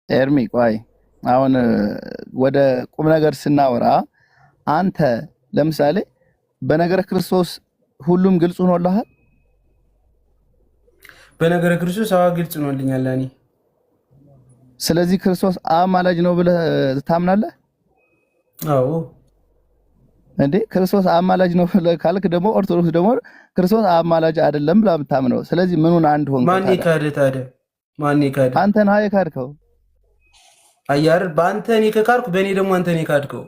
ኤርሚ ቆይ አሁን ወደ ቁም ነገር ስናወራ አንተ ለምሳሌ በነገረ ክርስቶስ ሁሉም ግልጽ ሆኖልሃል? በነገረ ክርስቶስ አዋ ግልጽ ሆኖልኛል እኔ። ስለዚህ ክርስቶስ አማላጅ ነው ብለህ ታምናለህ? አዎ። እንዴ ክርስቶስ አማላጅ ነው ብለህ ካልክ ደግሞ ኦርቶዶክስ ደግሞ ክርስቶስ አማላጅ አይደለም ብላ የምታምነው። ስለዚህ ምኑን አንድ ሆንክ? ማን ይካደ ታዲያ? ማን ይካደ? አንተ ነህ የካድከው። አያር በአንተ እኔ ከካድኩ በእኔ ደግሞ አንተ ነህ የካድከው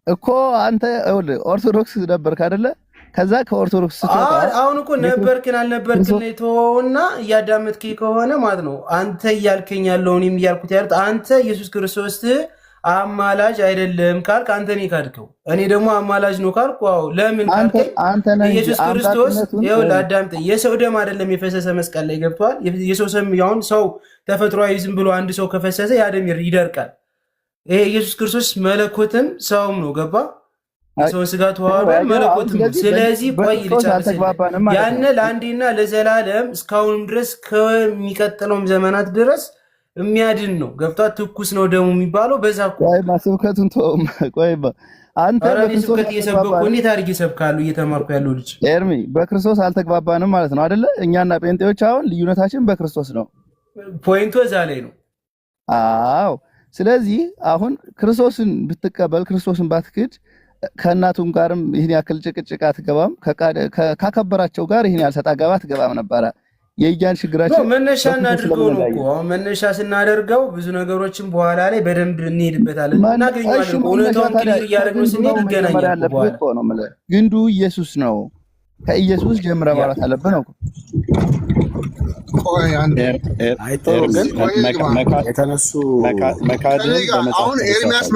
እኮ። አንተ ኦርቶዶክስ ነበርክ አይደለ? ከዛ ከኦርቶዶክስ ስትወጣ አሁን እኮ ነበርክን አልነበርክን ተወውና እያዳመጥከኝ ከሆነ ማለት ነው አንተ እያልከኝ ያለው እኔም እያልኩት ያሉት አንተ ኢየሱስ ክርስቶስ አማላጅ አይደለም ካልክ አንተ ነህ የካድከው። እኔ ደግሞ አማላጅ ነው ካልኩ አዎ። ለምን ካልከኝ ኢየሱስ ክርስቶስ ይኸውልህ አዳምጥ፣ የሰው ደም አይደለም የፈሰሰ መስቀል ላይ ገብቷል። የሰው ሰም ያውን ሰው ተፈጥሯዊ ዝም ብሎ አንድ ሰው ከፈሰሰ ያ ደም ይደርቃል። ይሄ ኢየሱስ ክርስቶስ መለኮትም ሰውም ነው ገባ? የሰውን ስጋ ተዋህዶ መለኮትም ነው። ስለዚህ ቆይ ልጨርስልህ። ያነ ለአንዴና ለዘላለም እስካሁንም ድረስ ከሚቀጥለውም ዘመናት ድረስ የሚያድን ነው ገብቷ። ትኩስ ነው ደሙ የሚባለው በዛ እኮ። ቆይማ ስብከቱን ተውም። ቆይማ አንተ በክርስቶስ እየሰበኩ እንዴት አድርጌ እሰብካለሁ? እየተማርኩ ያለው ልጅ ኤርሚ በክርስቶስ አልተግባባንም ማለት ነው አይደለ? እኛና ጴንጤዎች አሁን ልዩነታችን በክርስቶስ ነው። ፖይንቱ እዛ ላይ ነው። አዎ። ስለዚህ አሁን ክርስቶስን ብትቀበል ክርስቶስን ባትክድ ከእናቱም ጋርም ይህን ያክል ጭቅጭቅ አትገባም። ካከበራቸው ጋር ይህን ያልሰጣ ገባ አትገባም ነበረ። የእኛን ችግራችን መነሻ እናድርገው ነው እኮ። አሁን መነሻ ስናደርገው ብዙ ነገሮችን በኋላ ላይ በደንብ እንሄድበታለን፣ እናገኛለን። እውነታውን ክሊር እያደረግነው ስንሄድ ይገናኛል። ግንዱ ኢየሱስ ነው። ከኢየሱስ ጀምረህ ማውራት አለብህ ነው። አሁን ኤርሚያስ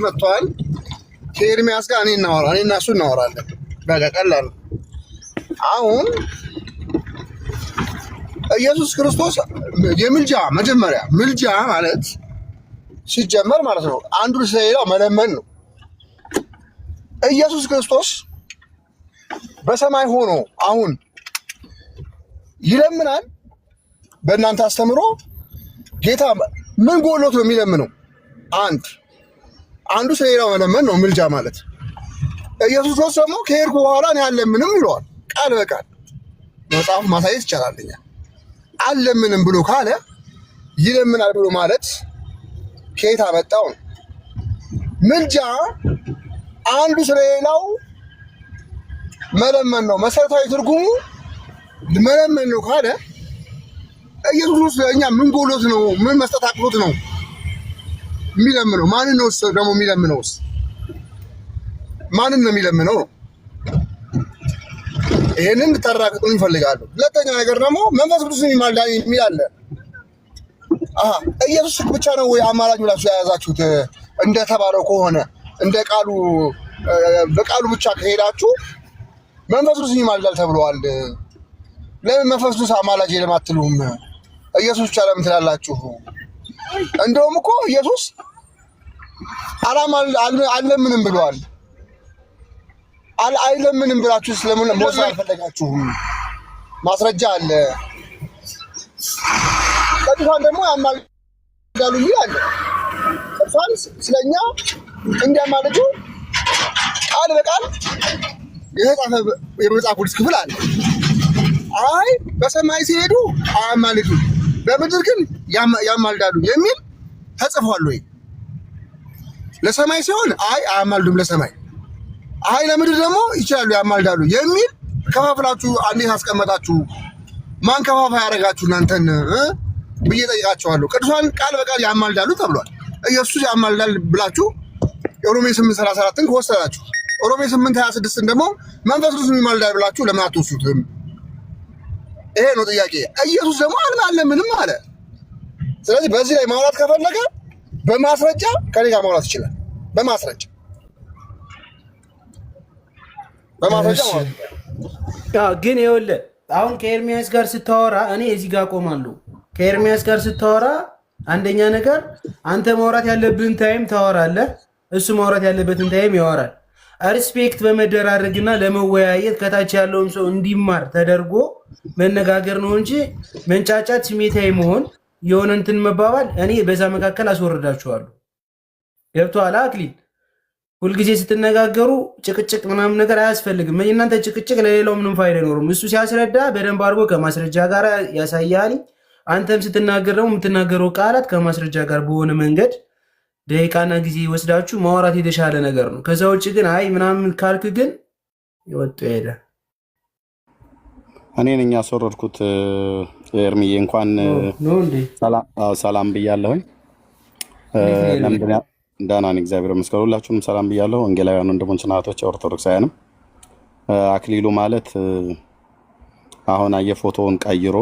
መጥቷል። ከኤርሚያስ ጋር እኔ እና እሱ እናወራለን። በቃ ቀላል ነው። አሁን ኢየሱስ ክርስቶስ የምልጃ መጀመሪያ ምልጃ ማለት ሲጀመር ማለት ነው አንዱ ስለሌላው መለመን ነው። ኢየሱስ ክርስቶስ በሰማይ ሆኖ አሁን ይለምናል። በእናንተ አስተምሮ ጌታ ምን ጎሎት ነው የሚለምነው? አንዱ ስለሌላው መለመን ነው ምልጃ ማለት። ኢየሱስ ክርስቶስ ደግሞ ከሄድኩ በኋላ እኔ አልለምንም ይለዋል ቃል በቃል መጽሐፍ ማሳየት ይቻላልኛ። አልለምንም ብሎ ካለ ይለምናል ብሎ ማለት ከየት አመጣው ነው? ምልጃ አንዱ ስለሌላው መለመን ነው። መሰረታዊ ትርጉሙ መለመን ነው ካለ ኢየሱስ ለእኛ ምን ጎሎት ነው? ምን መስጠት አቅቶት ነው የሚለምነው? ማንን ነው ደግሞ የሚለምነውስ? ማንን ነው የሚለምነው? ይሄንን ተራቅጡን ይፈልጋሉ። ሁለተኛ ነገር ደግሞ መንፈስ ቅዱስ የሚማልዳኝ የሚል አለ። ኢየሱስ ብቻ ነው ወይ አማላጅ ብላችሁ የያዛችሁት? እንደተባለው ከሆነ እንደ ቃሉ በቃሉ ብቻ ከሄዳችሁ መንፈስ ቅዱስ ይማልዳል ተብለዋል። ለምን መንፈስ ቅዱስ አማላጅ ለማትሉም ኢየሱስ ብቻ ለምን ትላላችሁ? እንደውም እኮ ኢየሱስ አልለምንም ብለዋል። አይለምንም ብላችሁ ስለምን ሞሳ አልፈለጋችሁም? ማስረጃ አለ። ቅዱሳን ደግሞ ያማልዳሉ የሚል አለ። ቅዱሳን ስለኛ እንዲያማልዱ ቃል በቃል የተጻፈ የመጽሐፍ ቅዱስ ክፍል አለ። አይ በሰማይ ሲሄዱ አያማልዱ በምድር ግን ያማልዳሉ የሚል ተጽፏል ወይ? ለሰማይ ሲሆን አይ አያማልዱም ለሰማይ፣ አይ ለምድር ደግሞ ይችላሉ ያማልዳሉ የሚል ከፋፍላችሁ እንዴት አስቀመጣችሁ? ማን ከፋፋይ ያደረጋችሁ እናንተን ብዬ ጠይቃችኋለሁ። ቅዱሳን ቃል በቃል ያማልዳሉ ተብሏል። ኢየሱስ ያማልዳል ብላችሁ ሮሜ 8:34ን ከወሰዳችሁ ሮሜ 8:26ን ደግሞ መንፈስ ቅዱስ ይማልዳል ብላችሁ ለምን አትወስዱትም? ይሄ ነው ጥያቄ። ኢየሱስ ደግሞ አልለምንም አለ። ስለዚህ በዚህ ላይ ማውራት ከፈለገ በማስረጃ ከኔ ጋር ማውራት ይችላል። በማስረጃ ግን ይኸውልህ አሁን ከኤርሚያስ ጋር ስታወራ እኔ እዚህ ጋር ቆማለሁ። ከኤርሚያስ ጋር ስታወራ አንደኛ ነገር አንተ ማውራት ያለብህን ታይም ታወራለህ፣ እሱ ማውራት ያለበትን ታይም ያወራል። ሪስፔክት በመደራረግና ለመወያየት ከታች ያለውን ሰው እንዲማር ተደርጎ መነጋገር ነው እንጂ መንጫጫት፣ ስሜታዊ መሆን የሆነ እንትን መባባል እኔ በዛ መካከል አስወርዳችኋለሁ። ገብቶሃል አክሊል? ሁልጊዜ ስትነጋገሩ ጭቅጭቅ ምናምን ነገር አያስፈልግም። እናንተ ጭቅጭቅ ለሌላው ምንም ፋይዳ አይኖርም። እሱ ሲያስረዳ በደንብ አድርጎ ከማስረጃ ጋር ያሳያል። አንተም ስትናገር ደግሞ የምትናገረው ቃላት ከማስረጃ ጋር በሆነ መንገድ ደቂቃና ጊዜ ወስዳችሁ ማውራት የተሻለ ነገር ነው። ከዛ ውጭ ግን አይ ምናምን ካልክ ግን ይወጡ ሄደ። እኔ ነኝ ያስወረድኩት። ኤርሚዬ እንኳን ሰላም ብያለሁኝ። ደህና ነኝ እግዚአብሔር ይመስገን። ሁላችሁንም ሰላም ብያለሁ። ወንጌላውያን ወንድሞችና እህቶች ኦርቶዶክሳውያንም። አክሊሉ ማለት አሁን የፎቶውን ቀይሮ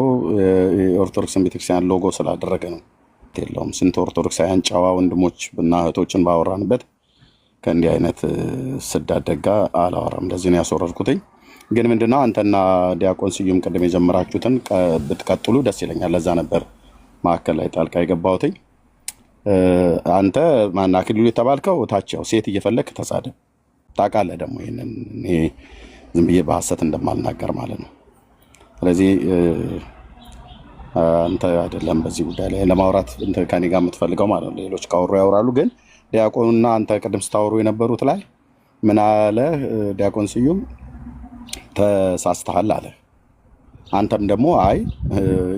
የኦርቶዶክስን ቤተክርስቲያን ሎጎ ስላደረገ ነው። የለውም ስንት ኦርቶዶክሳውያን ጨዋ ወንድሞች እና እህቶችን ባወራንበት ከእንዲህ አይነት ስዳደጋ አላወራም። እንደዚህ ነው ያስወረድኩትኝ። ግን ምንድነው አንተና ዲያቆን ስዩም ቅድም የጀመራችሁትን ብትቀጥሉ ደስ ይለኛል። ለዛ ነበር ማዕከል ላይ ጣልቃ የገባሁትኝ። አንተ ማን አክሊሉ የተባልከው ታቸው ሴት እየፈለክ ተሳደብ። ታውቃለህ ደግሞ ይሄንን ዝም ብዬ በሐሰት እንደማልናገር ማለት ነው። ስለዚህ አንተ አይደለም በዚህ ጉዳይ ላይ ለማውራት ከኔ ጋር የምትፈልገው ማለት ነው። ሌሎች ካወሩ ያወራሉ። ግን ዲያቆንና አንተ ቅድም ስታወሩ የነበሩት ላይ ምን አለ ዲያቆን ስዩም ተሳስተሃል አለ። አንተም ደግሞ አይ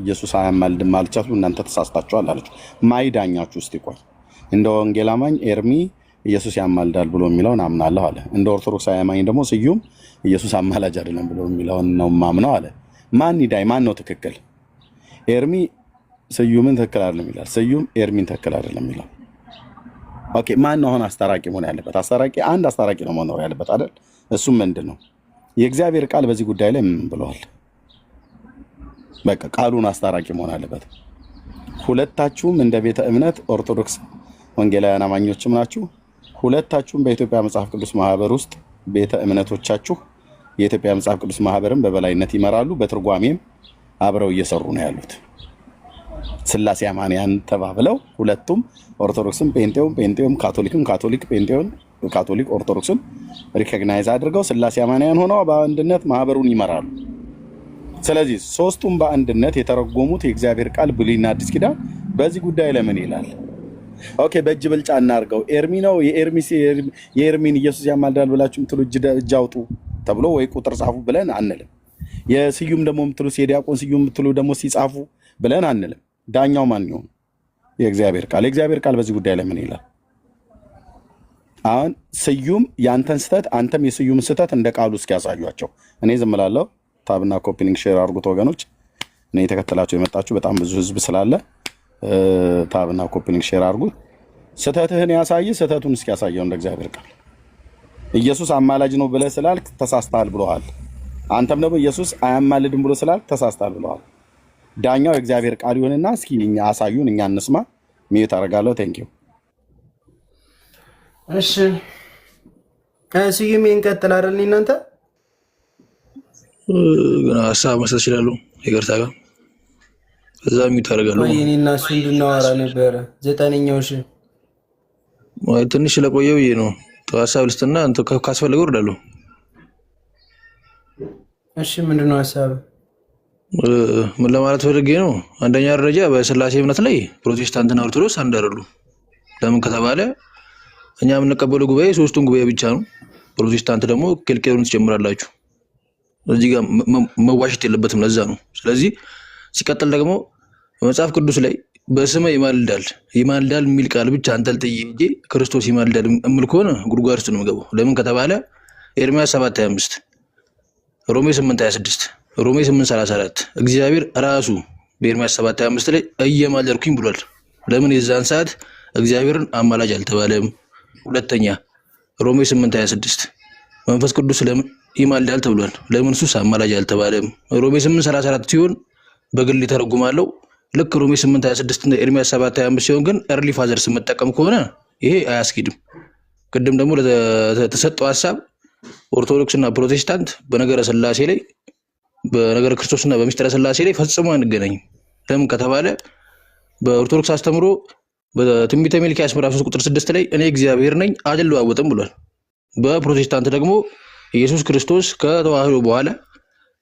ኢየሱስ አያማልድም አልቻችሁ እናንተ ተሳስታችኋል አለች። ማይዳኛችሁ እስቲ ቆይ እንደ ወንጌል አማኝ ኤርሚ ኢየሱስ ያማልዳል ብሎ የሚለውን አምናለሁ አለ። እንደ ኦርቶዶክስ አማኝ ደግሞ ስዩም ኢየሱስ አማላጅ አይደለም ብሎ የሚለውን ነው ማምነው አለ። ማን ይዳኝ? ማን ነው ትክክል? ኤርሚ ስዩምን ትክክል አይደለም ይላል፣ ስዩም ኤርሚን ትክክል አይደለም ይላል። ኦኬ ማን ነው አሁን አስታራቂ መሆን ያለበት? አንድ አስታራቂ ነው መኖር ያለበት አይደል? እሱም ምንድነው የእግዚአብሔር ቃል በዚህ ጉዳይ ላይ ምን ብለዋል? በቃ ቃሉን አስታራቂ መሆን አለበት። ሁለታችሁም እንደ ቤተ እምነት ኦርቶዶክስ ወንጌላውያን አማኞችም ናችሁ። ሁለታችሁም በኢትዮጵያ መጽሐፍ ቅዱስ ማህበር ውስጥ ቤተ እምነቶቻችሁ የኢትዮጵያ መጽሐፍ ቅዱስ ማህበርን በበላይነት ይመራሉ። በትርጓሜም አብረው እየሰሩ ነው ያሉት። ስላሴ አማንያን ተባብለው ሁለቱም ኦርቶዶክስም ጴንጤውም ካቶሊክም ካቶሊክ ኦርቶዶክስም ሪኮግናይዝ አድርገው ስላሴ አማንያን ሆነው በአንድነት ማህበሩን ይመራሉ። ስለዚህ ሶስቱም በአንድነት የተረጎሙት የእግዚአብሔር ቃል ብሉይና አዲስ ኪዳን በዚህ ጉዳይ ለምን ይላል? ኦኬ በእጅ ብልጫ እናርገው። ኤርሚ ነው የኤርሚን ኢየሱስ ያማልዳል ብላችሁ ምትሉ እጅ አውጡ ተብሎ ወይ ቁጥር ጻፉ ብለን አንልም። የስዩም ደግሞ ምትሉ የዲያቆን ስዩም ምትሉ ደግሞ ሲጻፉ ብለን አንልም። ዳኛው ማን ነው? የእግዚአብሔር ቃል በዚህ ጉዳይ ለምን ይላል? አሁን ስዩም ያንተን ስተት አንተም የስዩም ስተት እንደ ቃሉ እስኪያሳዩአቸው እኔ ዝም እላለሁ። ታብና ኮፒኒንግ ሼር አድርጉት ወገኖች። እኔ የተከተላችሁ የመጣችሁ በጣም ብዙ ህዝብ ስላለ ታብና ኮፒኒንግ ሼር አድርጉት። ስተትህን ያሳይ፣ ስተቱን እስኪያሳየው እንደ እግዚአብሔር ቃል። ኢየሱስ አማላጅ ነው ብለህ ስላልክ ተሳስተሃል ብለዋል። አንተም ደግሞ ኢየሱስ አያማልድም ብሎ ስላልክ ተሳስተሃል ብለዋል። ዳኛው የእግዚአብሔር ቃል ይሁንና እስኪ እኛ አሳዩን፣ እኛ እንስማ። ሚዩት አደርጋለሁ። ቴንኪው። እሺ ስዩም እንቀጥል አይደል? እናንተ ሀሳብ መስጠት ይችላሉ። ይቅርታ ጋር እዛ ሚዩት አደርጋለሁ። እኔ እና እሱ እንድናወራ ነበረ 9ኛው። እሺ ትንሽ ስለቆየው ይሄ ነው ሀሳብ ልስጥና አንተ ካስፈልገው እወርዳለሁ። እሺ ምንድነው ሀሳብ? ምን ለማለት ፈልጌ ነው? አንደኛ ደረጃ በስላሴ እምነት ላይ ፕሮቴስታንትና ኦርቶዶክስ አንድ አይደሉም። ለምን ከተባለ እኛ የምንቀበለው ጉባኤ ሶስቱን ጉባኤ ብቻ ነው። ፕሮቴስታንት ደግሞ ኬልቄዶን ትጀምራላችሁ። እዚህ ጋር መዋሸት የለበትም። ለዛ ነው። ስለዚህ ሲቀጥል ደግሞ በመጽሐፍ ቅዱስ ላይ በስመ ይማልዳል የሚል ቃል ብቻ አንጠልጥዬ እንጂ ክርስቶስ ይማልዳል እምል ከሆነ ጉድጓድ ውስጥ ነው የምገባው። ለምን ከተባለ ኤርምያስ 7:25፣ ሮሜ 8:26፣ ሮሜ 8:34 እግዚአብሔር ራሱ በኤርምያስ 7:25 ላይ እየማለድኩኝ ብሏል። ለምን የዛን ሰዓት እግዚአብሔርን አማላጅ አልተባለም? ሁለተኛ ሮሜ 8:26 መንፈስ ቅዱስ ለምን ይማልዳል ተብሏል? ለምን እሱስ አማላጅ አልተባለም? ሮሜ 8:34 ሲሆን በግል ይተረጉማለሁ። ልክ ሮሜ 8:26 እና ኤርምያስ 7:25 ሲሆን ግን ኤርሊ ፋዘርስ መጠቀም ከሆነ ይሄ አያስኬድም። ቅድም ደግሞ ለተሰጠው ሐሳብ ኦርቶዶክስና ፕሮቴስታንት በነገረ ስላሴ ላይ በነገረ ክርስቶስና በሚስጥረ ስላሴ ላይ ፈጽሞ አንገናኝም። ለምን ከተባለ በኦርቶዶክስ አስተምሮ በትንቢተ ሚልክያስ ምዕራፍ 3 ቁጥር 6 ላይ እኔ እግዚአብሔር ነኝ አልለዋወጥም ብሏል። በፕሮቴስታንት ደግሞ ኢየሱስ ክርስቶስ ከተዋህዶ በኋላ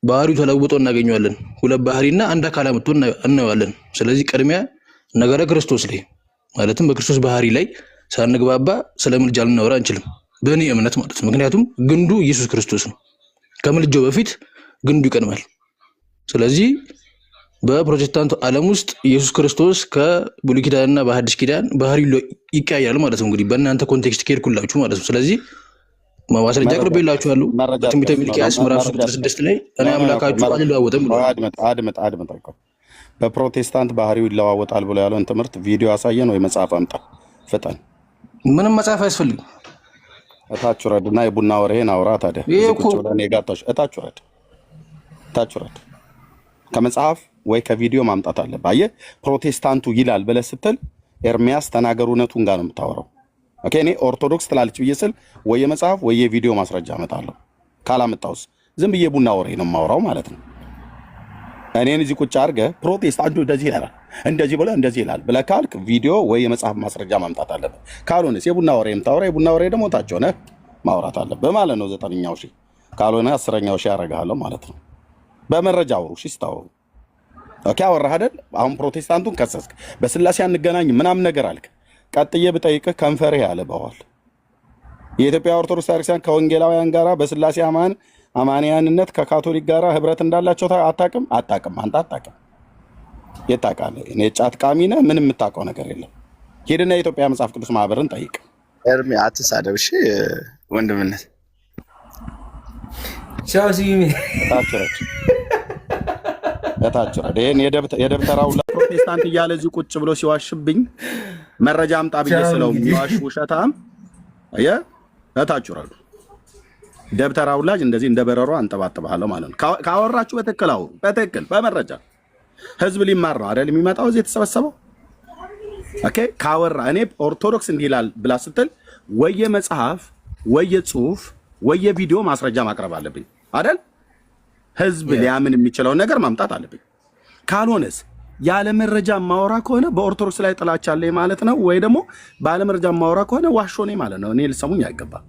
ባህሪው ተለውጦ እናገኘዋለን። ሁለት ባህሪና አንድ አካል አምጥቶ እናየዋለን። ስለዚህ ቅድሚያ ነገረ ክርስቶስ ላይ ማለትም በክርስቶስ ባህሪ ላይ ሳንግባባ ስለ ምልጃ ልናወራ አንችልም፣ በእኔ እምነት ማለት ነው። ምክንያቱም ግንዱ ኢየሱስ ክርስቶስ ነው። ከምልጃው በፊት ግንዱ ይቀድማል። ስለዚህ በፕሮቴስታንቱ ዓለም ውስጥ ኢየሱስ ክርስቶስ ከብሉይ ኪዳንና በሐዲስ ኪዳን ባህሪው ይቀያያል ማለት ነው። እንግዲህ በእናንተ ኮንቴክስት ከሄድኩላችሁ ማለት ነው። ስለዚህ ማስረጃ አቅርቤላችኋለሁ። በትንቢተ ሚልክያስ ምዕራፍ 6 ላይ እኔ አምላካችሁ አልለዋወጥም ብሏል። አድምጥ። በፕሮቴስታንት ባህሪው ይለዋወጣል ብሎ ያለውን ትምህርት ቪዲዮ አሳየን ወይ መጽሐፍ አምጣ ፍጠን። ምንም መጽሐፍ አያስፈልግም። እታች ውረድና የቡና ወሬን አውራ። ታዲያ ቁጭ ብለን የጋጣሽ እታች ውረድ። ከመጽሐፍ ወይ ከቪዲዮ ማምጣት አለብህ። አየህ ፕሮቴስታንቱ ይላል ብለህ ስትል ኤርሚያስ ተናገር እውነቱን ጋር ነው የምታወራው። ኦኬ እኔ ኦርቶዶክስ ትላለች ብዬ ስል ወይ የመጽሐፍ ወይ የቪዲዮ ማስረጃ አመጣለሁ። ካላመጣውስ ዝም ብዬ ቡና ወሬ ነው የማወራው ማለት ነው። እኔን እዚህ ቁጭ አድርገህ ፕሮቴስታንቱ እንደዚህ ይላል እንደዚህ ብለህ እንደዚህ ይላል ብለህ ካልክ ቪዲዮ ወይ የመጽሐፍ ማስረጃ ማምጣት አለብህ። ካልሆነስ የቡና ወሬ የምታወራ የቡና ወሬ ደግሞ ታች ሆነህ ማውራት አለብህ ማለት ነው። 9ኛው ሺህ ካልሆነ 10ኛው ሺህ ያደርግሃለሁ ማለት ነው። በመረጃ አውሩ። እሺ ስታወሩ ኦኬ አወራህ አይደል? አሁን ፕሮቴስታንቱን ከሰስክ፣ በስላሴ አንገናኝ ምናምን ነገር አልክ። ቀጥዬ ብጠይቅህ ከንፈርህ ያለበዋል። የኢትዮጵያ ኦርቶዶክስ ቤተክርስቲያን ከወንጌላውያን ጋራ በስላሴ አማንያንነት ከካቶሊክ ጋራ ህብረት እንዳላቸው አታውቅም? አንተ አታውቅም። የት ታውቃለህ? እኔ ጫት ቃሚ ነህ። ምንም የምታውቀው ነገር የለም። ሄድና የኢትዮጵያ መጽሐፍ ቅዱስ ማህበርን ጠይቅ። ኤርሚ አትሳደብ እሺ ወንድምነት። ቻው ሲሚ እታችረድ ይሄን የደብተራው ለፕሮቴስታንት እያለ እዚህ ቁጭ ብሎ ሲዋሽብኝ መረጃ አምጣ ብዬ ስለው የሚዋሽ ውሸታም እታችረዱ ደብተራው ላጅ እንደዚህ እንደ በረሮ አንጠባጥባለሁ ማለት ነው። ካወራችሁ በትክክል አውሩ። በትክክል በመረጃ ህዝብ ሊማር ነው አይደል የሚመጣው እዚህ የተሰበሰበው። ኦኬ ካወራ እኔ ኦርቶዶክስ እንዲህ ይላል ብላ ስትል ወየ መጽሐፍ ወየ ጽሁፍ ወየ ቪዲዮ ማስረጃ ማቅረብ አለብኝ አይደል? ህዝብ ሊያምን የሚችለውን ነገር ማምጣት አለብኝ። ካልሆነስ ያለ መረጃ ማወራ ከሆነ በኦርቶዶክስ ላይ ጥላቻ አለኝ ማለት ነው፣ ወይ ደግሞ ባለ መረጃ ማወራ ከሆነ ዋሾ ነኝ ማለት ነው። እኔ ልሰሙኝ አይገባም።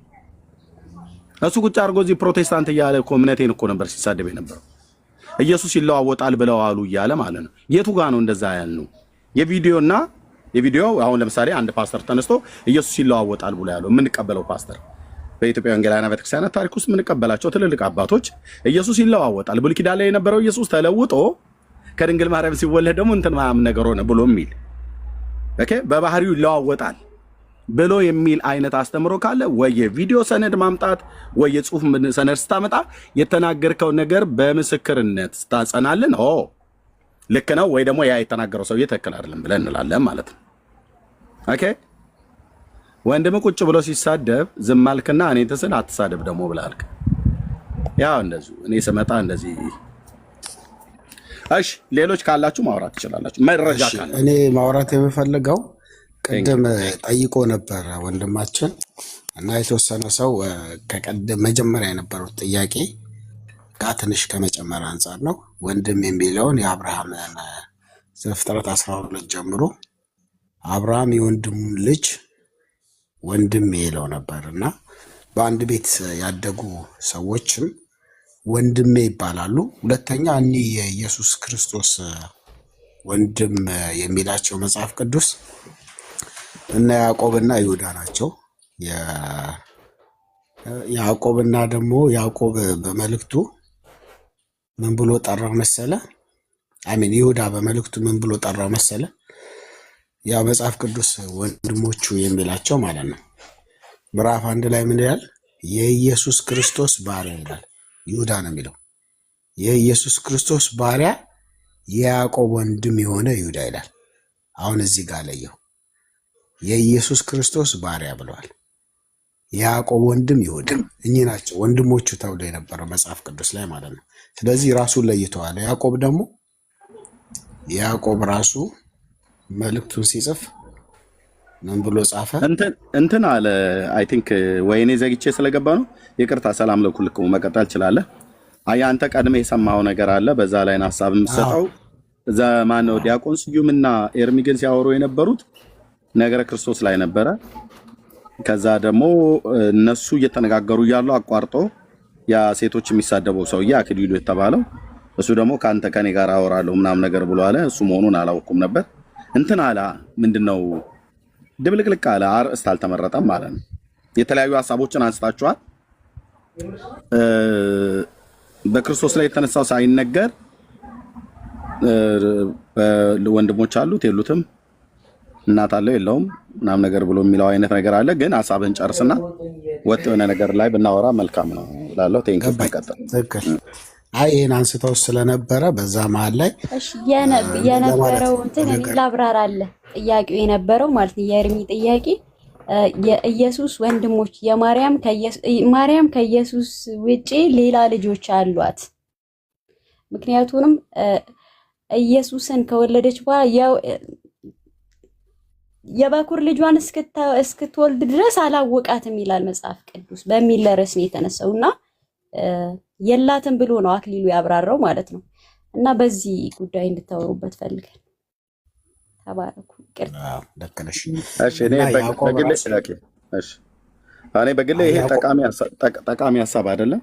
እሱ ቁጭ አድርጎ እዚህ ፕሮቴስታንት እያለ እኮ እምነቴን እኮ ነበር ሲሳደብ የነበረው። ኢየሱስ ይለዋወጣል ብለው አሉ እያለ ማለት ነው። የቱ ጋር ነው እንደዛ ያልነው? የቪዲዮ አሁን ለምሳሌ አንድ ፓስተር ተነስቶ ኢየሱስ ይለዋወጣል ብሎ ያለው የምንቀበለው ፓስተር በኢትዮጵያ ወንጌላውያን ቤተክርስቲያናት ታሪክ ውስጥ የምንቀበላቸው ትልልቅ አባቶች ኢየሱስ ይለዋወጣል፣ ብሉይ ኪዳን ላይ የነበረው ኢየሱስ ተለውጦ ከድንግል ማርያም ሲወለድ ደግሞ እንትን ማም ነገር ሆነ ብሎ የሚል ኦኬ በባህሪው ይለዋወጣል ብሎ የሚል አይነት አስተምሮ ካለ ወይ የቪዲዮ ሰነድ ማምጣት ወይ የጽሁፍ ሰነድ ስታመጣ የተናገርከው ነገር በምስክርነት ስታጸናልን ልክ ነው ወይ ደግሞ ያ የተናገረው ሰውዬ ትክክል አይደለም ብለን እንላለን ማለት ነው። ኦኬ ወንድም ቁጭ ብሎ ሲሳደብ ዝም አልክና እኔ ተስል አትሳደብ ደግሞ ብላልክ ያው እንደዚህ እኔ ስመጣ እንደዚህ። እሺ ሌሎች ካላችሁ ማውራት ትችላላችሁ። መረጃ ካለ እኔ ማውራት የምፈልገው ቅድም ጠይቆ ነበር ወንድማችን እና የተወሰነ ሰው ከቀደም መጀመሪያ የነበሩት ጥያቄ ጋር ትንሽ ከመጨመር አንጻር ነው። ወንድም የሚለውን የአብርሃምን ዘፍጥረት 12 ጀምሮ አብርሃም የወንድሙን ልጅ ወንድም ይለው ነበር እና በአንድ ቤት ያደጉ ሰዎችም ወንድሜ ይባላሉ። ሁለተኛ እኒህ የኢየሱስ ክርስቶስ ወንድም የሚላቸው መጽሐፍ ቅዱስ እና ያዕቆብና ይሁዳ ናቸው። ያዕቆብና ደግሞ ያዕቆብ በመልእክቱ ምን ብሎ ጠራው መሰለ? አሜን። ይሁዳ በመልእክቱ ምን ብሎ ጠራው መሰለ? ያ መጽሐፍ ቅዱስ ወንድሞቹ የሚላቸው ማለት ነው። ምዕራፍ 1 ላይ ምን ይላል? የኢየሱስ ክርስቶስ ባሪያ ይላል። ይሁዳ ነው የሚለው። የኢየሱስ ክርስቶስ ባሪያ የያዕቆብ ወንድም የሆነ ይሁዳ ይላል። አሁን እዚህ ጋር ለየው። የኢየሱስ ክርስቶስ ባሪያ ብለዋል። የያዕቆብ ወንድም ይሁዳ፣ እኚህ ናቸው ወንድሞቹ ተብሎ የነበረው መጽሐፍ ቅዱስ ላይ ማለት ነው። ስለዚህ ራሱን ለይተዋል። ያዕቆብ ደግሞ ያዕቆብ ራሱ መልእክቱን ሲጽፍ ምን ብሎ ጻፈ? እንትን አለ። አይ ቲንክ ወይኔ ዘግቼ ስለገባ ነው። ይቅርታ። ሰላም ለኩልኩ መቀጠል ትችላለህ። አይ አንተ ቀድመህ የሰማኸው ነገር አለ፣ በዛ ላይ ሐሳብ የምትሰጠው ዘማን ነው። ዲያቆን ስዩምና ኤርሚ ግን ሲያወሩ የነበሩት ነገረ ክርስቶስ ላይ ነበረ። ከዛ ደግሞ እነሱ እየተነጋገሩ እያሉ አቋርጦ ያ ሴቶች የሚሳደበው ሰውዬ አክሊሉ የተባለው እሱ ደግሞ ከአንተ ከኔ ጋር አወራለሁ ምናምን ነገር ብሎ አለ። እሱ መሆኑን አላውኩም ነበር። እንትን አለ ምንድነው ድብልቅልቅ አለ። አርእስት አልተመረጠም ማለት ነው። የተለያዩ ሀሳቦችን አንስታችኋል። በክርስቶስ ላይ የተነሳው ሳይነገር ወንድሞች አሉት የሉትም፣ እናት አለው የለውም ምናምን ነገር ብሎ የሚለው አይነት ነገር አለ። ግን ሀሳብህን ጨርስና ወጥ የሆነ ነገር ላይ ብናወራ መልካም ነው እላለሁ። ቴንክስ ተቀጥል። ትክክል። አይ ይሄን አንስተው ስለነበረ በዛ መሀል ላይ የነበረው እንትን ላብራራ አለ ጥያቄው የነበረው ማለት ነው። የኤርሚ ጥያቄ የኢየሱስ ወንድሞች ማርያም ከኢየሱስ ውጪ ሌላ ልጆች አሏት። ምክንያቱንም ኢየሱስን ከወለደች በኋላ የበኩር ልጇን እስክትወልድ ድረስ አላወቃትም ይላል መጽሐፍ ቅዱስ በሚል ርዕስ ነው የተነሳውና የላትም ብሎ ነው አክሊሉ ያብራራው ማለት ነው። እና በዚህ ጉዳይ እንድታወሩበት ፈልገን ተባረኩ። ደከለሽ እኔ በግሌ ይሄ ጠቃሚ ሀሳብ አይደለም።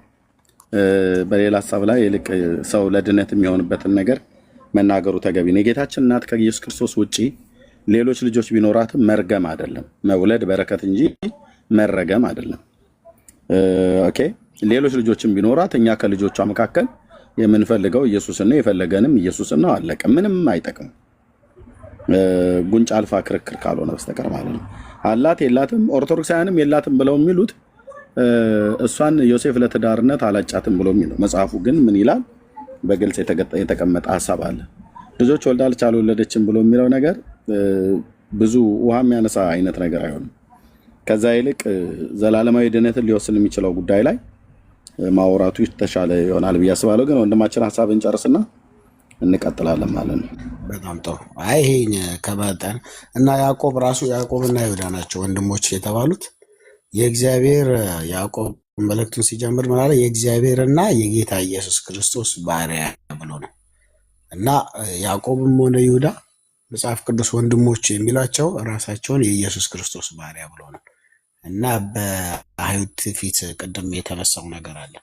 በሌላ ሀሳብ ላይ ይልቅ ሰው ለድነት የሚሆንበትን ነገር መናገሩ ተገቢ ነው። የጌታችን እናት ከኢየሱስ ክርስቶስ ውጪ ሌሎች ልጆች ቢኖራትም መርገም አይደለም። መውለድ በረከት እንጂ መረገም አይደለም። ኦኬ ሌሎች ልጆችን ቢኖራት እኛ ከልጆቿ መካከል የምንፈልገው ኢየሱስን ነው፣ የፈለገንም ኢየሱስን ነው። አለቀ። ምንም አይጠቅም ጉንጭ አልፋ ክርክር ካልሆነ በስተቀር ማለት ነው። አላት የላትም፣ ኦርቶዶክሳውያንም የላትም ብለው የሚሉት እሷን ዮሴፍ ለትዳርነት አላጫትም ብሎ የሚለው መጽሐፉ ግን ምን ይላል? በግልጽ የተቀመጠ ሀሳብ አለ። ልጆች ወልዳለች አልወለደችም ብሎ የሚለው ነገር ብዙ ውሃ የሚያነሳ አይነት ነገር አይሆንም። ከዛ ይልቅ ዘላለማዊ ድነትን ሊወስን የሚችለው ጉዳይ ላይ ማውራቱ የተሻለ ይሆናል ብዬ አስባለሁ። ግን ወንድማችን ሀሳብ እንጨርስና እንቀጥላለን ማለት ነው። በጣም ጥሩ። አይ ይሄን ከመጠን እና ያዕቆብና ይሁዳ ናቸው ወንድሞች የተባሉት። የእግዚአብሔር ያዕቆብ መልእክቱን ሲጀምር ምን አለ? የእግዚአብሔርና የጌታ ኢየሱስ ክርስቶስ ባሪያ ብሎ ነው። እና ያዕቆብም ሆነ ይሁዳ መጽሐፍ ቅዱስ ወንድሞች የሚሏቸው ራሳቸውን የኢየሱስ ክርስቶስ ባሪያ ብሎ ነው። እና በአይሁድ ፊት ቅድም የተነሳው ነገር አለ።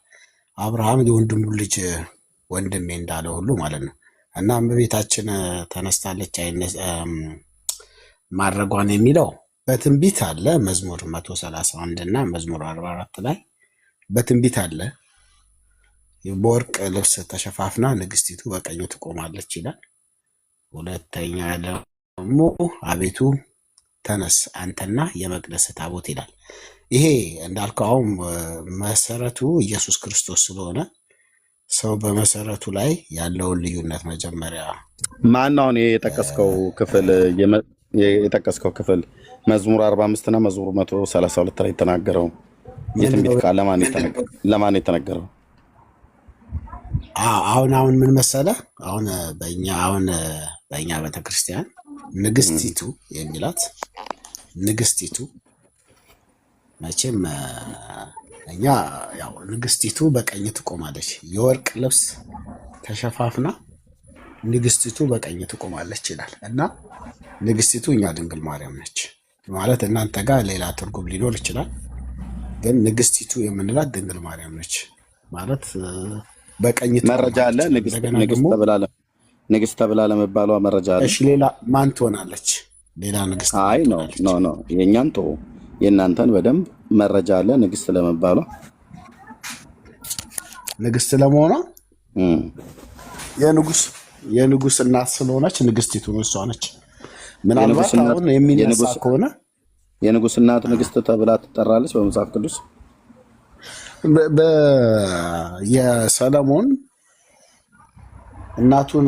አብርሃም የወንድሙ ልጅ ወንድሜ እንዳለ ሁሉ ማለት ነው። እና እመቤታችን ተነስታለች ማድረጓን የሚለው በትንቢት አለ። መዝሙር 131 እና መዝሙር 44 ላይ በትንቢት አለ። በወርቅ ልብስ ተሸፋፍና ንግስቲቱ በቀኙ ትቆማለች ይላል። ሁለተኛ ደግሞ አቤቱ ተነስ አንተና የመቅደስ ታቦት ይላል። ይሄ እንዳልከው አሁን መሰረቱ ኢየሱስ ክርስቶስ ስለሆነ ሰው በመሰረቱ ላይ ያለውን ልዩነት መጀመሪያ ማነው የጠቀስከው ክፍል መዝሙር 45 እና መዝሙር 132 ላይ የተናገረው የትንቢት ቃል ለማን የተነገረው? አሁን ምን መሰለ? አሁን በእኛ ቤተክርስቲያን ንግስቲቱ የሚላት ንግስቲቱ መቼም እኛ ያው ንግስቲቱ በቀኝ ትቆማለች። የወርቅ ልብስ ተሸፋፍና ንግስቲቱ በቀኝ ትቆማለች ይላል እና ንግስቲቱ እኛ ድንግል ማርያም ነች ማለት እናንተ ጋር ሌላ ትርጉም ሊኖር ይችላል። ግን ንግስቲቱ የምንላት ድንግል ማርያም ነች ማለት በቀኝ መረጃ አለ። ንግስት ተብላ ለመባሏ መረጃ አለ። እሺ ሌላ ማን ትሆናለች? ሌላ ንግስት? አይ ኖ የእኛን ቶ የእናንተን በደንብ መረጃ አለ። ንግስት ለመባሏ ንግስት ለመሆኗ የንጉስ እናት ስለሆነች ንግስቲቱ እሷ ነች። ምናልባት አሁን የሚነሳ ከሆነ የንጉስ እናት ንግስት ተብላ ትጠራለች በመጽሐፍ ቅዱስ። የሰለሞን እናቱን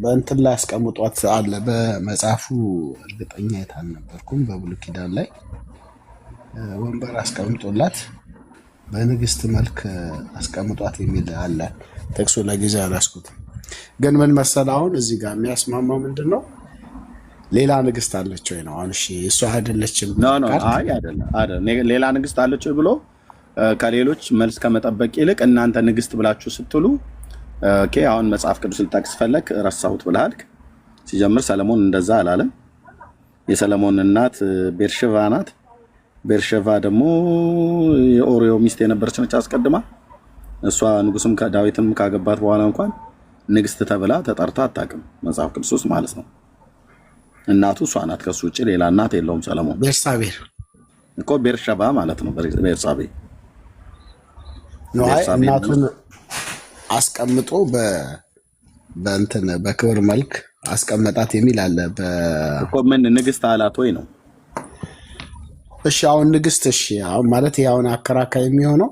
በእንትን ላይ አስቀምጧት አለ በመጽሐፉ። እርግጠኛ አልነበርኩም። በብሉይ ኪዳን ላይ ወንበር አስቀምጦላት በንግስት መልክ አስቀምጧት የሚል አለ። ጥቅሱ ለጊዜ አላስኩትም። ግን ምን መሰለህ አሁን እዚህ ጋር የሚያስማማው ምንድን ነው? ሌላ ንግስት አለች ወይ ነው። አሁን እሺ እሷ አይደለችም። አይደለም ሌላ ንግስት አለች ብሎ ከሌሎች መልስ ከመጠበቅ ይልቅ እናንተ ንግስት ብላችሁ ስትሉ ኦኬ አሁን መጽሐፍ ቅዱስ ልጠቅስ ፈለክ ረሳሁት ብለሃል። ሲጀምር ሰለሞን እንደዛ አላለም። የሰለሞን እናት ቤርሸቫ ናት። ቤርሸቫ ደግሞ የኦሪዮ ሚስት የነበረች ነች አስቀድማ። እሷ ንጉስም ዳዊትም ካገባት በኋላ እንኳን ንግስት ተብላ ተጠርታ አታውቅም መጽሐፍ ቅዱስ ውስጥ ማለት ነው። እናቱ እሷ ናት። ከሱ ውጭ ሌላ እናት የለውም ሰለሞን። ቤርሳቤህ እኮ ቤርሸባ ማለት ነው። ቤርሳቤ ነው። አይ እናቱን አስቀምጦ በእንትን በክብር መልክ አስቀመጣት የሚል አለ እኮ። ምን ንግስት አላት ወይ ነው? እሺ አሁን ንግስት፣ እሺ አሁን ማለት ያውን አከራካይ የሚሆነው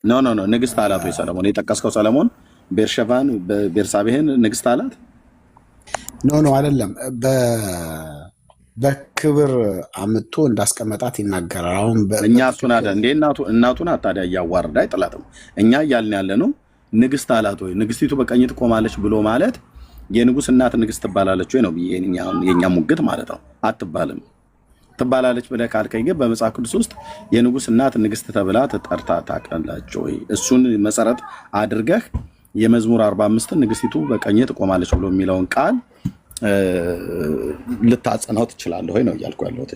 ኖ ንግስት አላት ወይ ሰለሞን? የጠቀስከው ሰለሞን ቤርሸባን ቤርሳቤህን ንግስት አላት? ኖ አይደለም። በክብር አምጥቶ እንዳስቀመጣት ይናገራል። አሁን እኛ እሱን አለ እንዴ እናቱን ታዲያ እያዋረደ አይጥላትም። እኛ እያልን ያለ ነው ንግስት አላት ወይ? ንግስቲቱ በቀኝ ትቆማለች ብሎ ማለት የንጉስ እናት ንግስት ትባላለች ወይ ነው የኛ ሙግት ማለት ነው። አትባልም። ትባላለች ብለህ ካልከኝ ግን በመጽሐፍ ቅዱስ ውስጥ የንጉስ እናት ንግስት ተብላ ተጠርታ ታውቃለች ወይ? እሱን መሰረት አድርገህ የመዝሙር 45 ንግስቲቱ በቀኝ ትቆማለች ብሎ የሚለውን ቃል ልታጸናው ትችላለህ ወይ ነው እያልኩ ያለሁት።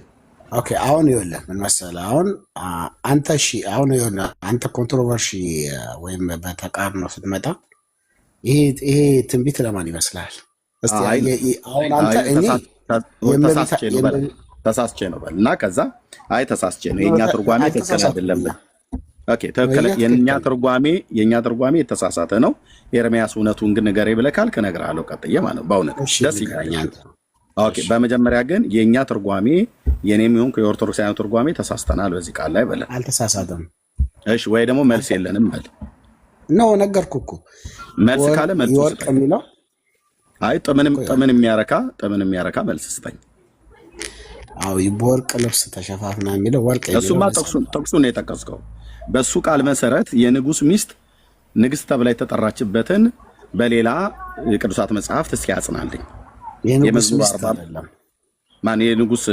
ኦኬ አሁን ይኸውልህ ምን መሰለህ፣ አሁን አንተ አሁን ይኸውልህ አንተ ኮንትሮቨርሲ ወይም በተቃርኖ ስትመጣ ይሄ ትንቢት ለማን ይመስልሃል? እስቲ አሁን አንተ ተሳስቼ ነው በል እና ከዛ አይ ተሳስቼ ነው የኛ ትርጓሜ ትክክል አይደለም። ኦኬ ተከለ የኛ ትርጓሜ የተሳሳተ ነው። ኤርሚያስ እውነቱን ግን ንገረኝ ብለህ ካልክ እነግርሃለሁ። ቀጥዬ ማለት በእውነት ደስ ይላል። ኦኬ በመጀመሪያ ግን የኛ ትርጓሜ የኔም ይሁን የኦርቶዶክሳውያን ትርጓሜ ተሳስተናል በዚህ ቃል ላይ በለ። አልተሳሳተም። እሺ ወይ ደግሞ መልስ የለንም በል ነው ነገርኩህ እኮ። መልስ ካለ መልስ ስጠኝ። አይ ጠምን የሚያረካ መልስ ስጠኝ። አዎ በወርቅ ልብስ ተሸፋፍና የሚለው ወርቅ እሱማ ጥቅሱን ነው የጠቀስከው። በሱ ቃል መሰረት የንጉስ ሚስት ንግስት ተብላ የተጠራችበትን በሌላ የቅዱሳት መጽሐፍት እስኪ ያጽናልኝ። የንጉስ ሚስት አይደለም ማን? የንጉስ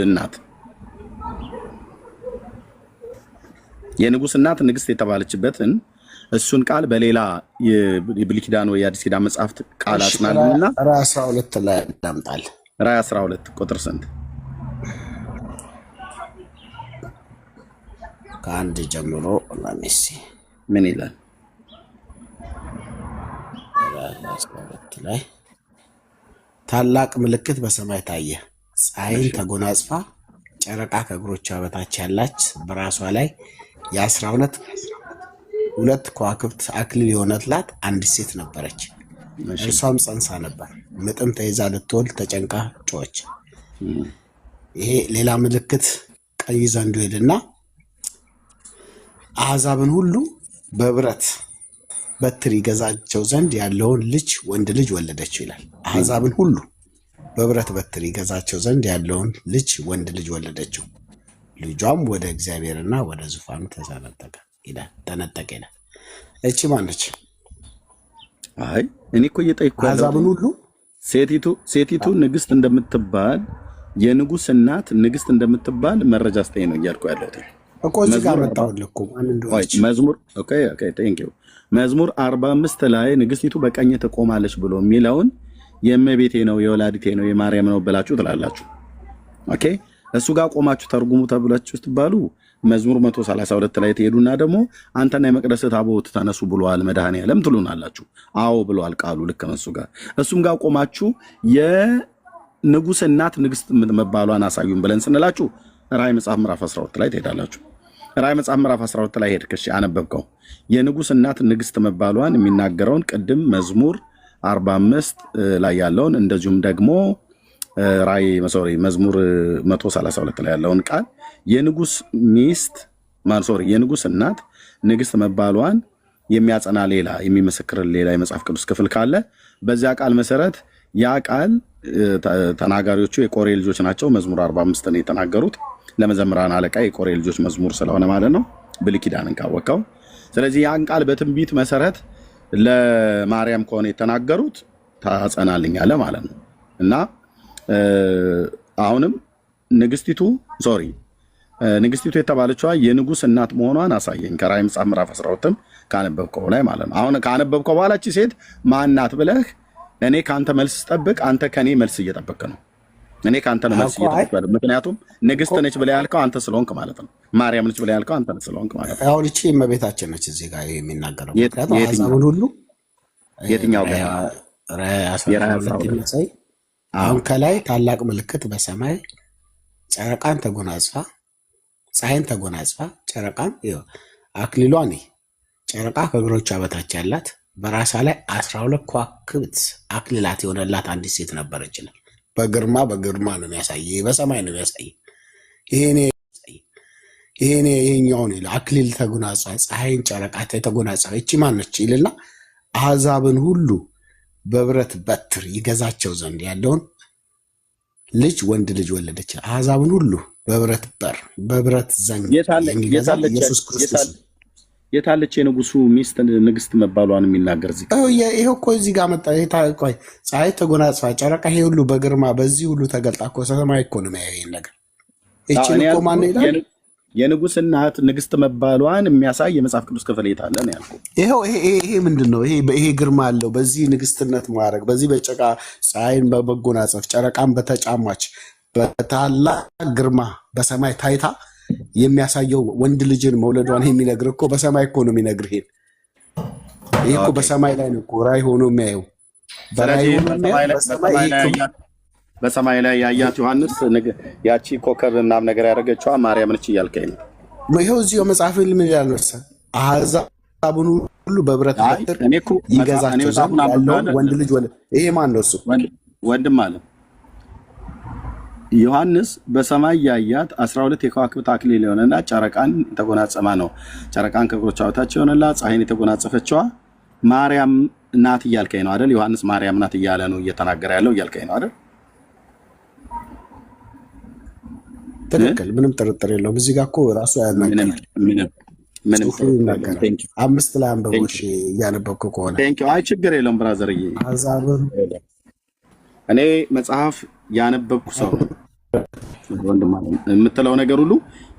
እናት ንግስት የተባለችበትን እሱን ቃል በሌላ የብሉይ ኪዳን ወይ የአዲስ ኪዳን መጽሐፍት ቃል አጽናልኝና ራዕይ 12 ላይ ያዳምጣል። ራዕይ 12 ቁጥር ስንት? ከአንድ ጀምሮ ለሚሲ ምን ይላል? ላይ ታላቅ ምልክት በሰማይ ታየ። ፀሐይን ተጎናጽፋ ጨረቃ ከእግሮቿ በታች ያላች በራሷ ላይ የ12 ከዋክብት አክሊል የሆነላት አንዲት ሴት ነበረች። እርሷም ጸንሳ ነበር፣ ምጥም ተይዛ ልትወልድ ተጨንቃ ጮኸች። ይሄ ሌላ ምልክት ቀይ ዘንዶ ሄድና አሕዛብን ሁሉ በብረት በትር ይገዛቸው ዘንድ ያለውን ልጅ ወንድ ልጅ ወለደችው ይላል። አሕዛብን ሁሉ በብረት በትር ይገዛቸው ዘንድ ያለውን ልጅ ወንድ ልጅ ወለደችው። ልጇም ወደ እግዚአብሔርና ወደ ዙፋኑ ተነጠቀ ይላል። እቺ ማነች? አይ እኔ እኮ እየጠየኩ ያለው አሕዛብን ሁሉ ሴቲቱ ንግስት እንደምትባል የንጉስ እናት ንግስት እንደምትባል መረጃ ስጠኝ ነው እያልኩ ያለሁት እኮ እዚህ ጋር መጣሁልህ እኮ ማን እንደሆነች መዝሙር 45 ላይ ንግስቲቱ በቀኝ ትቆማለች ብሎ የሚለውን የእመቤቴ ነው የወላዲቴ ነው የማርያም ነው ብላችሁ ትላላችሁ። ኦኬ እሱ ጋር ቆማችሁ ተርጉሙ ተብላችሁ ስትባሉ መዝሙር 132 ላይ ትሄዱና ደግሞ አንተና የመቅደስ ታቦት ተነሱ ብሏል መድኃኔዓለም ትሉናላችሁ። አዎ ብሏል ቃሉ ልክ ነው። እሱም ጋር ቆማችሁ የንጉስ እናት ንግስት መባሏን አሳዩን ብለን ስንላችሁ ራዕይ መጽሐፍ ምዕራፍ 12 ላይ ትሄዳላችሁ። ራዕይ መጽሐፍ ምዕራፍ 12 ላይ ሄድክ፣ እሺ አነበብከው። የንጉስ እናት ንግስት መባሏን የሚናገረውን ቅድም መዝሙር 45 ላይ ያለውን እንደዚሁም ደግሞ መዝሙር 132 ላይ ያለውን ቃል የንጉስ ሚስት የንጉስ እናት ንግስት መባሏን የሚያጸና ሌላ የሚመሰክር ሌላ የመጽሐፍ ቅዱስ ክፍል ካለ በዚያ ቃል መሰረት ያ ቃል ተናጋሪዎቹ የቆሬ ልጆች ናቸው። መዝሙር 45 ነው የተናገሩት። ለመዘምራን አለቃ የቆሬ ልጆች መዝሙር ስለሆነ ማለት ነው፣ ብሉይ ኪዳንን ካወቀው። ስለዚህ ያን ቃል በትንቢት መሰረት ለማርያም ከሆነ የተናገሩት ታጸናልኛለ ማለት ነው። እና አሁንም ንግስቲቱ የተባለችዋ የንጉስ እናት መሆኗን አሳየኝ ከራዕይ መጽሐፍ ምዕራፍ 12 ካነበብከው ላይ ማለት ነው። አሁን ካነበብከው በኋላ እቺ ሴት ማናት ብለህ እኔ ካንተ መልስ ስጠብቅ አንተ ከኔ መልስ እየጠበቅ ነው። እኔ ካንተ ነው መልስ እየጠበቅ፣ ምክንያቱም ንግስት ነች ብለህ ያልከው አንተ ስለሆንክ ማለት ነው። ማርያም ነች ብለህ ያልከው አንተ ስለሆንክ ማለት ነው። አሁን እቺ እመቤታችን ነች እዚህ ጋር የሚናገረው። ምክንያቱም አሕዛብን ሁሉ የትኛው ጋር አሁን ከላይ ታላቅ ምልክት በሰማይ ጨረቃን ተጎናጽፋ ፀሐይን ተጎናጽፋ ጨረቃን አክሊሏን ጨረቃ ከእግሮቿ በታች ያላት በራሷ ላይ 12 ከዋክብት አክሊላት የሆነላት አንዲት ሴት ነበረች ይላል። በግርማ ነው የሚያሳይ፣ በሰማይ ነው የሚያሳይ። ይሄኛውን ይላል አክሊል ተጎናጽፋ ፀሐይን ጨረቃ ተጎናጽፋ እቺ ማነች ይልና አሕዛብን ሁሉ በብረት በትር ይገዛቸው ዘንድ ያለውን ልጅ ወንድ ልጅ ወለደች። አሕዛብን ሁሉ በብረት ዘንግ የሚገዛ ኢየሱስ ክርስቶስ። የታለች የንጉሱ ሚስት ንግስት መባሏን የሚናገር እዚህ ይሄ እኮ እዚህ ጋር መጣ። ቆይ ፀሐይ ተጎናጽፋ ጨረቃ ይሄ ሁሉ በግርማ በዚህ ሁሉ ተገልጣ እኮ ሰማይ እኮ ነው የሚያየው ነገር። እቺን እኮ ማን ይላል? የንጉስ እናት ንግስት መባሏን የሚያሳይ የመጽሐፍ ቅዱስ ክፍል የታለ ነው ያልኩህ። ይሄ ምንድን ነው? ይሄ ግርማ አለው። በዚህ ንግስትነት ማዕረግ በዚህ በጨቃ ፀሐይን በመጎናጸፍ ጨረቃን በተጫማች በታላቅ ግርማ በሰማይ ታይታ የሚያሳየው ወንድ ልጅን መውለዷን የሚነግር እኮ በሰማይ እኮ ነው የሚነግር። ይሄ እኮ በሰማይ ላይ ነው እኮ ራእይ ሆኖ የሚያየው። በሰማይ ላይ ያያት ዮሐንስ ያቺ ኮከብ ምናምን ነገር ያደረገችዋ ማርያም ነች እያልከኝ ነው? ይኸው እዚሁ መጽሐፍ ምን ይላል መሰለህ? አሕዛብን ሁሉ በብረት በትር ይገዛቸው ዘንድ ያለውን ወንድ ልጅ ወለደ። ይሄ ማን ነው? እሱ ወንድም አለ ዮሐንስ በሰማይ ያያት 12 የከዋክብት አክሊል የሆነና ጨረቃን ተጎናጸማ ነው። ጨረቃን ከእግሮቿ በታች የሆነላ ፀሐይን የተጎናጸፈችዋ ማርያም ናት እያልከኝ ነው አይደል? ዮሐንስ ማርያም ናት እያለ ነው እየተናገረ ያለው እያልከኝ ነው አይደል? ትክክል፣ ምንም ጥርጥር የለውም። እዚህ ጋር እኮ ራሱ ያናገራል። ምንም አምስት ላይ አንበቦች እያነበብኩ ከሆነ አይ ችግር የለውም ብራዘርዬ። እኔ መጽሐፍ ያነበብኩ ሰው የምትለው ነገር ሁሉ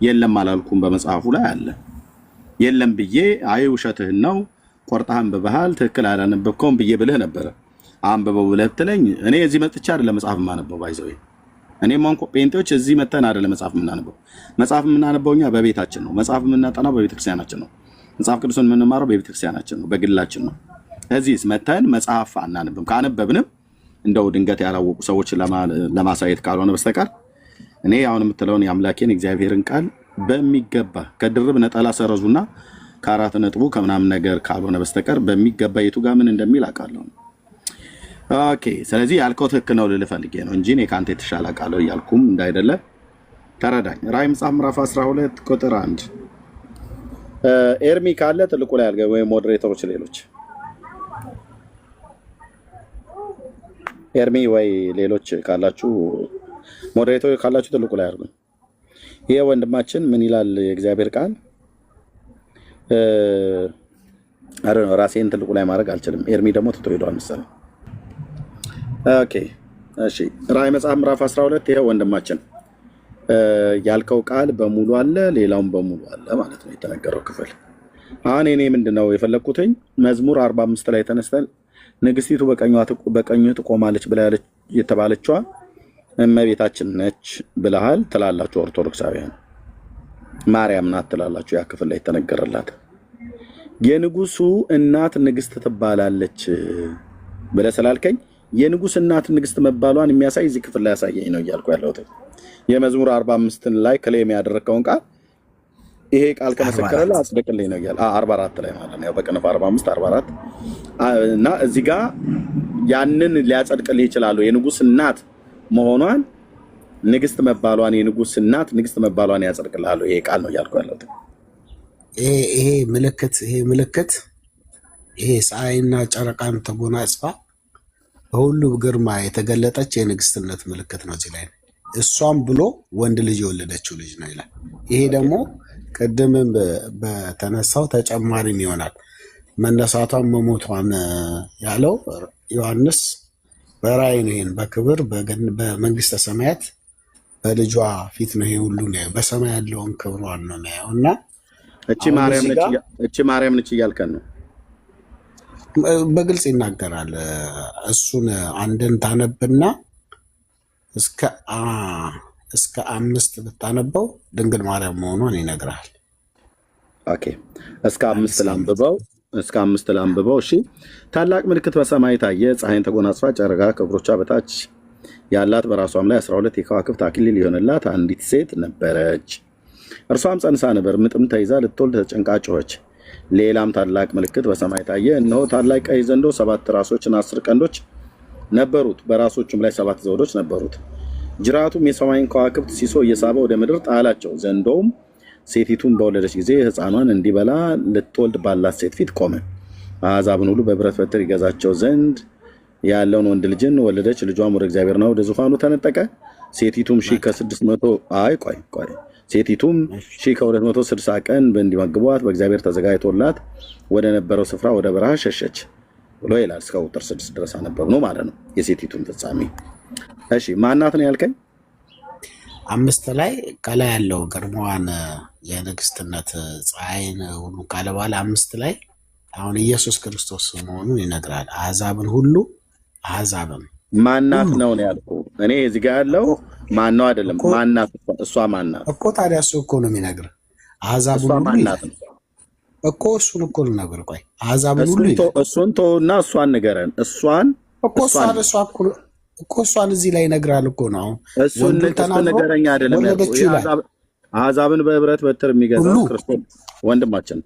የለም አላልኩም። በመጽሐፉ ላይ አለ። የለም ብዬ አይ ውሸትህን ነው ቆርጠህ አንብበሃል ትክክል አላነበብከውም ብዬ ብልህ ነበረ። አንብበው ብለህ ብትለኝ እኔ እዚህ መጥቼ አይደለም መጽሐፍ የማነበው። ባይዘው እኔም እንኳ ጴንጤዎች እዚህ መተን አይደለም መጽሐፍ የምናነበው። መጽሐፍ የምናነበው እኛ በቤታችን ነው። መጽሐፍ የምናጠናው በቤተክርስቲያናችን ነው። መጽሐፍ ቅዱስን የምንማረው በቤተክርስቲያናችን ነው፣ በግላችን ነው። እዚህስ መተን መጽሐፍ አናነብም። ካነበብንም እንደው ድንገት ያላወቁ ሰዎች ለማሳየት ካልሆነ በስተቀር እኔ አሁን የምትለውን የአምላኬን እግዚአብሔርን ቃል በሚገባ ከድርብ ነጠላ ሰረዙና ከአራት ነጥቡ ከምናምን ነገር ካልሆነ በስተቀር በሚገባ የቱ ጋር ምን እንደሚል አውቃለሁ። ኦኬ፣ ስለዚህ ያልከው ትክክል ነው ልልህ ፈልጌ ነው እንጂ እኔ ከአንተ የተሻለ አውቃለሁ እያልኩም እንዳይደለ ተረዳኝ። ራዕይ መጽሐፍ ምዕራፍ 12 ቁጥር 1 ኤርሚ ካለ ትልቁ ላይ አልገ ወይ ሞዴሬተሮች ሌሎች ኤርሚ ወይ ሌሎች ካላችሁ ሞዴሬተሮች ካላችሁ ትልቁ ላይ አድርጉ። ይሄ ወንድማችን ምን ይላል የእግዚአብሔር ቃል? አረ ራሴን ትልቁ ላይ ማድረግ አልችልም። ኤርሚ ደግሞ ትቶ ሄዷል መሰለኝ። ኦኬ እሺ፣ ራዕይ መጽሐፍ ምዕራፍ 12 ይሄ ወንድማችን ያልከው ቃል በሙሉ አለ፣ ሌላውም በሙሉ አለ ማለት ነው የተነገረው ክፍል። አሁን እኔ ምንድነው የፈለኩትኝ መዝሙር 45 ላይ ተነስተን ንግስቲቱ በቀኙ ትቆማለች ብላ የተባለችዋ እመቤታችን ነች ብለሃል ትላላችሁ ኦርቶዶክሳውያን። ማርያም ናት ትላላችሁ። ያ ክፍል ላይ ተነገረላት የንጉሱ እናት ንግስት ትባላለች ብለህ ስላልከኝ የንጉስ እናት ንግስት መባሏን የሚያሳይ እዚህ ክፍል ላይ ያሳየኝ ነው እያልኩ ያለሁት። የመዝሙር 45 ላይ ክሌም ያደረከውን ቃል ይሄ ቃል ከመሰከረልህ አጽድቅልኝ ነው እያለ 44 ላይ ማለት ነው። በቅንፍ 45 44 እና እዚህ ጋር ያንን ሊያጸድቅልህ ይችላል። የንጉስ እናት መሆኗን ንግስት መባሏን የንጉስ እናት ንግስት መባሏን ያጸድቅልሃል። ይሄ ቃል ነው እያልኩ ያለሁት። ይሄ ምልክት ይሄ ፀሐይና ጨረቃን ተጎናጽፋ በሁሉ ግርማ የተገለጠች የንግስትነት ምልክት ነው። እዚህ ላይ እሷም ብሎ ወንድ ልጅ የወለደችው ልጅ ነው ይላል። ይሄ ደግሞ ቅድምም በተነሳው ተጨማሪም ይሆናል። መነሳቷን መሞቷን ያለው ዮሐንስ በራእይ ነው። ይሄን በክብር በመንግስተ ሰማያት በልጇ ፊት ነው ይሄ ሁሉ ነው። በሰማይ ያለውን ክብሯን ነው የሚያየው እና እቺ ማርያም ነች እያልከን ነው። በግልጽ ይናገራል። እሱን አንድን ታነብና እስከ 5 ብታነበው ድንግል ማርያም መሆኗን ይነግራል። ኦኬ፣ እስከ 5 ላንብበው። እሺ፣ ታላቅ ምልክት በሰማይ ታየ። ፀሐይን ተጎናጽፋ ጨረቃ ከእግሮቿ በታች ያላት በራሷም ላይ 12 የከዋክብት አክሊል የሆነላት አንዲት ሴት ነበረች። እርሷም ጸንሳ ነበር፣ ምጥም ተይዛ ልትወልድ ተጨንቃ ጮኸች። ሌላም ታላቅ ምልክት በሰማይ ታየ። እነሆ ታላቅ ቀይ ዘንዶ 7 ራሶችና 10 ቀንዶች ነበሩት፣ በራሶቹም ላይ 7 ዘውዶች ነበሩት። ጅራቱም የሰማይን ከዋክብት ሲሶ እየሳበ ወደ ምድር ጣላቸው። ዘንዶውም ሴቲቱን በወለደች ጊዜ ሕፃኗን እንዲበላ ልትወልድ ባላት ሴት ፊት ቆመ። አሕዛብን ሁሉ በብረት በትር ይገዛቸው ዘንድ ያለውን ወንድ ልጅን ወለደች። ልጇም ወደ እግዚአብሔርና ወደ ዙፋኑ ተነጠቀ። ሴቲቱም ሴቲቱም 1260 ቀን እንዲመግቧት በእግዚአብሔር ተዘጋጅቶላት ወደ ነበረው ስፍራ ወደ በረሃ ሸሸች ብሎ ይላል። እስከ ቁጥር 6 ድረስ አነበብ ነው ማለት ነው የሴቲቱን ፍጻሜ። እሺ ማናት ነው ያልከኝ? 5 ላይ ከላይ ያለው ግርማዋን የንግስትነት ፀሐይን ሁሉ ካለ በኋላ 5 ላይ አሁን ኢየሱስ ክርስቶስ መሆኑን ይነግራል። አሕዛብን ሁሉ አሕዛብም ማናት ነው ያልኩህ እኔ እዚህ ጋር ያለው ማን ነው አይደለም። ማናት እሷ ማናት እኮ ታዲያ እሱ እኮ ነው የሚነግርህ። አሕዛብን ሁሉ ማናት እኮ እሱን እኮ ነው ነገር። ቆይ አሕዛብን ሁሉ እሱን ተውና እሷን ንገረን። እሷን እዚህ ላይ ይነግራል እኮ ነው። እሱን ንገረኝ አይደለም ያልኩህ። አሕዛብን በብረት በትር የሚገዛው ክርስቶስ ወንድማችን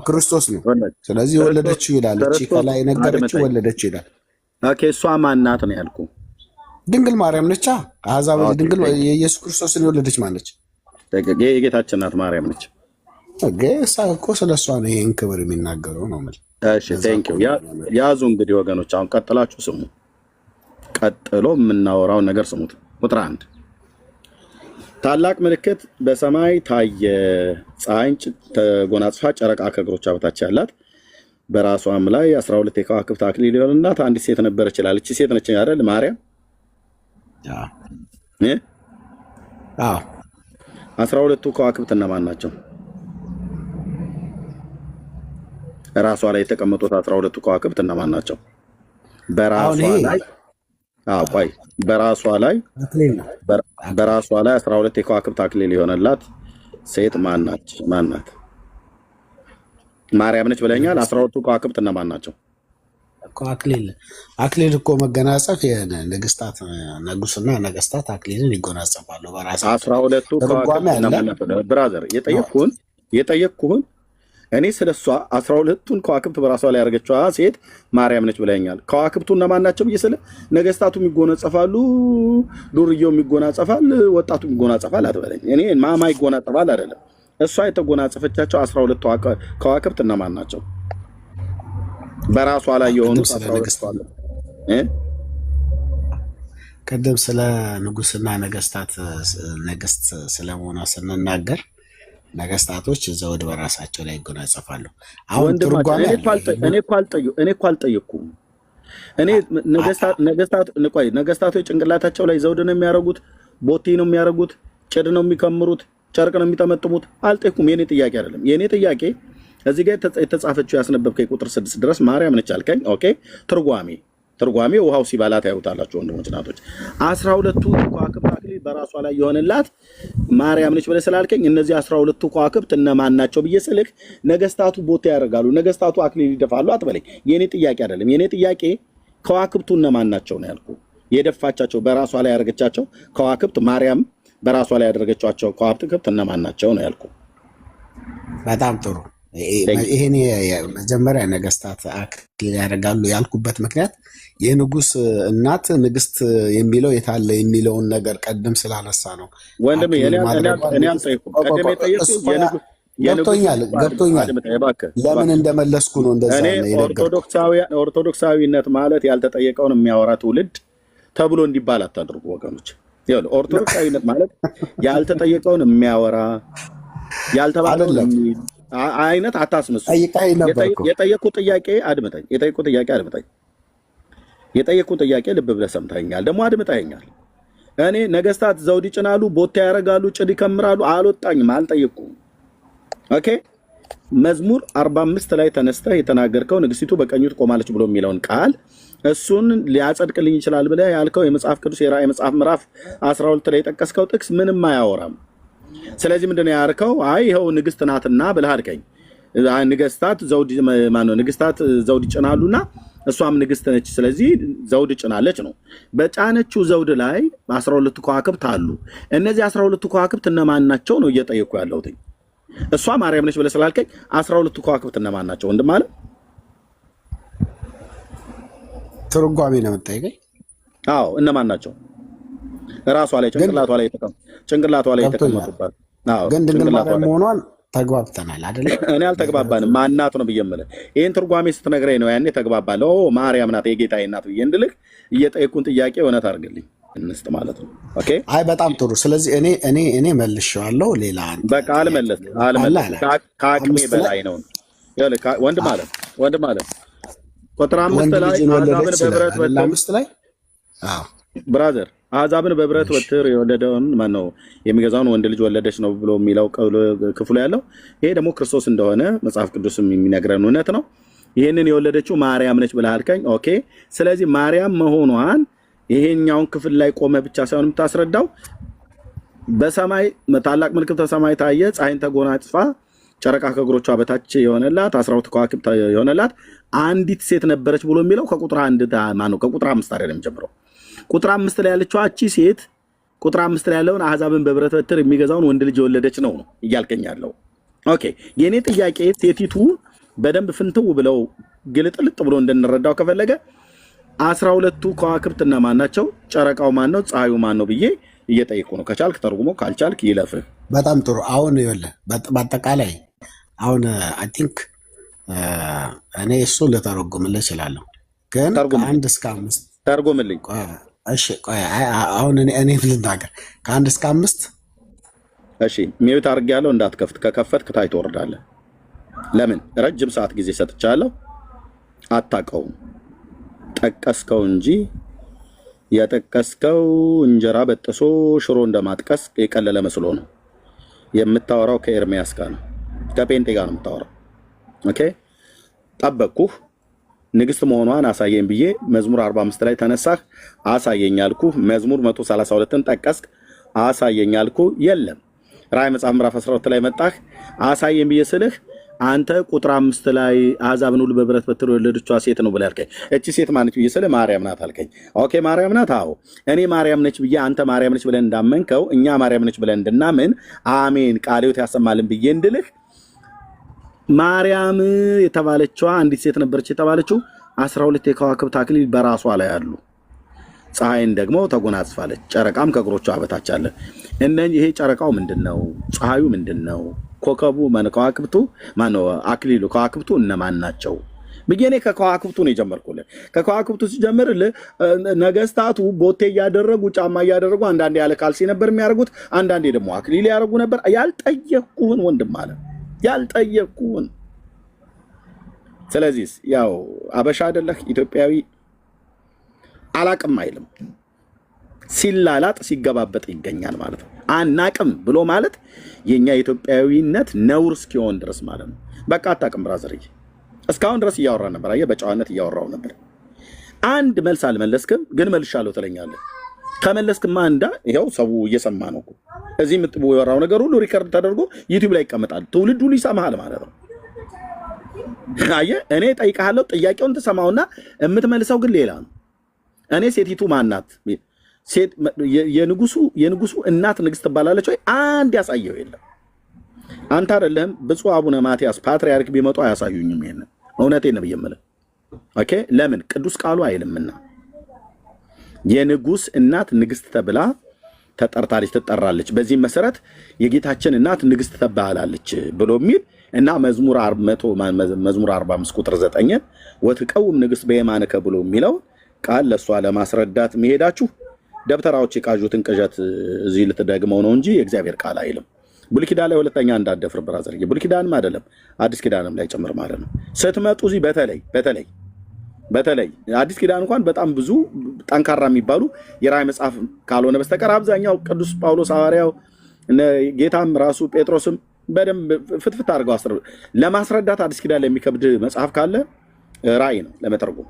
ክርስቶስ ነው። ስለዚህ ወለደችው ይላል። እቺ ከላይ ነገረችው ወለደችው ይላል። ኦኬ እሷ ማናት ነው ያልኩህ? ድንግል ማርያም ነች። አሕዛብ ድንግል የኢየሱስ ክርስቶስን የወለደች ማነች? የጌታችን ናት ማርያም ነች። እኮ ስለሷ ነው ይህን ክብር የሚናገረው ነው። እሺ ቴንኪው። ያዙ እንግዲህ ወገኖች፣ አሁን ቀጥላችሁ ስሙ። ቀጥሎ የምናወራውን ነገር ስሙት። ቁጥር 1 ታላቅ ምልክት በሰማይ ታየ። ፀሐይን ተጎናጽፋ ጨረቃ ከእግሮቿ በታች ያላት በራሷም ላይ 12 የከዋክብት አክሊል የሆነላት አንዲት ሴት ነበረች ይላል። እቺ ሴት ነች አይደል? ማርያም 12ቱ ከዋክብት እነማን ናቸው? ራሷ ላይ የተቀመጡት 12ቱ ከዋክብት እነማን ናቸው? በራሷ ላይ በራሷ ላይ 12 የከዋክብት አክሊል የሆነላት ሴት ማናት? ማርያም ነች ብለኛል። 12ቱ ከዋክብት እነማን ናቸው? አክሊል እኮ መገናጸፍ የነገስታት ንጉስና ነገስታት አክሊልን ይጎናጸፋሉ። በራሳቸው 12ቱ ከዋክብት እነማን ናቸው? ብራዘር የጠየቅኩህን እኔ ስለሷ 12ቱን ከዋክብት በራሷ ላይ ያደረገችዋ ሴት ማርያም ነች ብለኛል። ከዋክብቱ እነማን ናቸው ብዬ ስለ ነገስታቱም ይጎናጸፋሉ፣ ዱርዬውም ይጎናጸፋል፣ ወጣቱም ይጎናጸፋል አትበለኝ። እኔ ማማ ይጎናጸፋል አይደለም። እሷ የተጎናጸፈቻቸው 12 ከዋክብት እነማን ናቸው? በራሷ ላይ የሆኑ 12 ቅድም ስለ ንጉስና ነገስታት ነገስት ስለመሆኗ ስንናገር ነገስታቶች ዘውድ በራሳቸው ላይ ይጎናጸፋሉ። አሁን ትርጓሜ እኔ እኮ አልጠየኩም። እኔ ነገስታቶች ጭንቅላታቸው ላይ ዘውድ ነው የሚያደርጉት፣ ቦቴ ነው የሚያደርጉት፣ ጭድ ነው የሚከምሩት፣ ጨርቅ ነው የሚጠመጥሙት። አልጠየኩም። የኔ ጥያቄ አይደለም። የኔ ጥያቄ እዚህ ጋር የተጻፈችው ያስነበብከኝ ቁጥር 6 ድረስ ማርያም ነች አልከኝ። ኦኬ ትርጓሜ ውሃው ሲባላት ያዩታላችሁ ወንድሞች ናቶች። 12ቱ ከዋክብት አክሊል በራሷ ላይ የሆነላት ማርያም ነች ብለህ ስላልከኝ እነዚህ 12ቱ ከዋክብት እነማን ናቸው ብዬ ስልክ ነገስታቱ ቦቴ ያደርጋሉ፣ ነገስታቱ አክሊል ይደፋሉ አትበለኝ። የኔ ጥያቄ አይደለም። የኔ ጥያቄ ከዋክብቱ እነማን ናቸው ነው ያልኩህ። የደፋቻቸው በራሷ ላይ ያደረገቻቸው ከዋክብት ማርያም በራሷ ላይ ያደረገቻቸው ከዋክብት እነማን ናቸው ነው ያልኩህ። በጣም ጥሩ። ይሄን መጀመሪያ ነገስታት አክሊል ያደርጋሉ ያልኩበት ምክንያት የንጉስ እናት ንግስት የሚለው የታለ የሚለውን ነገር ቀድም ስላነሳ ነው። ወንድም ገብቶኛል። ለምን እንደመለስኩ ነው እንደዛ ነው። ኦርቶዶክሳዊነት ማለት ያልተጠየቀውን የሚያወራ ትውልድ ተብሎ እንዲባል አታድርጉ ወገኖች። ኦርቶዶክሳዊነት ማለት ያልተጠየቀውን የሚያወራ ያልተባለውን አይነት አታስመስሉ። የጠየቁ ጥያቄ አድምጠኝ። የጠየቁ ጥያቄ ልብ ብለህ ሰምተኛል፣ ደግሞ አድምጠኛል። እኔ ነገስታት ዘውድ ይጭናሉ፣ ቦቴ ያደርጋሉ፣ ጭድ ይከምራሉ አልወጣኝም፣ አልጠየቁም። ኦኬ መዝሙር 45 ላይ ተነስተህ የተናገርከው ንግስቲቱ በቀኙ ትቆማለች ብሎ የሚለውን ቃል እሱን ሊያጸድቅልኝ ይችላል ብለህ ያልከው የመጽሐፍ ቅዱስ የራእይ መጽሐፍ ምዕራፍ 12 ላይ የጠቀስከው ጥቅስ ምንም አያወራም። ስለዚህ ምንድነው ያርከው? አይ ይኸው ንግስት ናትና ብለህ አልከኝ። ንግስታት ዘውድ ይጭናሉና እሷም ንግስት ነች። ስለዚህ ዘውድ ጭናለች ነው። በጫነችው ዘውድ ላይ 12 ከዋክብት አሉ። እነዚህ 12 ከዋክብት እነማን ናቸው ነው እየጠየኩ ያለሁት። እሷ ማርያም ነች ብለህ ስላልከኝ 12 ከዋክብት እነማን ናቸው ወንድም አለ? ትርጓሜ ነው የምጠይቀኝ? አዎ እነማን ናቸው? ራሷ ላይ ጭንቅላቷ ላይ የተቀመጡባት። አዎ ግን ድንግል ማርያም መሆኗን ተግባብተናል አይደል? እኔ አልተግባባንም። ማናት ነው ብዬ የምልህ ይሄን ትርጓሜ ስትነግረኝ ነው ያኔ ተግባባለሁ። ማርያም ናት የጌታዬ እናት ብዬ እንድልህ እየጠየኩን ጥያቄ እውነት አድርግልኝ እንስጥ ማለት ነው። ኦኬ አይ በጣም ጥሩ። ስለዚህ እኔ መልሼዋለሁ። ሌላ በቃ አልመለስ ከአቅሜ በላይ ነው። ወንድም አለ ቁጥር 5 ላይ አሕዛብን በብረት በትር ብራዘር አሕዛብን በብረት በትር የወለደውን ማነው የሚገዛውን ወንድ ልጅ ወለደች ነው ብሎ የሚለው ክፍሉ ያለው ይሄ ደግሞ ክርስቶስ እንደሆነ መጽሐፍ ቅዱስም የሚነግረን እውነት ነው። ይህንን የወለደችው ማርያም ነች ብለህ አልከኝ። ኦኬ ስለዚህ ማርያም መሆኗን ይሄኛውን ክፍል ላይ ቆመ ብቻ ሳይሆን የምታስረዳው በሰማይ ታላቅ ምልክት በሰማይ ታየ፣ ፀሐይን ተጎናጽፋ ጨረቃ ከእግሮቿ በታች የሆነላት 12 ከዋክብት የሆነላት አንዲት ሴት ነበረች ብሎ የሚለው ከቁጥር 1 ማነው ከቁጥር 5 አይደለም የሚጀምረው። ቁጥር 5 ላይ ያለችው አቺ ሴት ቁጥር 5 ላይ ያለውን አሕዛብን በብረት በትር የሚገዛውን ወንድ ልጅ የወለደች ነው እያልከኝ ያለው። ኦኬ የኔ ጥያቄ ሴቲቱ በደንብ ፍንትው ብለው ግልጥልጥ ብሎ እንድንረዳው ከፈለገ 12ቱ ከዋክብት እነማን ናቸው? ጨረቃው ማን ነው? ፀሐዩ ማን ነው ብዬ እየጠየቁ ነው። ከቻልክ ተርጉሞ ካልቻልክ ይለፍህ። በጣም ጥሩ። አሁን ይኸውልህ በአጠቃላይ አሁን አይ ቲንክ እኔ እሱ ልተረጉምልህ እችላለሁ፣ ግን ከ1 እስከ 5 ተርጉምልኝ። እሺ ቆይ አሁን እኔ ልናገር ከ1 እስከ 5። እሺ ሚዩት አድርጌያለሁ፣ እንዳትከፍት። ከከፈትክ ታይ ትወርዳለህ። ለምን ረጅም ሰዓት ጊዜ ሰጥቻለሁ። አታውቀውም። ጠቀስከው እንጂ የጠቀስከው እንጀራ በጥሶ ሽሮ እንደማጥቀስ የቀለለ መስሎ ነው የምታወራው። ከኤርሚያስ ጋር ነው ከጴንጤ ጋር ነው የምታወራው። ኦኬ ጠበቅኩህ። ንግስት መሆኗን አሳየኝ ብዬ መዝሙር 45 ላይ ተነሳህ፣ አሳየኝ አልኩህ። መዝሙር 132ን ጠቀስክ፣ አሳየኝ አልኩህ። የለም ራዕይ መጽሐፍ ምዕራፍ 12 ላይ መጣህ፣ አሳየኝ ብዬ ስልህ አንተ ቁጥር 5 ላይ አሕዛብን ሁሉ በብረት በትር የወለደችዋ ሴት ነው ብለህ አልከኝ። እቺ ሴት ማነች ብዬ ስልህ ማርያም ናት አልከኝ። ኦኬ ማርያም ናት። አዎ እኔ ማርያም ነች ብዬ አንተ ማርያም ነች ብለን እንዳመንከው እኛ ማርያም ነች ብለን እንድናምን አሜን ቃለ ሕይወት ያሰማልን ብዬ እንድልህ ማርያም የተባለችዋ አንዲት ሴት ነበረች የተባለችው 12 የከዋክብት አክሊል በራሷ ላይ አሉ። ፀሐይን ደግሞ ተጎናጽፋለች፣ ጨረቃም ከእግሮቿ በታች አለ። ይሄ ጨረቃው ምንድነው? ፀሐዩ ምንድነው? ኮከቡ ከዋክብቱ ማነው? አክሊሉ ከዋክብቱ እነማን ናቸው ብዬ እኔ ከከዋክብቱ ነው የጀመርኩልህ። ከከዋክብቱ ሲጀምርልህ ነገስታቱ ቦቴ እያደረጉ ጫማ እያደረጉ አንዳንዴ ያለ ካልሲ ነበር የሚያደርጉት፣ አንዳንዴ ደግሞ አክሊል ያደርጉ ነበር። ያልጠየቅኩህን ወንድም አለ ያልጠየቅኩህን። ስለዚህ ያው አበሻ አይደለህ ኢትዮጵያዊ አላቅም አይልም። ሲላላጥ ሲገባበጥ ይገኛል ማለት ነው። አናቅም ብሎ ማለት የኛ የኢትዮጵያዊነት ነውር እስኪሆን ድረስ ማለት ነው። በቃ አታቅም ብራዘርዬ። እስካሁን ድረስ እያወራ ነበር። አየህ በጨዋነት እያወራው ነበር። አንድ መልስ አልመለስክም፣ ግን መልሻለሁ ትለኛለህ። ከመለስክማ ይኸው ሰው እየሰማ ነው እኮ። እዚህ የምትወራው ነገር ሁሉ ሪከርድ ተደርጎ ዩቲዩብ ላይ ይቀመጣል። ትውልድ ሁሉ ይሰማሃል ማለት ነው። አየህ እኔ ጠይቃለሁ፣ ጥያቄውን ትሰማውና የምትመልሰው ግን ሌላ ነው። እኔ ሴቲቱ ማናት? ሴት የንጉሱ እናት ንግስት ትባላለች ወይ? አንድ ያሳየው የለም። አንተ አይደለም ብፁዕ አቡነ ማትያስ ፓትርያርክ ቢመጡ አያሳዩኝም። ይሄን እውነቴን ነው የምልህ። ኦኬ ለምን ቅዱስ ቃሉ አይልምና የንጉስ እናት ንግስት ተብላ ተጠርታለች፣ ትጠራለች። በዚህ መሰረት የጌታችን እናት ንግስት ተባላለች ብሎ የሚል እና መዝሙር 45 ቁጥር 9 ወትቀውም ንግስት በየማንከ ብሎ የሚለው ቃል ለሷ ለማስረዳት መሄዳችሁ ደብተራዎች የቃዡትን ቅዠት እዚህ ልትደግመው ነው እንጂ የእግዚአብሔር ቃል አይልም። ብሉይ ኪዳን ላይ ሁለተኛ እንዳደፍር ብራዘር፣ ብሉይ ኪዳንም አይደለም አዲስ ኪዳንም ላይ ጨምር ማለት ነው። ስትመጡ እዚህ በተለይ አዲስ ኪዳን እንኳን በጣም ብዙ ጠንካራ የሚባሉ የራዕይ መጽሐፍ ካልሆነ በስተቀር አብዛኛው ቅዱስ ጳውሎስ ሐዋርያው ጌታም ራሱ ጴጥሮስም በደንብ ፍትፍት አድርገው ለማስረዳት አዲስ ኪዳን ላይ የሚከብድ መጽሐፍ ካለ ራዕይ ነው ለመተርጎም።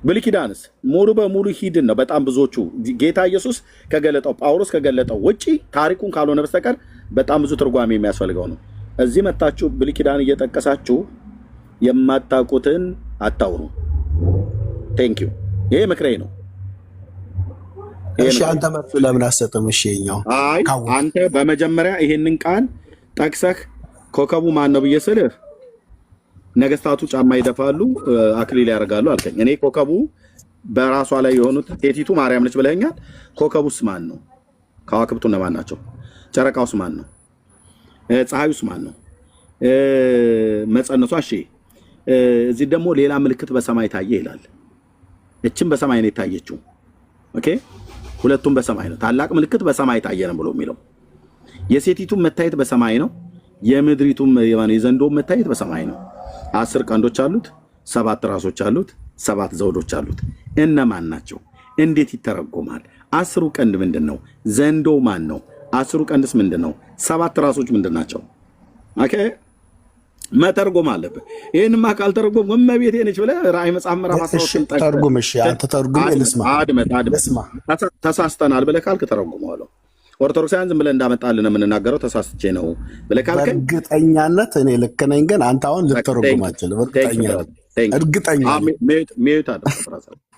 ብሉይ ኪዳንስ ሙሉ በሙሉ ሂድን ነው። በጣም ብዙዎቹ ጌታ ኢየሱስ ከገለጠው ጳውሎስ ከገለጠው ውጪ ታሪኩን ካልሆነ በስተቀር በጣም ብዙ ትርጓሜ የሚያስፈልገው ነው። እዚህ መታችሁ ብሉይ ኪዳን እየጠቀሳችሁ የማታውቁትን አታውሩ። ቴንክ ዩ። ይሄ ምክሬ ነው። እሺ አንተ መልሱ ለምን አሰጥም? እሺ የኛው አይ አንተ በመጀመሪያ ይሄንን ቃል ጠቅሰህ ኮከቡ ማን ነው ብዬ ስልህ ነገስታቱ ጫማ ይደፋሉ አክሊል ያደርጋሉ አልከኝ። እኔ ኮከቡ በራሷ ላይ የሆኑት ሴቲቱ ማርያም ነች ብለኸኛል። ኮከቡስ ማን ነው? ከዋክብቱ እነማን ናቸው? ጨረቃውስ ማን ነው? ፀሐዩስ ማን ነው? መጸነቷ እሺ። እዚህ ደግሞ ሌላ ምልክት በሰማይ ታየ ይላል። እችም በሰማይ ነው የታየችው። ኦኬ ሁለቱም በሰማይ ነው። ታላቅ ምልክት በሰማይ ታየ ነው ብሎ የሚለው የሴቲቱም መታየት በሰማይ ነው። የምድሪቱም የዘንዶም መታየት በሰማይ ነው። 10 ቀንዶች አሉት፣ 7 ራሶች አሉት፣ 7 ዘውዶች አሉት። እነማን ናቸው? እንዴት ይተረጎማል? 10ሩ ቀንድ ምንድነው? ዘንዶ ማን ነው? 10ሩ ቀንድስ ምንድነው? 7 ራሶች ምንድናቸው? ኦኬ መተርጎም አለበት። ይሄንማ ካልተረጎም እመቤቴ ነች ብለህ ራእይ መጽሐፍ ምዕራፍ 12 ተርጉም። እሺ አንተ ተርጉም። አድመጥ ተሳስተናል ብለህ ካልክ ተረጉመዋለሁ። ኦርቶዶክሳውያን ዝም ብለህ እንዳመጣልን ነው የምንናገረው። ተሳስቼ ነው ብለህ ካልክ እርግጠኛነት እኔ ልክ ነኝ፣ ግን አንተ አሁን ልትተረጉም አትችልም። እርግጠኛ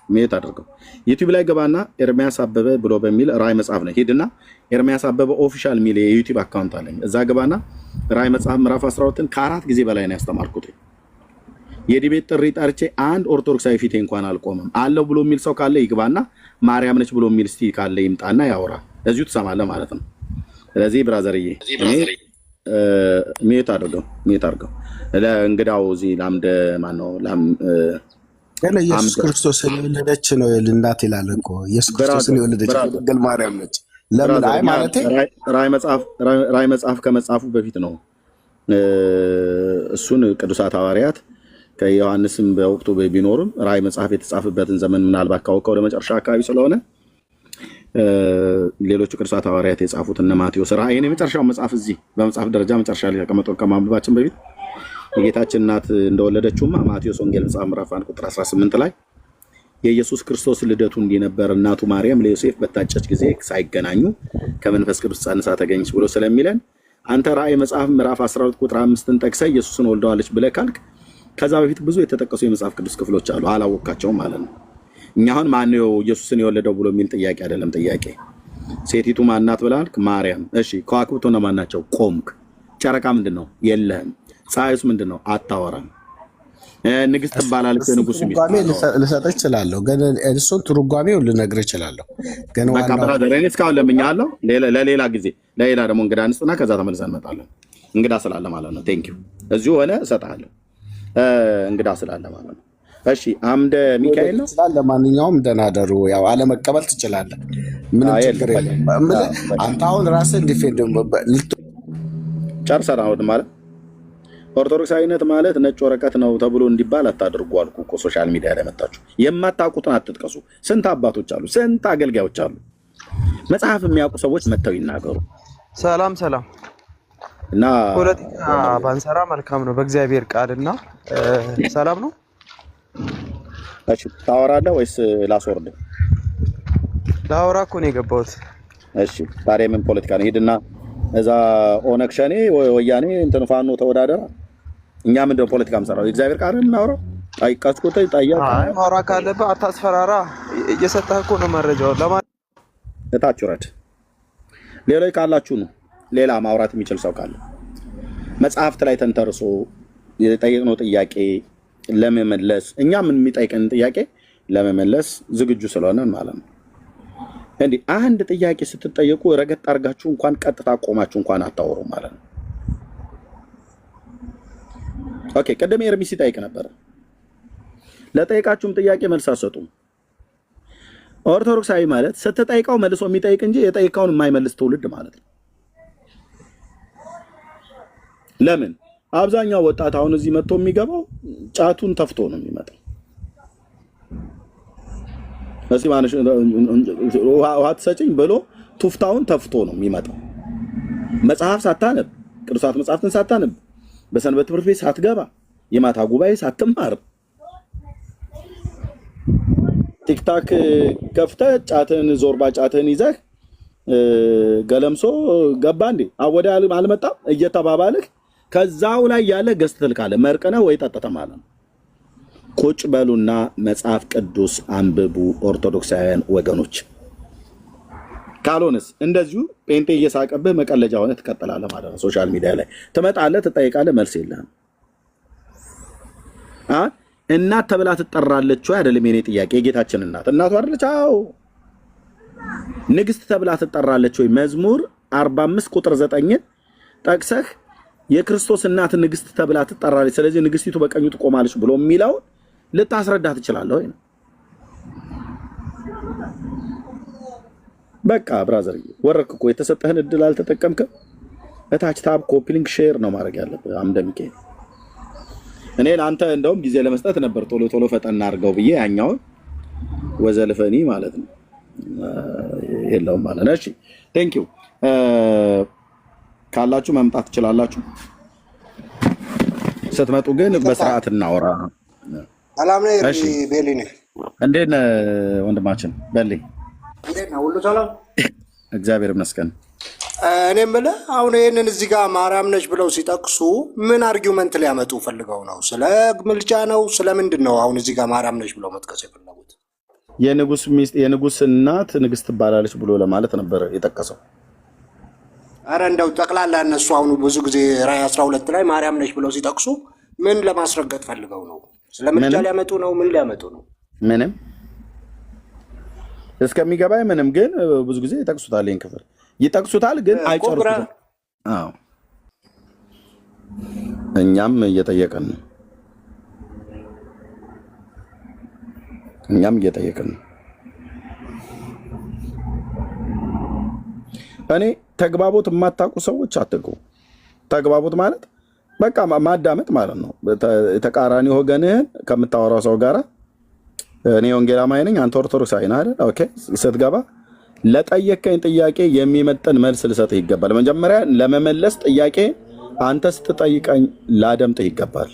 ሚዩት አድርገው። ዩቲዩብ ላይ ገባና ኤርሚያስ አበበ ብሎ በሚል ራእይ መጽሐፍ ነው ሂድና፣ ኤርሚያስ አበበ ኦፊሻል ሚል የዩቲዩብ አካውንት አለኝ። እዛ ገባና ራእይ መጽሐፍ ምዕራፍ 12ን ከ4 ጊዜ በላይ ነው ያስተማርኩት። የዲቤት ጥሪ ጠርቼ አንድ ኦርቶዶክሳዊ ፊቴ እንኳን አልቆምም። አለው ብሎ የሚል ሰው ካለ ይግባና ማርያም ነች ብሎ የሚል እስቲ ካለ ይምጣና ያወራ። እዚሁ ትሰማለህ ማለት ነው። ስለዚህ ብራዘርዬ ሚዩት አድርገው። ለእንግዳው እዚህ ላምደ ማን ነው ኢየሱስ ክርስቶስን የወለደች ነው እናት ይላል እኮ። ኢየሱስ ክርስቶስን የወለደች ድንግል ማርያም ነች። ለምን አይ ማለት ራእይ መጽሐፍ ከመጽሐፉ በፊት ነው። እሱን ቅዱሳት ሐዋርያት ከዮሐንስም በወቅቱ ቢኖርም ራእይ መጽሐፍ የተጻፈበትን ዘመን ምናልባት ካወቀው ወደ መጨረሻ አካባቢ ስለሆነ ሌሎቹ ቅዱሳት ሐዋርያት የጻፉት እነ ማቴዎስ ራእይን የመጨረሻው መጽሐፍ እዚህ በመጽሐፍ ደረጃ መጨረሻ ላይ ተቀመጠው ከማንበባችን በፊት የጌታችን እናት እንደወለደችውማ ማቴዎስ ወንጌል መጽሐፍ ምዕራፍ 1 ቁጥር 18 ላይ የኢየሱስ ክርስቶስ ልደቱ እንዲነበር እናቱ ማርያም ለዮሴፍ በታጨች ጊዜ ሳይገናኙ ከመንፈስ ቅዱስ ጸንሳ ተገኘች ብሎ ስለሚለን አንተ ራእይ መጽሐፍ ምዕራፍ 12 ቁጥር 5ን ጠቅሰህ ኢየሱስን ወልደዋለች ብለህ ካልክ ከዛ በፊት ብዙ የተጠቀሱ የመጽሐፍ ቅዱስ ክፍሎች አሉ፣ አላወቃቸውም ማለት ነው። እኛ አሁን ማነው ኢየሱስን የወለደው ብሎ የሚል ጥያቄ አይደለም ጥያቄ። ሴቲቱ ማናት ብላልክ? ማርያም። እሺ ከዋክብቱ እነማን ናቸው? ቆምክ። ጨረቃ ምንድነው? የለህም። ፀሐይስ ምንድነው? አታወራም። ንግስት ትባላለች። ንጉስ ትርጓሜ ልሰጥህ እችላለሁ፣ ግን እሱን ትርጓሜው ልነግርህ እችላለሁ። ግን በቃ ብራዘር እኔ እስካሁን ለምኛለሁ። ለሌላ ጊዜ ለሌላ ደግሞ እንግዳ እንስጥና ከዛ ተመልሰን እንመጣለን። እንግዳ ስላለ ማለት ነው። ቴንክ ዩ እዚሁ ሆነ እሰጥሃለሁ። እንግዳ ስላለ ማለት ነው። እሺ አምደ ሚካኤል ነው። ለማንኛውም ደህና ደሩ። ያው አለመቀበል ትችላለህ፣ ምንም ችግር የለም። አንተ አሁን ራስህ ዲፌንድ ጨርሰን አሁን ማለት ኦርቶዶክሳዊነት ማለት ነጭ ወረቀት ነው ተብሎ እንዲባል አታድርጉ አልኩ እኮ። ሶሻል ሚዲያ ላይ መጣችሁ የማታውቁትን አትጥቀሱ። ስንት አባቶች አሉ፣ ስንት አገልጋዮች አሉ። መጽሐፍ የሚያውቁ ሰዎች መጥተው ይናገሩ። ሰላም እና ፖለቲካ ባንሰራ መልካም ነው በእግዚአብሔር ቃልና ሰላም ነው። እሺ ታወራለህ ወይስ ላስወርድ? ላወራ እኮ ነው የገባሁት። እሺ ታዲያ ምን ፖለቲካ ነው? ሂድና እዛ ኦነግ ሸኔ ወያኔ እንትን ፋኖ ተወዳደረ። እኛ ምንድነው ፖለቲካ የምሰራው? የእግዚአብሔር ቃል እናውራ። ጠይቃችሁት ጠይቃ። አይ ማውራት ካለብህ አታስፈራራ። እየሰጠህ እኮ ነው መረጃው። እታች ውረድ። ሌሎች ካላችሁ ነው ሌላ ማውራት የሚችል ሰው ካለ መጽሐፍት ላይ ተንተርሶ የጠየቅነው ጥያቄ ለመመለስ እኛ ምን የሚጠይቀን ጥያቄ ለመመለስ ዝግጁ ስለሆነ ማለት ነው። እንዴ አንድ ጥያቄ ስትጠየቁ ረገጥ አድርጋችሁ እንኳን ቀጥታ ቆማችሁ እንኳን አታወሩ ማለት ነው። ኦኬ ቀደም ኤርሚ ሲጠይቅ ነበር። ለጠይቃችሁም ጥያቄ መልስ አትሰጡም። ኦርቶዶክሳዊ ማለት ስትጠይቀው መልሶ የሚጠይቅ እንጂ የጠይቀውን የማይመልስ ትውልድ ማለት ነው። ለምን አብዛኛው ወጣት አሁን እዚህ መጥቶ የሚገባው ጫቱን ተፍቶ ነው የሚመጣው። እዚህ ማነሽ ውሃ ትሰጪኝ ብሎ ቱፍታውን ተፍቶ ነው የሚመጣው። መጽሐፍ ሳታነብ፣ ቅዱሳት መጽሐፍትን ሳታነብ፣ በሰንበት ትምህርት ቤት ሳትገባ፣ የማታ ጉባኤ ሳትማር ቲክታክ ከፍተህ ጫትን ዞርባ ጫትን ይዘህ ገለምሶ ገባ እንዴ አወደ አልመጣም እየተባባልህ ከዛው ላይ ያለ ገዝተህ ትልካለህ። መርቀነህ ወይ ጠጥተህ ማለት ነው። ቁጭ በሉና መጽሐፍ ቅዱስ አንብቡ ኦርቶዶክሳውያን ወገኖች። ካልሆነስ እንደዚሁ ጴንጤ እየሳቀብህ መቀለጃ ሆነ ትቀጥላለህ ማለት ነው። ሶሻል ሚዲያ ላይ ትመጣለህ፣ ትጠይቃለህ፣ መልስ የለህም። እናት ተብላ ትጠራለች ወይ? አይደለም የኔ ጥያቄ። የጌታችን እናቱ አይደለች? አዎ። ንግስት ተብላ ትጠራለች ወይ? መዝሙር 45 ቁጥር 9 ጠቅሰህ የክርስቶስ እናት ንግስት ተብላ ትጠራለች፣ ስለዚህ ንግስቲቱ በቀኙ ትቆማለች ብሎ የሚለው ልታስረዳ ትችላለህ ወይ? በቃ ብራዘር ወረክ እኮ የተሰጠህን እድል አልተጠቀምክም። እታች ታብ ኮፒ ሊንክ ሼር ነው ማድረግ ያለብህ። አምደምቄ እኔ ለአንተ እንደውም ጊዜ ለመስጠት ነበር ቶሎ ቶሎ ፈጠና አድርገው ብዬ ያኛውን ወዘልፈኒ ማለት ነው የለውም ማለት ነው። እሺ ቴንክ ዩ ካላችሁ መምጣት ትችላላችሁ። ስትመጡ ግን በስርዓት እናወራ። ሰላም ነው ቤሊኒ። እንዴት ነህ ወንድማችን በልኝ? እንዴት ነው? ሁሉ ሰላም እግዚአብሔር ይመስገን። እኔ የምልህ አሁን ይህንን እዚህ ጋር ማርያም ነች ብለው ሲጠቅሱ ምን አርጊውመንት ሊያመጡ ፈልገው ነው? ስለ ምልጃ ነው? ስለምንድን ነው አሁን እዚህ ጋር ማርያም ነች ብለው መጥቀስ የፈለጉት? የንጉስ ሚስት የንጉስ እናት ንግስት ትባላለች ብሎ ለማለት ነበር የጠቀሰው። አረ እንደው ጠቅላላ እነሱ አሁን ብዙ ጊዜ ራዕይ 12 ላይ ማርያም ነች ብለው ሲጠቅሱ ምን ለማስረገጥ ፈልገው ነው? ስለ ምልጃ ሊያመጡ ነው? ምን ሊያመጡ ነው? ምንም እስከሚገባኝ ምንም። ግን ብዙ ጊዜ ይጠቅሱታል፣ ይሄን ክፍል ይጠቅሱታል፣ ግን አይጨርሱትም። አዎ እኛም እየጠየቅን ነው። እኔ ተግባቦት የማታውቁ ሰዎች አትግቡ። ተግባቦት ማለት በቃ ማዳመጥ ማለት ነው። ተቃራኒ ወገንህን ከምታወራው ሰው ጋራ እኔ ወንጌላማዊ ነኝ አንተ ኦርቶዶክሳዊ ነህ አይደል? ኦኬ ስትገባ ለጠየቀኝ ጥያቄ የሚመጥን መልስ ልሰጥህ ይገባል። መጀመሪያ ለመመለስ ጥያቄ አንተ ስትጠይቀኝ ላደምጥህ ይገባል።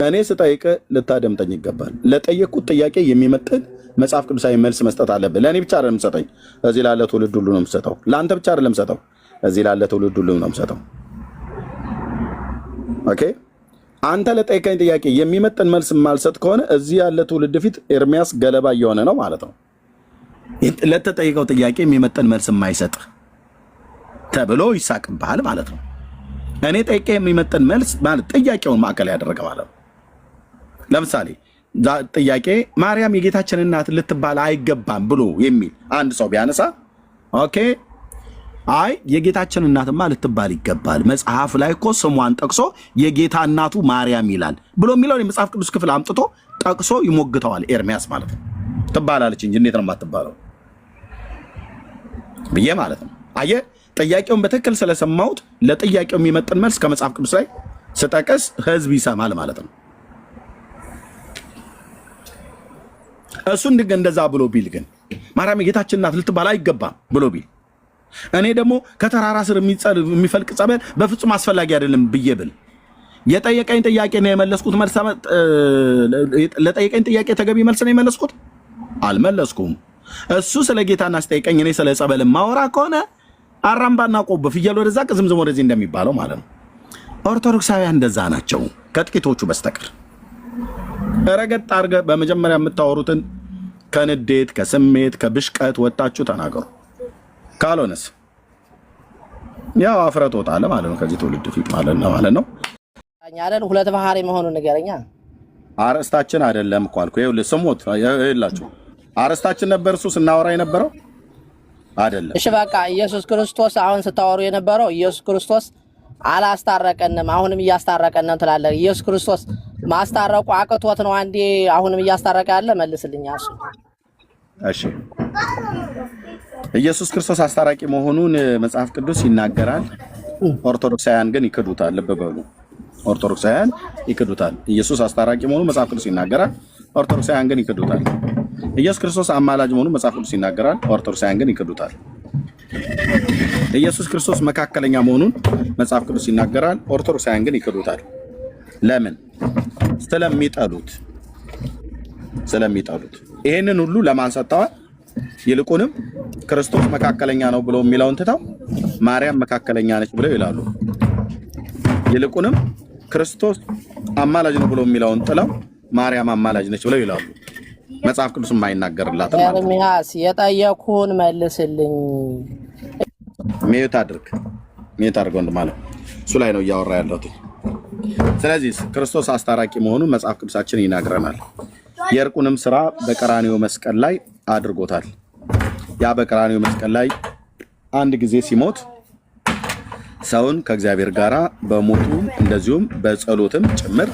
እኔ ስጠይቅህ ልታደምጠኝ ይገባል። ለጠየቅኩት ጥያቄ የሚመጥን መጽሐፍ ቅዱሳዊ መልስ መስጠት አለብህ። ለእኔ ብቻ አይደለም የምሰጠኝ፣ እዚህ ላለ ትውልድ ሁሉ ነው የምሰጠው። ለአንተ ብቻ አይደለም የምሰጠው፣ እዚህ ላለ ትውልድ ሁሉ ነው የምሰጠው። ኦኬ አንተ ለጠየቀኝ ጥያቄ የሚመጥን መልስ የማልሰጥ ከሆነ እዚህ ያለ ትውልድ ፊት ኤርሚያስ ገለባ እየሆነ ነው ማለት ነው። ለተጠየቀው ጥያቄ የሚመጥን መልስ የማይሰጥ ተብሎ ይሳቅብሃል ማለት ነው። እኔ ጠይቄ የሚመጥን መልስ ማለት ጥያቄውን ማዕከል ያደረገ ማለት ነው። ለምሳሌ ጥያቄ ማርያም የጌታችን እናት ልትባል አይገባም ብሎ የሚል አንድ ሰው ቢያነሳ ኦኬ አይ የጌታችን እናትማ ልትባል ይገባል፣ መጽሐፍ ላይ እኮ ስሟን ጠቅሶ የጌታ እናቱ ማርያም ይላል ብሎ የሚለውን የመጽሐፍ ቅዱስ ክፍል አምጥቶ ጠቅሶ ይሞግተዋል ኤርሚያስ ማለት ነው። ትባላለች እንጂ እንዴት ነው የማትባለው ብዬ ማለት ነው። አየህ ጥያቄውን በትክክል ስለሰማሁት ለጥያቄው የሚመጥን መልስ ከመጽሐፍ ቅዱስ ላይ ስጠቅስ ህዝብ ይሰማል ማለት ነው። እሱ እንደዛ ብሎ ቢል ግን ማርያም የጌታችን እናት ልትባል አይገባም ብሎ ቢል እኔ ደግሞ ከተራራ ስር የሚፈልቅ ጸበል በፍጹም አስፈላጊ አይደለም ብዬ ብል የጠየቀኝ ጥያቄ ነው የመለስኩት መልስ ለጠየቀኝ ጥያቄ ተገቢ መልስ ነው የመለስኩት? አልመለስኩም። እሱ ስለ ጌታና ስጠይቀኝ እኔ ስለ ጸበል ማወራ ከሆነ አራምባና ቆቦ ፍየል ወደዛ ቅዝምዝም ወደዚህ እንደሚባለው ማለት ነው። ኦርቶዶክሳውያን እንደዛ ናቸው ከጥቂቶቹ በስተቀር። ረገጥ አድርገህ በመጀመሪያ የምታወሩትን ከንዴት ከስሜት ከብሽቀት ወጣችሁ ተናገሩ። ካልሆነስ ያው አፍረት ወጣለ ማለት ነው ከዚህ ትውልድ ፊት ማለት ነው። አይደል ሁለት ባህሪ መሆኑን ንገረኛ። አርስታችን አይደለም እኮ አልኩ። ይኸውልህ ስሞት ይላችሁ አርስታችን ነበር እሱ ስናወራ የነበረው አይደለም። እሺ በቃ ኢየሱስ ክርስቶስ አሁን ስታወሩ የነበረው ኢየሱስ ክርስቶስ አላስታረቀንም አሁንም እያስታረቀን ነው ትላለህ። ኢየሱስ ክርስቶስ ማስታረቁ አቅቶት ነው አንዴ አሁንም እያስታረቀ ያለ? መልስልኝ እሱ። እሺ ኢየሱስ ክርስቶስ አስታራቂ መሆኑን መጽሐፍ ቅዱስ ይናገራል። ኦርቶዶክሳውያን ግን ይክዱታል። ልብ በሉ፣ ኦርቶዶክሳውያን ይክዱታል። ኢየሱስ አስታራቂ መሆኑን መጽሐፍ ቅዱስ ይናገራል። ኦርቶዶክሳውያን ግን ይክዱታል። ኢየሱስ ክርስቶስ አማላጅ መሆኑን መጽሐፍ ቅዱስ ይናገራል። ኦርቶዶክሳውያን ግን ይክዱታል። ኢየሱስ ክርስቶስ መካከለኛ መሆኑን መጽሐፍ ቅዱስ ይናገራል። ኦርቶዶክሳውያን ግን ይክዱታል። ለምን? ስለሚጠሉት። ይሄንን ሁሉ ለማን ሰጥተዋል? ይልቁንም ክርስቶስ መካከለኛ ነው ብለው የሚለውን ትተው ማርያም መካከለኛ ነች ብለው ይላሉ። ይልቁንም ክርስቶስ አማላጅ ነው ብሎ የሚለውን ጥለው ማርያም አማላጅ ነች ብለው ይላሉ። መጽሐፍ ቅዱስም አይናገርላትም ማለት ነው። ኤርሚያስ የጠየኩህን መልስልኝ። ሚዩት አድርግ ወንድም አለ። እሱ ላይ ነው እያወራ ያለሁት። ስለዚህ ክርስቶስ አስታራቂ መሆኑን መጽሐፍ ቅዱሳችን ይናገረናል። የእርቁንም ስራ በቀራንዮ መስቀል ላይ አድርጎታል። ያ በቀራንዮ መስቀል ላይ አንድ ጊዜ ሲሞት ሰውን ከእግዚአብሔር ጋር በሞቱ እንደዚሁም በጸሎትም ጭምር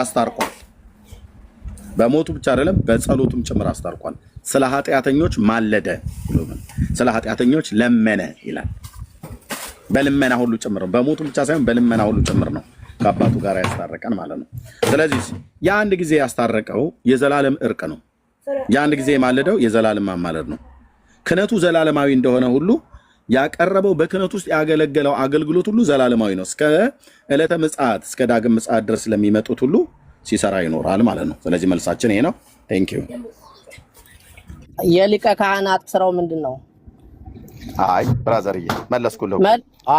አስታርቋል። በሞቱ ብቻ አይደለም በጸሎቱም ጭምር አስታርቋል። ስለ ኃጢአተኞች ማለደ፣ ስለ ኃጢአተኞች ለመነ ይላል። በልመና ሁሉ ጭምር ነው። በሞቱ ብቻ ሳይሆን በልመና ሁሉ ጭምር ነው ከአባቱ ጋር ያስታረቀን ማለት ነው። ስለዚህ የአንድ ጊዜ ያስታረቀው የዘላለም እርቅ ነው። የአንድ ጊዜ የማለደው የዘላለም ማማለድ ነው። ክህነቱ ዘላለማዊ እንደሆነ ሁሉ ያቀረበው በክህነት ውስጥ ያገለገለው አገልግሎት ሁሉ ዘላለማዊ ነው። እስከ ዕለተ ምጽአት እስከ ዳግም ምጽአት ድረስ ለሚመጡት ሁሉ ሲሰራ ይኖራል ማለት ነው። ስለዚህ መልሳችን ይሄ ነው። ቴንክ ዩ። የሊቀ ካህናት ስራው ምንድን ነው? አይ ብራዘርዬ መለስኩልህ።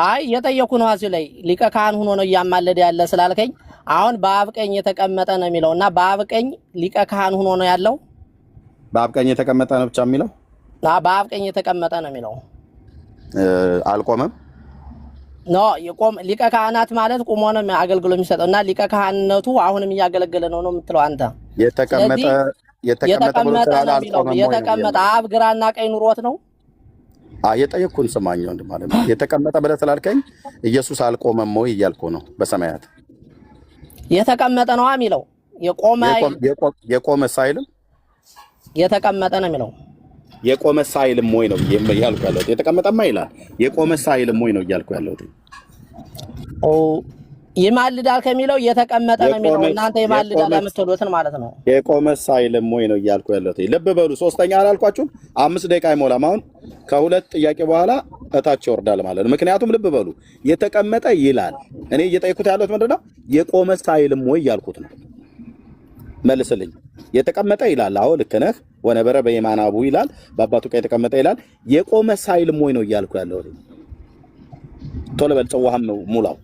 አይ የጠየኩ ነው። እዚህ ላይ ሊቀ ካህን ሆኖ ነው እያማለደ ያለ ስላልከኝ አሁን በአብ ቀኝ የተቀመጠ ነው የሚለውና በአብ ቀኝ ሊቀ ካህን ሆኖ ነው ያለው። በአብ ቀኝ የተቀመጠ ነው ብቻ የሚለው በአብ ቀኝ የተቀመጠ ነው የሚለው አልቆመም። ኖ የቆም ሊቀ ካህናት ማለት ቆሞ ነው አገልግሎት የሚሰጠው እና ሊቀ ካህንነቱ አሁንም እያገለገለ ነው የምትለው አንተ። የተቀመጠ የተቀመጠ አብ ግራና ቀኝ ኑሮት ነው። የጠየቅኩን ስማኝ ወንድም ማለት ነው። የተቀመጠ ብለህ ስላልከኝ ኢየሱስ አልቆመም ወይ እያልኩ ነው። በሰማያት የተቀመጠ ነው የሚለው የቆመ ሳይልም የተቀመጠ ነው የሚለው የቆመ ሳይልም ወይ ነው እያልኩ ያለሁት። የተቀመጠማ ይላል። የቆመ ሳይልም ወይ ነው እያልኩ ያለሁት። ይማልዳል ከሚለው የተቀመጠ ነው የሚለው እናንተ ይማልዳል ለምትሉትን ማለት ነው። የቆመ ሳይልም ወይ ነው እያልኩ ያለሁት። ልብ በሉ። ሶስተኛ አላልኳችሁም? 5 ደቂቃ አይሞላም። አሁን ከሁለት ጥያቄ በኋላ እታች ይወርዳል ማለት ነው። ምክንያቱም ልብ በሉ የተቀመጠ ይላል። እኔ እየጠየኩት ያለሁት ምንድነው? የቆመ ሳይልም ወይ እያልኩት ነው። መልስልኝ። የተቀመጠ ይላል። አዎ ልክ ነህ። ወነበረ በየማነ አቡ ይላል። በአባቱ ቀኝ የተቀመጠ ይላል። የቆመ ሳይልም ወይ ነው እያልኩ ያለሁት። ቶሎ በል ጽዋህም ነው ሙላው።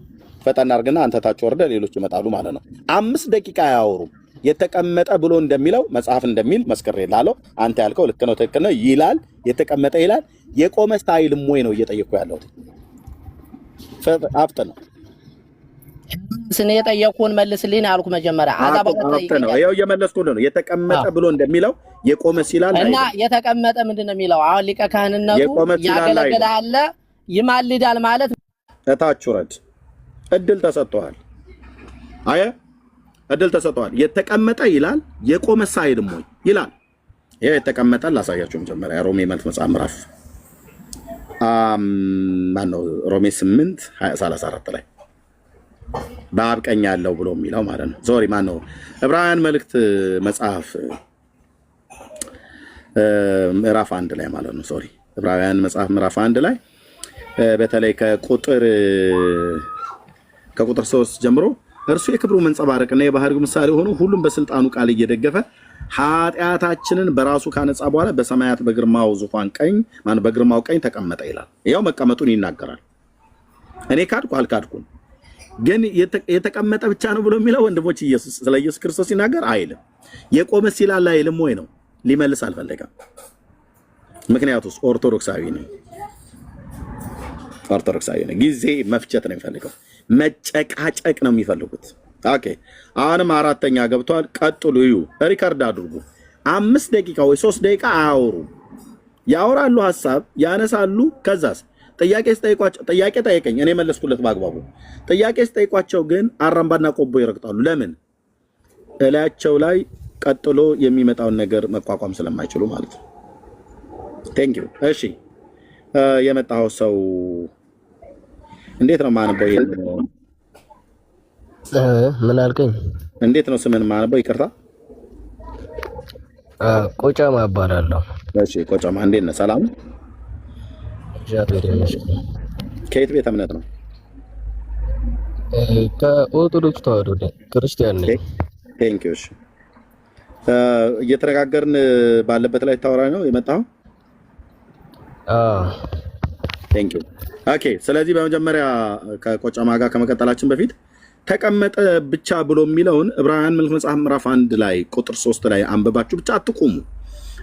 ፈጠን አድርግና አንተ ታች ወርደ ሌሎች ይመጣሉ ማለት ነው። 5 ደቂቃ አያወሩም። የተቀመጠ ብሎ እንደሚለው መጽሐፍ እንደሚል መስክሬልሃለሁ። አንተ ያልከው ልክ ነው፣ ትክክል ነው ይላል። የተቀመጠ ይላል። የቆመ ሳይልም ወይ ነው እየጠየቅኩ ያለሁት። አፍጥ ነው ስነ የጠየቁን መልስልኝ አልኩ መጀመሪያ ነው። ያው እየመለስኩልህ ነው። የተቀመጠ ብሎ እንደሚለው የቆመ ሲላል እና የተቀመጠ ምንድነው የሚለው? አሁን ሊቀ ካህንነቱ ያገለግላል ይማልዳል ማለት እታች ወረድ። እድል ተሰጥቷል። አየ እድል ተሰጥቷል። የተቀመጠ ይላል። የቆመ ሳይልም ወይ ይላል። ይሄ የተቀመጠ ላሳያችሁ መጀመሪያ ሮሜ መልስ መጽሐፍ ምዕራፍ ማነው ሮሜ 8:34 ላይ በአብ ቀኝ ያለው ብሎ የሚለው ማለት ነው። ሶሪ ማነው ዕብራውያን መልእክት መጽሐፍ ምዕራፍ 1 ላይ ማለት ነው። ሶሪ ዕብራውያን መጽሐፍ ምዕራፍ 1 ላይ በተለይ ከቁጥር 3 ጀምሮ እርሱ የክብሩ መንጸባረቅና የባህሪው ምሳሌ ሆኖ ሁሉም በስልጣኑ ቃል እየደገፈ ኃጢአታችንን በራሱ ካነጻ በኋላ በሰማያት በግርማው ዙፋን ቀኝ በግርማው ቀኝ ተቀመጠ ይላል። ያው መቀመጡን ይናገራል። እኔ ካድኩ አልካድኩም ግን የተቀመጠ ብቻ ነው ብሎ የሚለው ወንድሞች ኢየሱስ ስለ ኢየሱስ ክርስቶስ ሲናገር አይልም። የቆመ ሲላል አይልም ወይ ነው ሊመልስ አልፈለገም። ምክንያቱስ ኦርቶዶክሳዊ ነው። ጊዜ መፍጨት ነው የሚፈልገው። መጨቃጨቅ ነው የሚፈልጉት። ኦኬ አሁንም 4ኛ ገብቷል። ቀጥሉ፣ እዩ፣ ሪካርድ አድርጉ። 5 ደቂቃ ወይ 3 ደቂቃ አያወሩ። ያወራሉ፣ ሐሳብ ያነሳሉ። ከዛስ ጥያቄ ስጠይቋቸው ጥያቄ ጠይቀኝ፣ እኔ መለስኩለት በአግባቡ። ጥያቄ ስጠይቋቸው ግን አራምባና ቆቦ ይረግጣሉ። ለምን? እላያቸው ላይ ቀጥሎ የሚመጣውን ነገር መቋቋም ስለማይችሉ ማለት ነው። ቴንክ ዩ። እሺ የመጣው ሰው እንዴት ነው ማንበው? ምን አልከኝ? እንዴት ነው ስምን ማንበው? ይቅርታ ቆጫማ እባላለሁ። እሺ ቆጫማ፣ እንዴት ነህ? ሰላም ነው? ከየት ቤተ እምነት ነው? ከኦርቶዶክስ ተዋህዶ ክርስቲያን ነኝ። ቴንክ ዩ። እሺ እየተነጋገርን ባለበት ላይ ታወራ ነው የመጣው? ቴንክ ዩ። ኦኬ ስለዚህ በመጀመሪያ ከቆጫማ ጋር ከመቀጠላችን በፊት ተቀመጠ ብቻ ብሎ የሚለውን ዕብራውያን መልክ መጽሐፍ ምዕራፍ 1 ላይ ቁጥር 3 ላይ አንብባችሁ ብቻ አትቆሙ።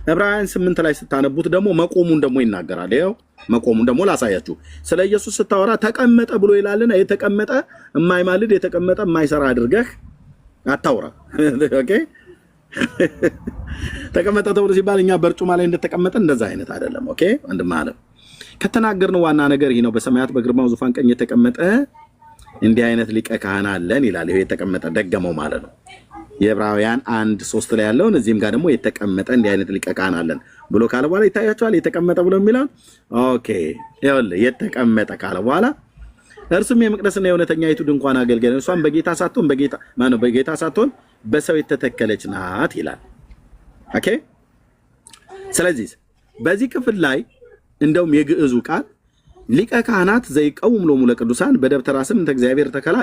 ዕብራውያን 8 ላይ ስታነቡት ደግሞ መቆሙን ደግሞ ይናገራል። ይኸው መቆሙን ደግሞ ላሳያችሁ። ስለ ኢየሱስ ስታወራ ተቀመጠ ብሎ ይላልና የተቀመጠ የማይማልድ የተቀመጠ የማይሰራ አድርገህ አታውራ። ኦኬ ተቀመጠ ተብሎ ሲባል እኛ በርጩማ ላይ እንደተቀመጠ እንደዛ አይነት አይደለም። ኦኬ ወንድም አለ ከተናገርነው ዋና ነገር ይሄ ነው። በሰማያት በግርማው ዙፋን ቀኝ የተቀመጠ እንዲህ አይነት ሊቀ ካህን አለን ይላል። ይሄ የተቀመጠ ደገመው ማለት ነው። የዕብራውያን 1:3 ላይ ያለውን እዚህም ጋር ደግሞ የተቀመጠ እንዲህ አይነት ሊቀ ካህን አለን ብሎ ካለ በኋላ ይታያቸዋል። የተቀመጠ ብሎ የሚለው ኦኬ ይኸውልህ የተቀመጠ ካለ በኋላ እርሱም የመቅደስና የእውነተኛይቱ ድንኳን አገልጋይ ነው። እሷም በጌታ ሳትሆን በሰው የተተከለች ናት ይላል። ኦኬ ስለዚህ በዚህ ክፍል ላይ እንደውም የግዕዙ ቃል ሊቀ ካህናት ዘይቀውም ሎሙ ለቅዱሳን በደብተራ ስም እንተ እግዚአብሔር ተከላ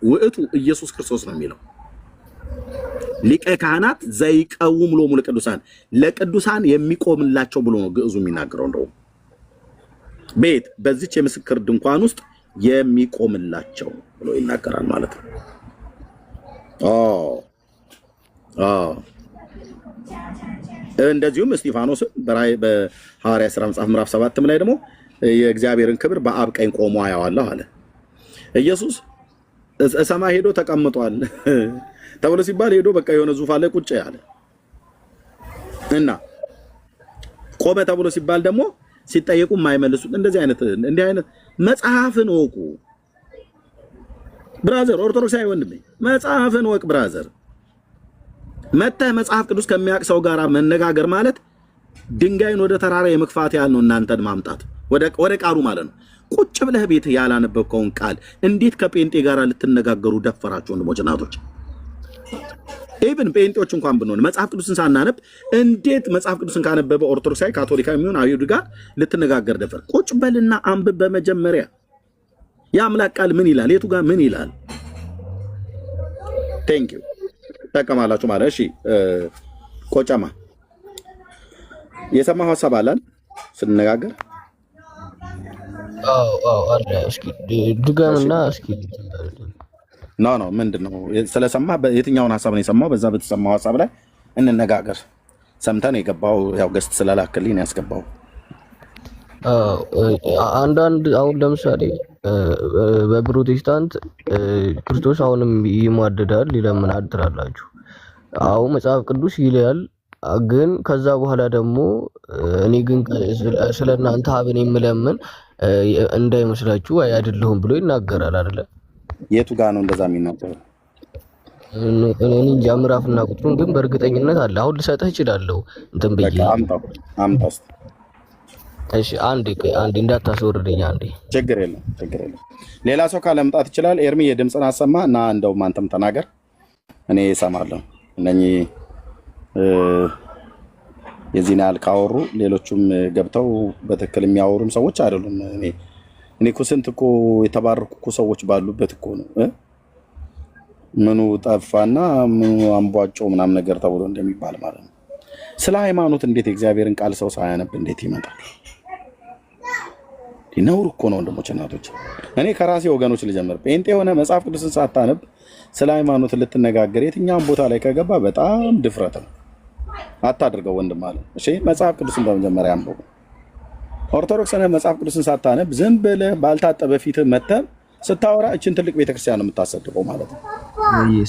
ውእቱ ኢየሱስ ክርስቶስ ነው የሚለው። ሊቀ ካህናት ዘይቀውም ሎሙ ለቅዱሳን ለቅዱሳን የሚቆምላቸው ብሎ ነው ግዕዙ የሚናገረው። እንደውም ቤት በዚች የምስክር ድንኳን ውስጥ የሚቆምላቸው ብሎ ይናገራል ማለት ነው። እንደዚሁም እስጢፋኖስ በሐዋርያ ሥራ መጽሐፍ ምዕራፍ 7 ላይ ደግሞ የእግዚአብሔርን ክብር በአብ ቀኝ ቆሞ አየዋለሁ አለ። ኢየሱስ ሰማይ ሄዶ ተቀምጧል ተብሎ ሲባል ሄዶ በቃ የሆነ ዙፋን ላይ ቁጭ ያለ እና ቆመ ተብሎ ሲባል ደግሞ ሲጠየቁ የማይመልሱት እንዲህ አይነት መጽሐፍን ወቁ ብራዘር። ኦርቶዶክሳዊ ወንድሜ መጽሐፍን ወቅ ብራዘር። መተህ መጽሐፍ ቅዱስ ከሚያውቅ ሰው ጋር መነጋገር ማለት ድንጋይን ወደ ተራራ የመግፋት ያህል ነው። እናንተን ማምጣት ወደ ቃሉ ማለት ነው። ቁጭ ብለህ ቤት ያላነበብከውን ቃል እንዴት ከጴንጤ ጋር ልትነጋገሩ ደፈራችሁ? ወንድሞች እናቶች፣ ኢቭን ጴንጤዎች እንኳን ብንሆን መጽሐፍ ቅዱስን ሳናነብ እንዴት መጽሐፍ ቅዱስን ካነበበ ኦርቶዶክሳዊ ካቶሊካዊ የሚሆን አይሁድ ጋር ልትነጋገር ደፈር? ቁጭ በልና አንብብ። በመጀመሪያ የአምላክ ቃል ምን ይላል? የቱ ጋር ምን ይላል? ቴንክ ዩ ተቀማላችሁ ማለት እሺ። ቆጨማ የሰማው ሐሳብ አላል ስንነጋገር አለ። እስኪ ድገምና እስኪ ኖ ምንድነው ስለሰማ የትኛውን ሐሳብ ነው የሰማው? በዛ በተሰማው ሐሳብ ላይ እንነጋገር። ሰምተን የገባው ያው ገስት ስላላክልኝ ያስገባው አንዳንድ አሁን ለምሳሌ በፕሮቴስታንት ክርስቶስ አሁንም ይማደዳል ይለምናል ትላላችሁ። አሁን መጽሐፍ ቅዱስ ይላል፣ ግን ከዛ በኋላ ደግሞ እኔ ግን ስለናንተ ሀብን የምለምን እንዳይመስላችሁ አይደለሁም ብሎ ይናገራል አይደለ? የቱ ጋር ነው እንደዛ የሚናገረው? እኔ እንጃ ምዕራፍና ቁጥሩን ግን በእርግጠኝነት አለ። አሁን ልሰጥህ እችላለሁ እንትን ብዬ አምጣው። እሺ አንዴ እንዳታስወርደኝ አንዴ። ችግር የለም። ሌላ ሰው ካለ መምጣት ይችላል። ኤርሚ የድምፅን አሰማ እና እንደውም አንተም ተናገር፣ እኔ እሰማለሁ። እነኚህ የዚህን ያህል ካወሩ ሌሎቹም ገብተው በትክክል የሚያወሩም ሰዎች አይደሉም። እኔ እኮ ስንት እኮ የተባረኩ እኮ ሰዎች ባሉበት እኮ ነው ምኑ ጠፋና ምኑ አንቧቸው ምናምን ነገር ተብሎ እንደሚባል ማለት ነው። ስለ ሃይማኖት እንዴት የእግዚአብሔርን ቃል ሰው ሳያነብ እንዴት ይመጣል? ነውር እኮ ነው ወንድሞች እናቶች። እኔ ከራሴ ወገኖች ልጀምር። ጴንጤ የሆነ መጽሐፍ ቅዱስን ሳታነብ ስለ ሃይማኖት ልትነጋገር የትኛውን ቦታ ላይ ከገባ በጣም ድፍረት ነው። አታድርገው ወንድም አለ። እሺ መጽሐፍ ቅዱስን በመጀመሪያ አንብቡ። ኦርቶዶክስ ነህ መጽሐፍ ቅዱስን ሳታነብ ዝም ብለህ ባልታጠበ ፊት መተህ ስታወራ እችን ትልቅ ቤተክርስቲያን ነው የምታሰድበው ማለት ነው።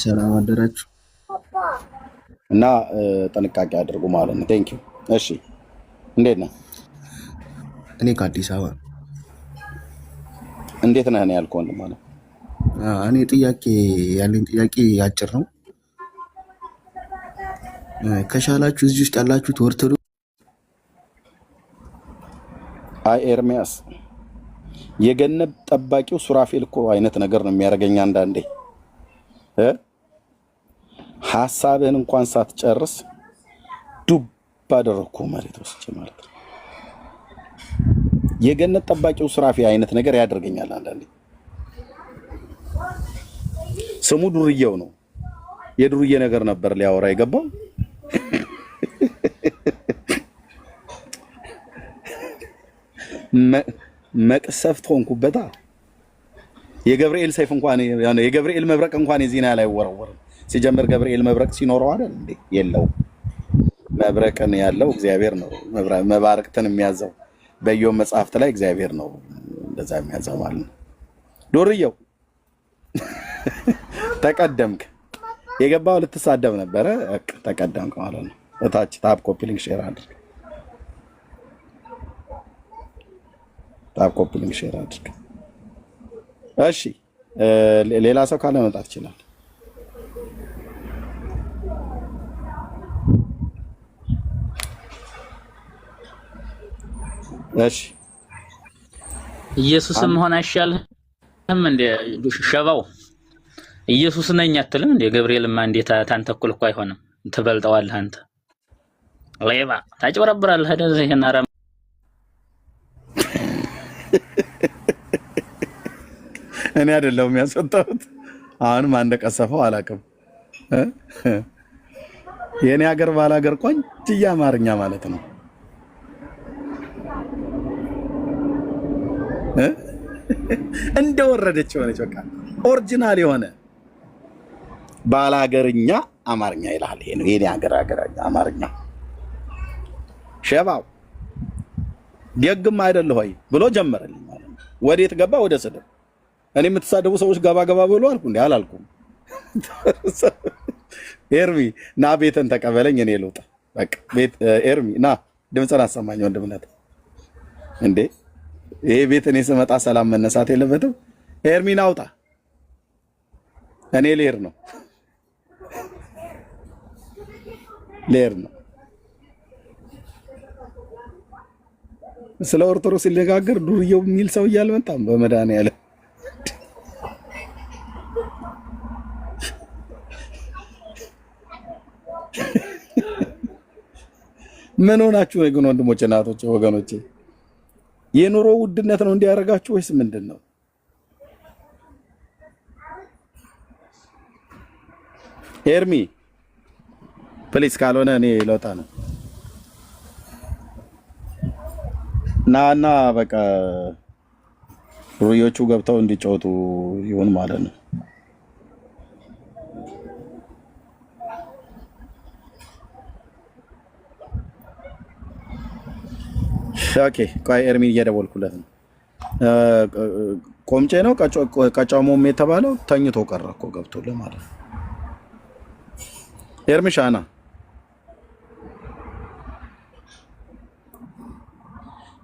ሰላም አደራችሁ እና ጥንቃቄ አድርጉ ማለት ነው። ቴንክ ዩ። እሺ እንዴት ነህ? እኔ ከአዲስ አበባ። እንዴት ነህ? እኔ ያልኩህ ወንድም ማለት እኔ ያለኝ ጥያቄ አጭር ነው። ከሻላችሁ እዚህ ውስጥ ያላችሁት ኦርቶዶክስ ኤርሚያስ የገነት ጠባቂው ሱራፌል እኮ አይነት ነገር ነው የሚያደርገኝ አንዳንዴ። ሐሳብህን እንኳን ሳትጨርስ ዱብ አደረኩ መሬት ውስጥ ማለት ነው። የገነት ጠባቂው ሱራፌል አይነት ነገር ያደርገኛል አንዳንዴ። ስሙ ዱርዬው ነው። የዱርዬ ነገር ነበር ሊያወራ የገባው። መቅሰፍት ሆንኩበታ። የገብርኤል ሰይፍ እንኳን የገብርኤል መብረቅ እንኳን የዚህና ላይ አይወረወርም። ሲጀምር ገብርኤል መብረቅ ሲኖረው አይደል እንዴ? የለው። መብረቅን ያለው እግዚአብሔር ነው። መባረቅትን የሚያዘው በኢዮብ መጽሐፍት ላይ እግዚአብሔር ነው እንደዛ የሚያዘው ማለት ነው። ዶርየው ተቀደምክ። የገባው ልትሳደብ ነበረ፣ ተቀደምክ ማለት ነው። እታች ታፕ ኮፒ ሊንክ ሼር አድርግ። ታፕ ኮፒ ሊንክ ሼር አድርግ። እሺ ሌላ ሰው ካለ መጣት ይችላል። እሺ ኢየሱስም ሆነ አይሻልም እንደ ሸባው ኢየሱስ ነኝ አትልም እንደ ገብርኤልማ እንዴት ታንተ እኩል እኮ አይሆንም። ትበልጠዋለህ አንተ ሌባ ታጭበረብራለህ። እንደዚህ ይሄን አረ እኔ አይደለሁም ያስወጣሁት። አሁንም አንደቀሰፈው አላውቅም። የኔ ሀገር ባላገር ቆንጆ አማርኛ ማለት ነው። እንደወረደች ሆነች። በቃ ኦሪጂናል የሆነ ባላገርኛ አማርኛ ይላል። ይሄ ነው የኔ ሀገር አማርኛ። ሸባው ደግም አይደል ሆይ ብሎ ጀመረልኝ ማለት ነው። ወዴት ገባ? ወደ ስድብ። እኔ የምትሳደቡ ሰዎች ገባ ብሎ አልኩ እንዴ? አላልኩም። ኤርሚ ና ቤተን ተቀበለኝ፣ እኔ ልውጣ። በቃ ቤት ኤርሚ ና ድምፅን አሰማኝ ወንድምነት። እንዴ ይሄ ቤት እኔ ስመጣ ሰላም መነሳት የለበትም? ኤርሚ ና ውጣ፣ እኔ ልሄድ ነው ስለ ኦርቶዶክስ ሲነጋገር ዱርዬው የሚል ሰው እያልመጣም በመድኃኒዓለም ምን ሆናችሁ ነው ግን ወንድሞቼ፣ እናቶቼ፣ ወገኖቼ? የኑሮ ውድነት ነው እንዲያረጋችሁ ወይስ ምንድን ነው? ኤርሚ ፕሊስ፣ ካልሆነ እኔ ለውጣ ነው። ናና በቃ ሩዮቹ ገብተው እንዲጫወቱ ይሁን ማለት ነው። ኦኬ ቆይ ኤርሚ እየደወልኩለት ነው። ቆምጬ ነው ቀጫሞም የተባለው ተኝቶ ቀረ እኮ ገብቶልህ ማለት ነው። ኤርሚ ሻና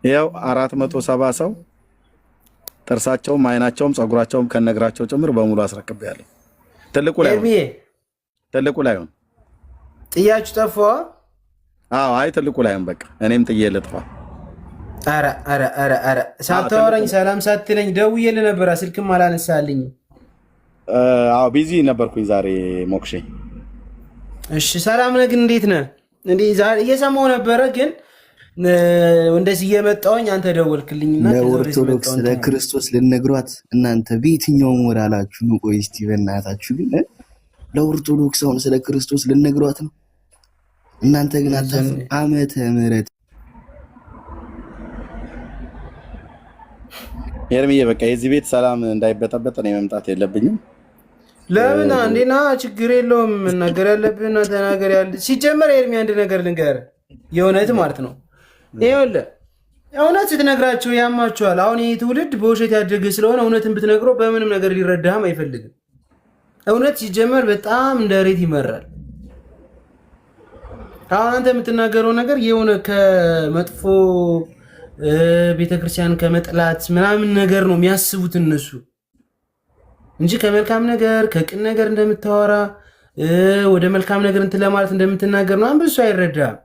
ያው 470 ሰው ጥርሳቸውም አይናቸውም ጸጉራቸውም ከነግራቸው ጭምር በሙሉ አስረክቤያለሁ። ትልቁ ላይ ሆን ጥያችሁ ጠፋ? አዎ አይ ትልቁ ላይ ሆን በቃ እኔም ጥዬ ልጥፋ። አረ ሳታወራኝ ሰላም ሳትለኝ ደውዬልህ ነበር፣ ስልክም አላነሳልኝ። አዎ ቢዚ ነበርኩኝ ዛሬ ሞክሼ። እሺ ሰላም ነህ? ግን እንዴት ነህ? እንዴ ዛሬ እየሰማሁ ነበረ ግን እንደዚህ እየመጣሁኝ አንተ ደወልክልኝና ለኦርቶዶክስ ለክርስቶስ ልነግሯት እናንተ በየትኛው ሞራላችሁ ነው? ቆይ እስቲ በእናታችሁ ግን ለኦርቶዶክስ አሁን ስለ ክርስቶስ ልነግሯት ነው እናንተ ግን ዓመተ ምህረት ኤርሚዬ በቃ የዚህ ቤት ሰላም እንዳይበጠበጥ ነው መምጣት የለብኝም። ለምን አንዴና ችግር የለውም ነገር ያለብህና ተናገር። ያለ ሲጀመር ኤርሚ አንድ ነገር ልንገር፣ የእውነት ማለት ነው። ይኸውልህ እውነት ስትነግራቸው ያማቸዋል። አሁን ይህ ትውልድ በውሸት ያደገ ስለሆነ እውነትን ብትነግረው በምንም ነገር ሊረዳህም አይፈልግም። እውነት ሲጀመር በጣም እንደ ሬት ይመራል። አሁን አንተ የምትናገረው ነገር የሆነ ከመጥፎ ቤተክርስቲያን ከመጥላት ምናምን ነገር ነው የሚያስቡት እነሱ እንጂ ከመልካም ነገር ከቅን ነገር እንደምታወራ ወደ መልካም ነገር እንትን ለማለት እንደምትናገር ነው ብዙ አይረዳም።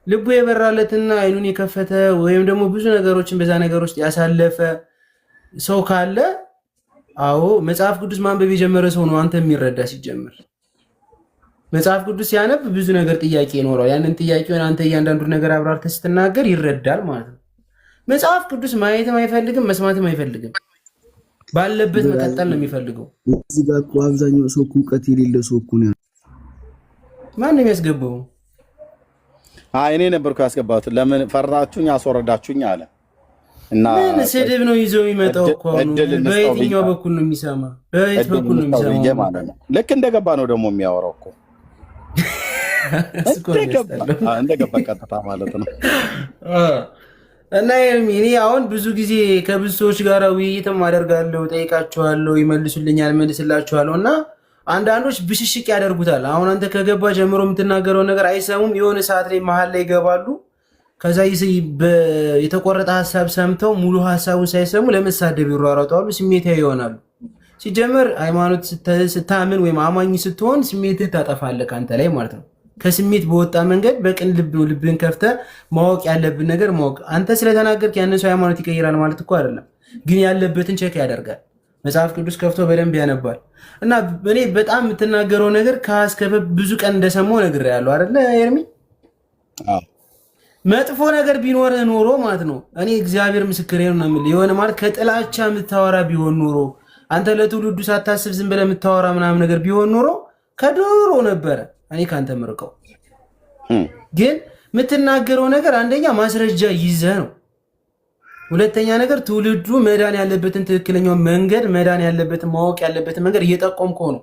ልቡ የበራለትና አይኑን የከፈተ ወይም ደግሞ ብዙ ነገሮችን በዛ ነገር ውስጥ ያሳለፈ ሰው ካለ አዎ መጽሐፍ ቅዱስ ማንበብ የጀመረ ሰው ነው አንተ የሚረዳ። ሲጀምር መጽሐፍ ቅዱስ ሲያነብ ብዙ ነገር ጥያቄ ይኖረው፣ ያንን ጥያቄውን አንተ እያንዳንዱ ነገር አብራርተህ ስትናገር ይረዳል ማለት ነው። መጽሐፍ ቅዱስ ማየትም አይፈልግም መስማትም አይፈልግም፣ ባለበት መቀጠል ነው የሚፈልገው። እዚህ ጋር እኮ አብዛኛው ሰው እውቀት የሌለው ሰው እኮ ነው። ማን ነው የሚያስገባው? እኔ ነበርኩ ያስገባሁት። ለምን ፈራችሁኝ አስወረዳችሁኝ አለ። እና ምን ስድብ ነው ይዞ የሚመጣው እኮ በየትኛው በኩል ነው የሚሰማ? በየት በኩል ነው የሚሰማው ማለት ነው። ልክ እንደገባ ነው ደግሞ የሚያወራው እኮ እንደገባ ቀጥታ ማለት ነው። እና እኔ አሁን ብዙ ጊዜ ከብዙ ሰዎች ጋር ውይይትም አደርጋለሁ፣ ጠይቃቸዋለሁ፣ ይመልሱልኛል፣ መልስላቸዋለሁ። እና አንዳንዶች ብሽሽቅ ያደርጉታል። አሁን አንተ ከገባ ጀምሮ የምትናገረው ነገር አይሰሙም። የሆነ ሰዓት ላይ መሀል ላይ ይገባሉ። ከዛ የተቆረጠ ሀሳብ ሰምተው ሙሉ ሀሳቡን ሳይሰሙ ለመሳደብ ይሯሯጣሉ፣ ስሜታዊ ይሆናሉ። ሲጀመር ሃይማኖት ስታምን ወይም አማኝ ስትሆን ስሜትህ ታጠፋለህ ከአንተ ላይ ማለት ነው። ከስሜት በወጣ መንገድ በቅን ልብ ነው ልብን ከፍተ ማወቅ ያለብን ነገር ማወቅ። አንተ ስለተናገርክ ያንን ሰው ሃይማኖት ይቀይራል ማለት እኮ አይደለም፣ ግን ያለበትን ቼክ ያደርጋል። መጽሐፍ ቅዱስ ከፍቶ በደንብ ያነባል። እና እኔ በጣም የምትናገረው ነገር ከአስከፈ ብዙ ቀን እንደሰማው ነግሬሃለሁ አይደለ ኤርሚ? መጥፎ ነገር ቢኖርህ ኖሮ ማለት ነው እኔ እግዚአብሔር ምስክሬ ነው የምልህ፣ የሆነ ማለት ከጥላቻ የምታወራ ቢሆን ኖሮ አንተ ለትውልዱ ሳታስብ ዝም ብለህ የምታወራ ምናምን ነገር ቢሆን ኖሮ ከድሮ ነበረ እኔ ካንተ ምርቀው። ግን የምትናገረው ነገር አንደኛ ማስረጃ ይዘህ ነው፣ ሁለተኛ ነገር ትውልዱ መዳን ያለበትን ትክክለኛው መንገድ መዳን ያለበትን ማወቅ ያለበትን መንገድ እየጠቆምከው ነው።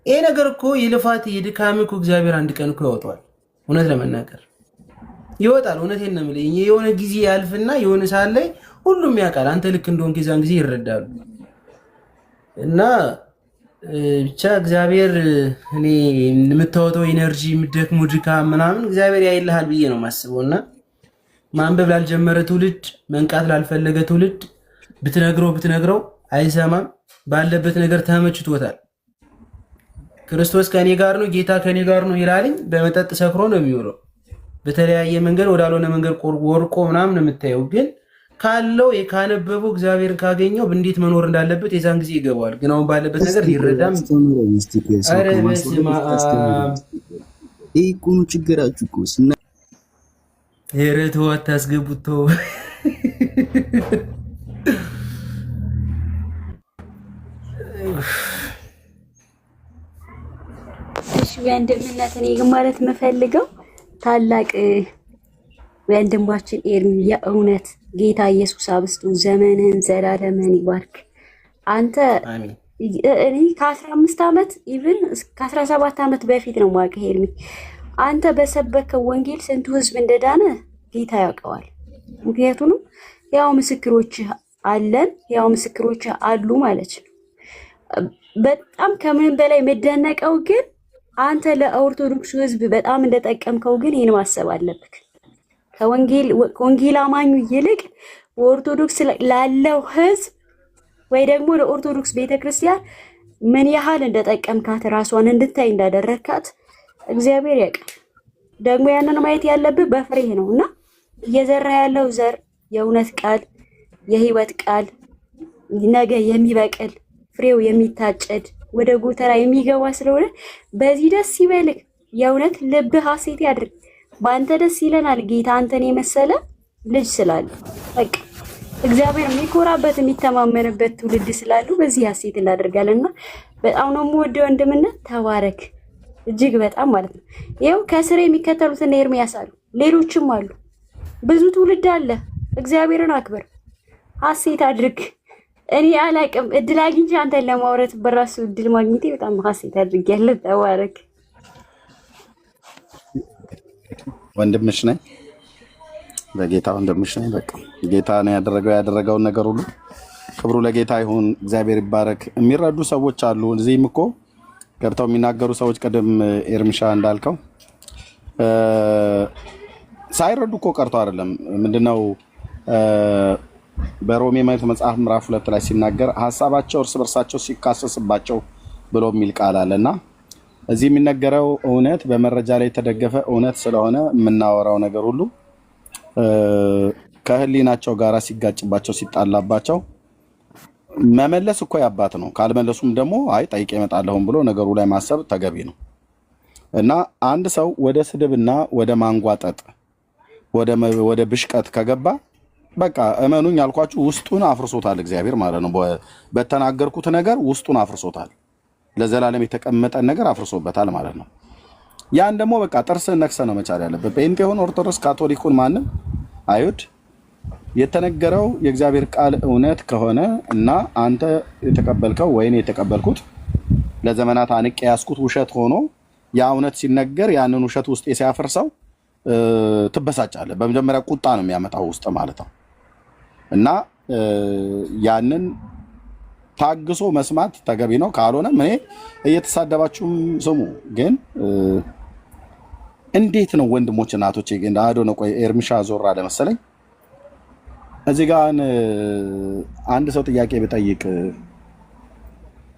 ይሄ ነገር እኮ የልፋት የድካም እኮ እግዚአብሔር አንድ ቀን እኮ ያወጣዋል። እውነት ለመናገር ይወጣል። እውነቴን ነው የምልህ። የሆነ ጊዜ ያልፍና የሆነ ሰዓት ላይ ሁሉም ያውቃል አንተ ልክ እንደሆንክ የዛን ጊዜ ይረዳሉ። እና ብቻ እግዚአብሔር እኔ የምታወጣው ኢነርጂ የምትደክሙ ድካም ምናምን እግዚአብሔር ያይልሃል ብዬ ነው የማስበው። እና ማንበብ ላልጀመረ ትውልድ፣ መንቃት ላልፈለገ ትውልድ ብትነግረው አይሰማም። ባለበት ነገር ተመችቶታል። ክርስቶስ ከኔ ጋር ነው፣ ጌታ ከኔ ጋር ነው ይላልኝ። በመጠጥ ሰክሮ ነው የሚውለው። በተለያየ መንገድ ወዳልሆነ መንገድ ወርቆ ምናምን የምታየው ግን ካለው ካነበበው እግዚአብሔር ካገኘው እንዴት መኖር እንዳለበት የዛን ጊዜ ይገባዋል። ግን አሁን ባለበት ነገር ሊረዳም ኧረ በስመ አብ ይሄ እኮ ነው ችግራችሁ እኮ ኧረ ተው አታስገቡት ተው። እሺ ወንድምነት እኔ ግን ማለት የምፈልገው ታላቅ ወንድማችን ኤርሚ የእውነት ጌታ ኢየሱስ አብስቶ ዘመንህን ዘላለምህን ይባርክ። አንተ እኔ ከ15 ዓመት ኢቭን ከ17 ዓመት በፊት ነው ማውቅህ ኤርሚ። አንተ በሰበከው ወንጌል ስንቱ ህዝብ እንደዳነ ጌታ ያውቀዋል። ምክንያቱም ያው ምስክሮችህ አለን፣ ያው ምስክሮችህ አሉ ማለት ነው። በጣም ከምንም በላይ የምደነቀው ግን አንተ ለኦርቶዶክስ ህዝብ በጣም እንደጠቀምከው ግን ይህን ማሰብ አለብክ። ከወንጌል አማኙ ይልቅ ኦርቶዶክስ ላለው ህዝብ ወይ ደግሞ ለኦርቶዶክስ ቤተክርስቲያን ምን ያህል እንደጠቀምካት ራሷን እንድታይ እንዳደረካት እግዚአብሔር ያውቃል። ደግሞ ያንን ማየት ያለብህ በፍሬህ ነውና እየዘራ ያለው ዘር የእውነት ቃል የህይወት ቃል ነገ የሚበቅል ፍሬው የሚታጨድ ወደ ጎተራ የሚገባ ስለሆነ በዚህ ደስ ይበልህ። የእውነት ልብህ ሐሴት ያድርግ። በአንተ ደስ ይለናል። ጌታ አንተን የመሰለ ልጅ ስላለ በቃ እግዚአብሔር የሚኮራበት የሚተማመንበት ትውልድ ስላሉ በዚህ ሐሴት እናደርጋለንና በጣም ነው የምወደው ወንድምነት። ተባረክ እጅግ በጣም ማለት ነው። ይኸው ከስር የሚከተሉትን ኤርሚያስ አሉ፣ ሌሎችም አሉ። ብዙ ትውልድ አለ። እግዚአብሔርን አክብር፣ ሐሴት አድርግ። እኔ አላቅም እድል አግኝቼ አንተን ለማውራት በራሱ እድል ማግኘቴ በጣም ሐሴት አድርጌያለሁ። ተባረክ። ወንድምሽ ነኝ፣ በጌታ ወንድምሽ ነኝ። በቃ ጌታ ነው ያደረገውን ነገር ሁሉ ክብሩ ለጌታ ይሁን። እግዚአብሔር ይባረክ። የሚረዱ ሰዎች አሉ። እዚህም እኮ ገብተው የሚናገሩ ሰዎች ቅድም ኤርሚሻ እንዳልከው ሳይረዱ እኮ ቀርቶ አይደለም። ምንድነው በሮሜ መጽሐፍ ምዕራፍ 2 ላይ ሲናገር ሀሳባቸው እርስ በርሳቸው ሲካሰስባቸው ብሎ የሚል ቃል አለና እዚህ የሚነገረው እውነት በመረጃ ላይ የተደገፈ እውነት ስለሆነ የምናወራው ነገር ሁሉ ከህሊናቸው ጋራ ሲጋጭባቸው ሲጣላባቸው መመለስ እኮ ያባት ነው። ካልመለሱም ደግሞ አይ ጠይቄ እመጣለሁም ብሎ ነገሩ ላይ ማሰብ ተገቢ ነው። እና አንድ ሰው ወደ ስድብና ወደ ማንጓጠጥ ወደ ብሽቀት ከገባ በቃ እመኑኝ ያልኳችሁ ውስጡን አፍርሶታል እግዚአብሔር ማለት ነው። በተናገርኩት ነገር ውስጡን አፍርሶታል። ለዘላለም የተቀመጠን ነገር አፍርሶበታል ማለት ነው። ያን ደግሞ በቃ ጥርስን ነክሰ ነው መቻል ያለበት። ጴንጤ ሆነ ኦርቶዶክስ፣ ካቶሊኩን፣ ማንም አይሁድ የተነገረው የእግዚአብሔር ቃል እውነት ከሆነ እና አንተ የተቀበልከው ወይኔ የተቀበልኩት ለዘመናት አንቄ ያስኩት ውሸት ሆኖ ያ እውነት ሲነገር ያንን ውሸት ውስጥ ሲያፈርሰው ትበሳጫለህ። በመጀመሪያ ቁጣ ነው የሚያመጣው ውስጥ ማለት ነው። እና ያንን ታግሶ መስማት ተገቢ ነው። ካልሆነ እኔ እየተሳደባችሁም ስሙ። ግን እንዴት ነው ወንድሞች እናቶቼ? ግን አዶ ነው። ቆይ ኤርሚሻ ዞር አለ መሰለኝ። እዚህ ጋር አንድ ሰው ጥያቄ ብጠይቅ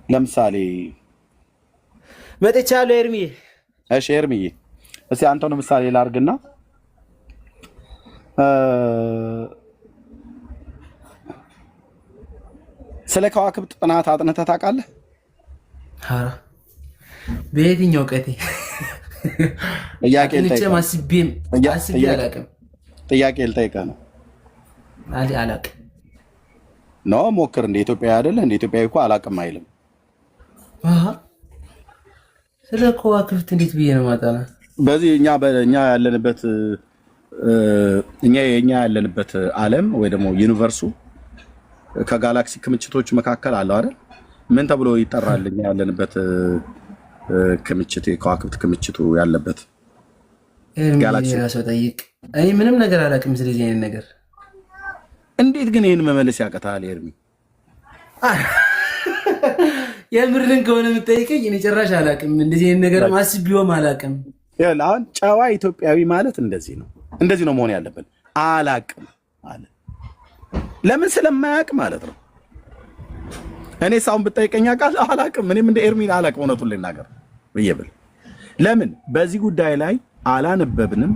ለምሳሌ መጥቻለሁ ኤርሚ። እሺ ኤርሚዬ፣ እስቲ አንተው ምሳሌ ላርግና ስለ ከዋክብት ጥናት አጥንተህ ታውቃለህ? ኧረ በየትኛው ቀቴ ጥያቄ ልጠይቅህ ነው። አላቅም ነው ሞክር። እንደ ኢትዮጵያዊ አይደለ? እንደ ኢትዮጵያዊ እኮ አላቅም አይልም። ስለ ከዋክብት እንዴት ብዬ ነው ማጠና? በዚህ እኛ ያለንበት ዓለም ወይ ደግሞ ዩኒቨርሱ ከጋላክሲ ክምችቶች መካከል አለው አይደል? ምን ተብሎ ይጠራል? እኛ ያለንበት ክምችት የከዋክብት ክምችቱ ያለበት ጋላክሲ ሰው ጠይቅ። እኔ ምንም ነገር አላውቅም ስለዚህ አይነት ነገር። እንዴት ግን ይህን መመለስ ያቀታል ኤርሚ? የምርን ከሆነ የምጠይቀኝ እኔ ጭራሽ አላውቅም እንደዚህ አይነት ነገር አስቤውም አላውቅም። አሁን ጨዋ ኢትዮጵያዊ ማለት እንደዚህ ነው። እንደዚህ ነው መሆን ያለብን። አላውቅም አለ። ለምን? ስለማያውቅ ማለት ነው። እኔ ሳውን ብጠይቀኝ ቃል አላውቅም። እኔም እንደ ኤርሚ አላውቅም እውነቱን ልናገር ብዬ ብል ለምን? በዚህ ጉዳይ ላይ አላነበብንም፣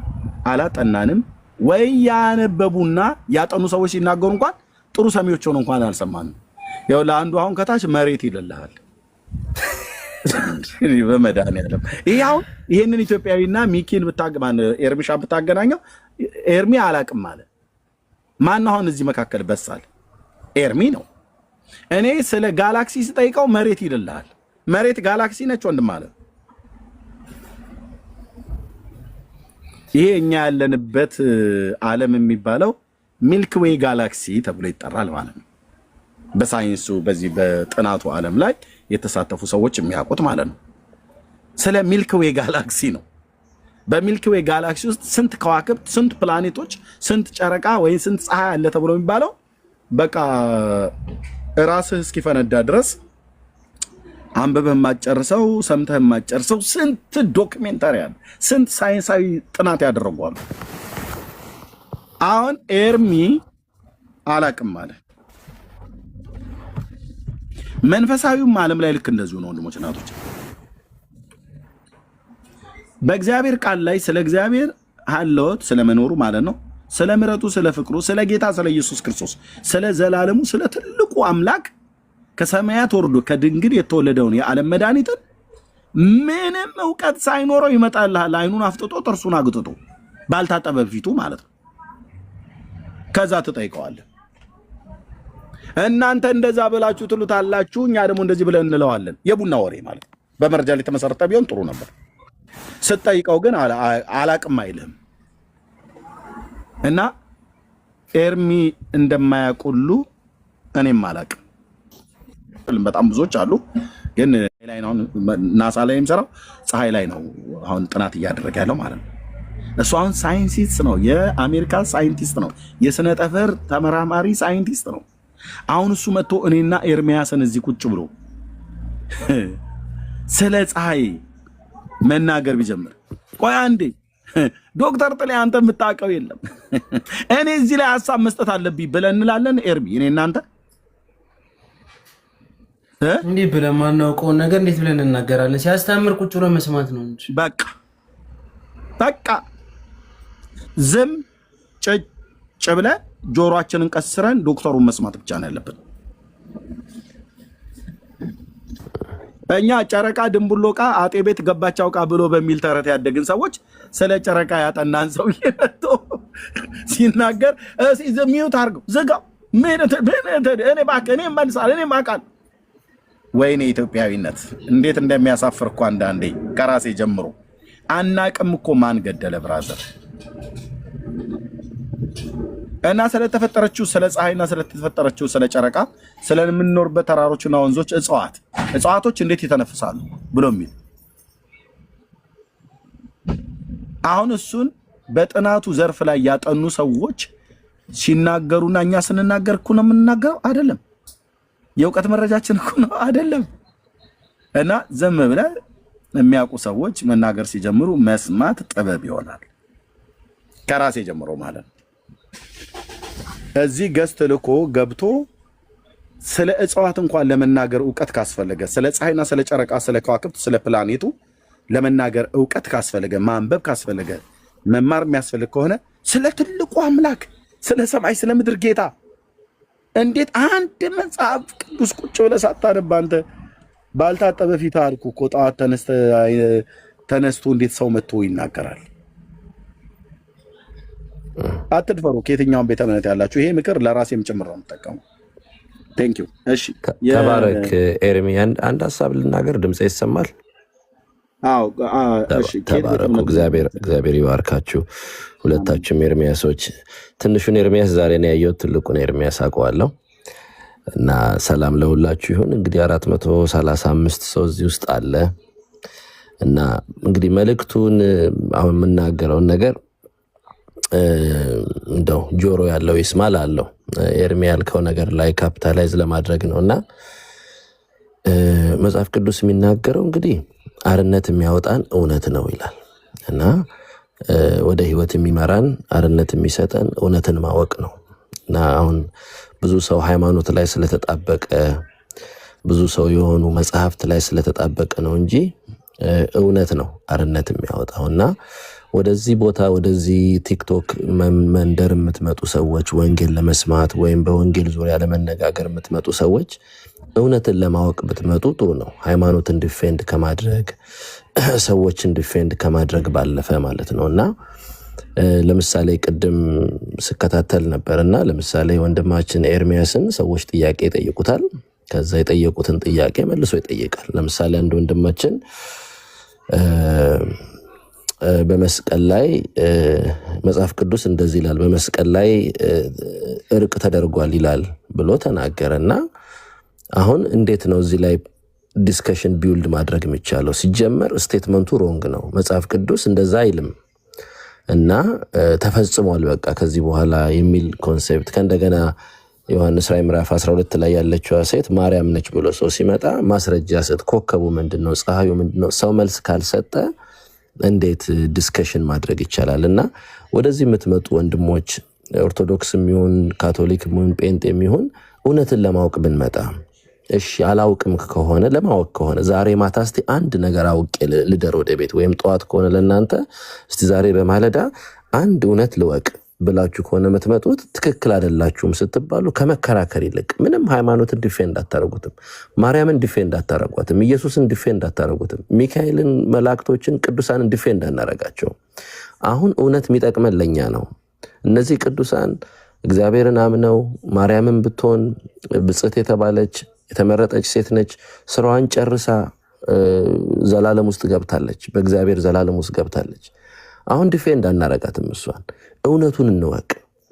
አላጠናንም። ወይ ያነበቡና ያጠኑ ሰዎች ሲናገሩ እንኳን ጥሩ ሰሚዎች ሆነው እንኳን አልሰማንም። ያው ለአንዱ አሁን ከታች መሬት ይልልሃል በመድኃኒዓለም። ይሄንን ኢትዮጵያዊና ሚኪን ኤርሚሻ ብታገናኘው ኤርሚ አላውቅም ማለት ማን አሁን እዚህ መካከል በሳል? ኤርሚ ነው። እኔ ስለ ጋላክሲ ስጠይቀው መሬት ይልልሃል። መሬት ጋላክሲ ነች ወንድም አለ። ይሄ እኛ ያለንበት ዓለም የሚባለው ሚልክ ዌይ ጋላክሲ ተብሎ ይጠራል ማለት ነው። በሳይንሱ በዚህ በጥናቱ ዓለም ላይ የተሳተፉ ሰዎች የሚያውቁት ማለት ነው። ስለ ሚልክ ዌይ ጋላክሲ ነው። በሚልክ ዌይ ጋላክሲ ውስጥ ስንት ከዋክብት፣ ስንት ፕላኔቶች፣ ስንት ጨረቃ ወይ ስንት ፀሐይ አለ ተብሎ የሚባለው በቃ ራስህ እስኪፈነዳ ድረስ አንብበህ የማትጨርሰው ሰምተህ የማትጨርሰው ስንት ዶክሜንታሪ አለ፣ ስንት ሳይንሳዊ ጥናት ያደረጓሉ። አሁን ኤርሚ አላቅም ማለት መንፈሳዊውም ዓለም ላይ ልክ እንደዚሁ ነው ወንድሞች እናቶች። በእግዚአብሔር ቃል ላይ ስለ እግዚአብሔር ሀለወት ስለመኖሩ ማለት ነው፣ ስለ ምሕረቱ፣ ስለ ፍቅሩ፣ ስለ ጌታ ስለ ኢየሱስ ክርስቶስ፣ ስለ ዘላለሙ፣ ስለ ትልቁ አምላክ ከሰማያት ወርዶ ከድንግል የተወለደውን የዓለም መድኃኒትን ምንም እውቀት ሳይኖረው ይመጣልሃል። አይኑን አፍጥጦ ጥርሱን አግጥጦ ባልታጠበ ፊቱ ማለት ነው። ከዛ ትጠይቀዋለህ። እናንተ እንደዛ ብላችሁ ትሉታላችሁ፣ እኛ ደግሞ እንደዚህ ብለን እንለዋለን። የቡና ወሬ ማለት ነው። በመረጃ ላይ ተመሰረተ ቢሆን ጥሩ ነበር። ስትጠይቀው ግን አላቅም አይልህም። እና ኤርሚ እንደማያውቁሉ እኔም አላቅም። በጣም ብዙዎች አሉ፣ ግን ላይ ነው ናሳ ላይ የሚሰራው ፀሐይ ላይ ነው አሁን ጥናት እያደረገ ያለው ማለት ነው። እሱ አሁን ሳይንቲስት ነው፣ የአሜሪካ ሳይንቲስት ነው፣ የስነ ጠፈር ተመራማሪ ሳይንቲስት ነው። አሁን እሱ መጥቶ እኔና ኤርሚያስን እዚህ ቁጭ ብሎ ስለ ፀሐይ መናገር ቢጀምር፣ ቆይ አንዴ ዶክተር ጥሌ አንተ የምታውቀው የለም እኔ እዚህ ላይ ሀሳብ መስጠት አለብኝ ብለን እንላለን። ኤርሚ እኔ እናንተ እንዲህ ብለን ማናውቀውን ነገር እንዴት ብለን እናገራለን? ሲያስተምር ቁጭ ብሎ መስማት ነው እንጂ በቃ ዝም ጭጭ ብለን ጆሮአችንን ቀስረን ዶክተሩን መስማት ብቻ ነው ያለብን። እኛ ጨረቃ ድንቡሎቃ አጤ ቤት ገባች አውቃ ብሎ በሚል ተረት ያደግን ሰዎች ስለ ጨረቃ ያጠናን ሰው ይመጣ ሲናገር ሚዩት አድርገው ዝጋው። እኔ እባክህ እኔ መልሳለሁ እኔ ማቃል። ወይኔ ኢትዮጵያዊነት እንዴት እንደሚያሳፍር እኮ አንዳንዴ ከራሴ ጀምሮ አናቅም እኮ ማን ገደለ ብራዘር እና ስለተፈጠረችው ስለ ፀሐይና ስለተፈጠረችው ስለ ጨረቃ ስለምንኖርበት ተራሮችና ወንዞች እጽዋቶች እንዴት ይተነፍሳሉ ብሎ የሚል አሁን እሱን በጥናቱ ዘርፍ ላይ ያጠኑ ሰዎች ሲናገሩና እኛ ስንናገር እኮ ነው የምንናገረው አይደለም። የእውቀት መረጃችን እኮ ነው አይደለም። እና ዘም ብለህ የሚያውቁ ሰዎች መናገር ሲጀምሩ መስማት ጥበብ ይሆናል። ከራሴ ጀምሮ ማለት ነው። እዚህ ገስት ልኮ ገብቶ ስለ እጽዋት እንኳን ለመናገር እውቀት ካስፈለገ ስለ ፀሐይና ስለ ጨረቃ ስለ ከዋክብት ስለ ፕላኔቱ ለመናገር እውቀት ካስፈለገ ማንበብ ካስፈለገ መማር የሚያስፈልግ ከሆነ ስለ ትልቁ አምላክ ስለ ሰማይ ስለ ምድር ጌታ እንዴት አንድ መጽሐፍ ቅዱስ ቁጭ ብለህ ሳታነብ አንተ ባልታጠበ ፊት አልኩ እኮ ጠዋት ተነስቶ እንዴት ሰው መጥቶ ይናገራል? አትድፈሩ። ከየትኛውም ቤተ እምነት ያላችሁ ይሄ ምክር ለራሴም ጭምር ነው የምጠቀመው። ቴንክ ዩ። እሺ ተባረክ ኤርሚ። አንድ ሀሳብ ልናገር፣ ድምጽ ይሰማል? አዎ እሺ። ተባረኩ። እግዚአብሔር ይባርካችሁ ሁለታችሁም ኤርሚያሶች። ትንሹን ኤርሚያስ ዛሬ ነው ያየሁት፣ ትልቁን ኤርሚያስ አውቀዋለሁ። እና ሰላም ለሁላችሁ ይሁን። እንግዲህ 435 ሰው እዚህ ውስጥ አለ እና እንግዲህ መልእክቱን አሁን የምናገረውን ነገር እንደው ጆሮ ያለው ይስማል አለው። ኤርሚ ያልከው ነገር ላይ ካፒታላይዝ ለማድረግ ነውና መጽሐፍ ቅዱስ የሚናገረው እንግዲህ አርነት የሚያወጣን እውነት ነው ይላል እና ወደ ህይወት የሚመራን አርነት የሚሰጠን እውነትን ማወቅ ነው። እና አሁን ብዙ ሰው ሃይማኖት ላይ ስለተጣበቀ ብዙ ሰው የሆኑ መጽሐፍት ላይ ስለተጣበቀ ነው እንጂ እውነት ነው አርነት የሚያወጣውና ወደዚህ ቦታ ወደዚህ ቲክቶክ መንደር የምትመጡ ሰዎች ወንጌል ለመስማት ወይም በወንጌል ዙሪያ ለመነጋገር የምትመጡ ሰዎች እውነትን ለማወቅ ብትመጡ ጥሩ ነው። ሃይማኖትን ዲፌንድ ከማድረግ ሰዎችን ዲፌንድ ከማድረግ ባለፈ ማለት ነውና ለምሳሌ ቅድም ስከታተል ነበርና ለምሳሌ ወንድማችን ኤርሚያስን ሰዎች ጥያቄ ይጠይቁታል። ከዛ የጠየቁትን ጥያቄ መልሶ ይጠይቃል። ለምሳሌ አንድ ወንድማችን በመስቀል ላይ መጽሐፍ ቅዱስ እንደዚህ ይላል፣ በመስቀል ላይ እርቅ ተደርጓል ይላል ብሎ ተናገረና አሁን እንዴት ነው እዚህ ላይ ዲስከሽን ቢውልድ ማድረግ የሚቻለው? ሲጀመር ስቴትመንቱ ሮንግ ነው። መጽሐፍ ቅዱስ እንደዛ አይልም እና ተፈጽሟል በቃ ከዚህ በኋላ የሚል ኮንሴፕት ከእንደገና ዮሐንስ ራዕይ ምዕራፍ 12 ላይ ያለችው ሴት ማርያም ነች ብሎ ሰው ሲመጣ ማስረጃ ሰጥ፣ ኮከቡ ምንድነው? ፀሐዩ ምንድነው? ሰው መልስ ካልሰጠ እንዴት ዲስከሽን ማድረግ ይቻላል? እና ወደዚህ የምትመጡ ወንድሞች ኦርቶዶክስም ይሁን ካቶሊክም ይሁን ጴንጤም ይሁን እውነትን ለማወቅ ብንመጣ እሺ፣ አላውቅም ከሆነ ለማወቅ ከሆነ ዛሬ ማታ እስቲ አንድ ነገር አውቄ ልደር ወደ ቤት፣ ወይም ጠዋት ከሆነ ለእናንተ እስቲ ዛሬ በማለዳ አንድ እውነት ልወቅ ብላችሁ ከሆነ የምትመጡት ትክክል አይደላችሁም ስትባሉ ከመከራከር ይልቅ ምንም ሃይማኖትን ዲፌንድ አታረጉትም፣ ማርያምን ዲፌንድ አታረጓትም፣ ኢየሱስን ዲፌንድ አታረጉትም፣ ሚካኤልን፣ መላእክቶችን፣ ቅዱሳንን ዲፌንድ አናረጋቸው። አሁን እውነት የሚጠቅመን ለኛ ነው። እነዚህ ቅዱሳን እግዚአብሔርን አምነው ማርያምን ብትሆን ብጽዕት የተባለች የተመረጠች ሴት ነች፣ ስራዋን ጨርሳ ዘላለም ውስጥ ገብታለች፣ በእግዚአብሔር ዘላለም ውስጥ ገብታለች። አሁን ዲፌንድ አናረጋትም፣ እሷን እውነቱን እንወቅ።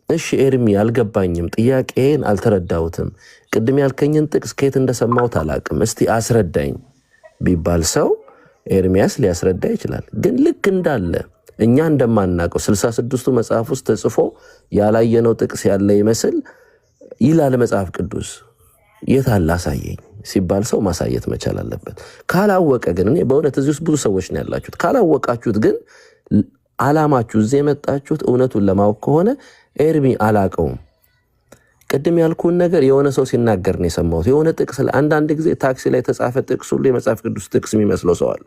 እሺ ኤርሚ አልገባኝም፣ ጥያቄን አልተረዳሁትም፣ ቅድም ያልከኝን ጥቅስ ከየት እንደሰማሁት አላቅም፣ እስቲ አስረዳኝ ቢባል ሰው ኤርሚያስ ሊያስረዳ ይችላል። ግን ልክ እንዳለ እኛ እንደማናውቀው 66ቱ መጽሐፍ ውስጥ ተጽፎ ያላየነው ጥቅስ ያለ ይመስል ይላል መጽሐፍ ቅዱስ። የት አለ አሳየኝ ሲባል ሰው ማሳየት መቻል አለበት። ካላወቀ ግን እኔ በእውነት እዚህ ውስጥ ብዙ ሰዎች ነው ያላችሁት፣ ካላወቃችሁት ግን አላማችሁ እዚህ የመጣችሁት እውነቱን ለማወቅ ከሆነ ኤርሚ አላቀውም ቅድም ያልኩን ነገር የሆነ ሰው ሲናገር ነው የሰማሁት። የሆነ ጥቅስ አንዳንድ ጊዜ ታክሲ ላይ የተጻፈ ጥቅስ ሁሉ የመጽሐፍ ቅዱስ ጥቅስ የሚመስለው ሰው አለ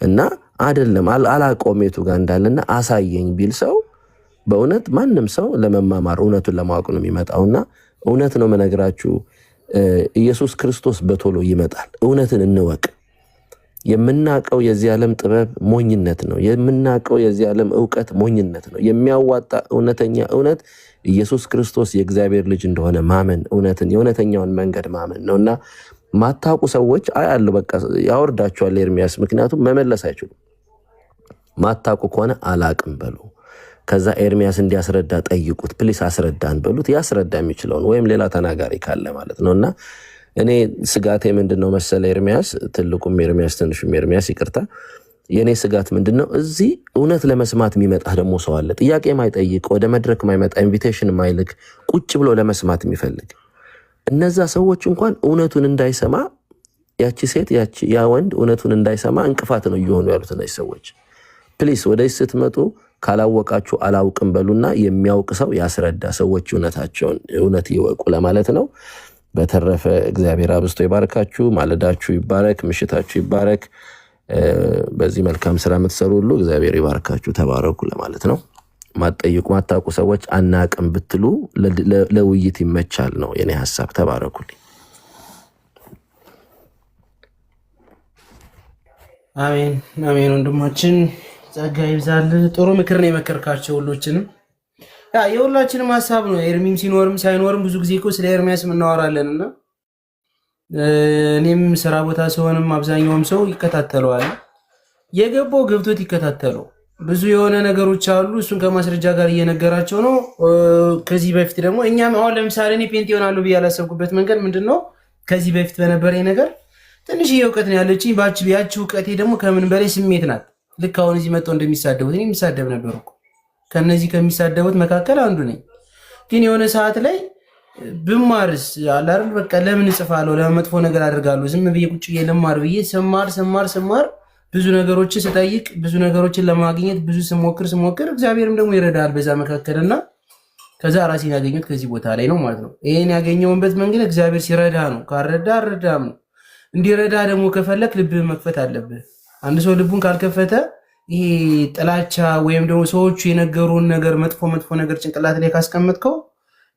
እና አይደለም አላቀውም የቱ ጋር እንዳለና አሳየኝ ቢል ሰው በእውነት ማንም ሰው ለመማማር እውነቱን ለማወቅ ነው የሚመጣውና እውነት ነው መነግራችሁ። ኢየሱስ ክርስቶስ በቶሎ ይመጣል። እውነትን እንወቅ። የምናቀው የዚህ ዓለም ጥበብ ሞኝነት ነው። የምናቀው የዚህ ዓለም ዕውቀት ሞኝነት ነው። የሚያዋጣ እውነተኛ እውነት ኢየሱስ ክርስቶስ የእግዚአብሔር ልጅ እንደሆነ ማመን፣ እውነትን የእውነተኛውን መንገድ ማመን ነውና ማታውቁ ሰዎች አያሉ በቃ ያወርዳቸዋል ኤርሚያስ፣ ምክንያቱም መመለስ አይችሉም። ማታውቁ ከሆነ አላቅም በሉ። ከዛ ኤርሚያስ እንዲያስረዳ ጠይቁት፣ ፕሊስ አስረዳን በሉት። ያስረዳ የሚችለውን ወይም ሌላ ተናጋሪ ካለ ማለት ነው። እና እኔ ስጋቴ ምንድነው መሰለ ኤርሚያስ፣ ትልቁም ኤርሚያስ ትንሹም ኤርሚያስ ይቅርታ፣ የኔ ስጋት ምንድነው እዚህ እውነት ለመስማት የሚመጣ ደግሞ ሰው አለ። ጥያቄ ማይጠይቅ፣ ወደ መድረክ ማይመጣ፣ ኢንቪቴሽን ማይልክ፣ ቁጭ ብሎ ለመስማት የሚፈልግ እነዛ ሰዎች እንኳን እውነቱን እንዳይሰማ ያቺ ሴት ያ ወንድ እውነቱን እንዳይሰማ እንቅፋት ነው እየሆኑ ያሉት እነዚህ ሰዎች። ፕሊስ ወደዚህ ስትመጡ ካላወቃችሁ አላውቅም በሉና የሚያውቅ ሰው ያስረዳ፣ ሰዎች እውነት ይወቁ ለማለት ነው። በተረፈ እግዚአብሔር አብዝቶ ይባርካችሁ፣ ማለዳችሁ ይባረክ፣ ምሽታችሁ ይባረክ። በዚህ መልካም ስራ የምትሰሩ ሁሉ እግዚአብሔር ይባርካችሁ፣ ተባረኩ ለማለት ነው። ማጠይቁ ማታውቁ ሰዎች አናቅም ብትሉ ለውይይት ይመቻል ነው የኔ ሐሳብ። ተባረኩልኝ። አሜን አሜን። ወንድማችን ጸጋ ይብዛል። ጥሩ ምክር ነው የመከርካቸው ሁሎችንም። የሁላችንም ሐሳብ ነው። ኤርሚም ሲኖርም ሳይኖርም ብዙ ጊዜ እኮ ስለ ኤርሚያስ እናወራለንና እኔም ስራ ቦታ ሲሆንም አብዛኛውም ሰው ይከታተለዋል። የገባው ገብቶት ይከታተለው ብዙ የሆነ ነገሮች አሉ። እሱን ከማስረጃ ጋር እየነገራቸው ነው። ከዚህ በፊት ደግሞ እኛም አሁን ለምሳሌ እኔ ፔንት ይሆናሉ ብዬ ያላሰብኩበት መንገድ ምንድነው? ከዚህ በፊት በነበረኝ ነገር ትንሽዬ እውቀት ነው ያለችኝ። ያቺ እውቀቴ ደግሞ ከምን በላይ ስሜት ናት። ልክ አሁን እዚህ መጥተው እንደሚሳደቡት እኔ የሚሳደብ ነበር እኮ ከነዚህ ከሚሳደቡት መካከል አንዱ ነኝ። ግን የሆነ ሰዓት ላይ ብማርስ አላርን በቃ ለምን እጽፋለሁ? ለምን መጥፎ ነገር አደርጋለሁ? ዝም ብዬ ቁጭ ብዬ ልማር ብዬ ስማር ብዙ ነገሮችን ስጠይቅ ብዙ ነገሮችን ለማግኘት ብዙ ስሞክር እግዚአብሔርም ደግሞ ይረዳል በዛ መካከልና ከዛ ራሴን ያገኘሁት ከዚህ ቦታ ላይ ነው ማለት ነው። ይሄን ያገኘውበት መንገድ እግዚአብሔር ሲረዳ ነው። ካረዳ አረዳም ነው። እንዲረዳ ደግሞ ከፈለክ ልብህን መክፈት አለብህ። አንድ ሰው ልቡን ካልከፈተ ይሄ ጥላቻ ወይም ደግሞ ሰዎቹ የነገሩን ነገር መጥፎ ነገር ጭንቅላት ላይ ካስቀመጥከው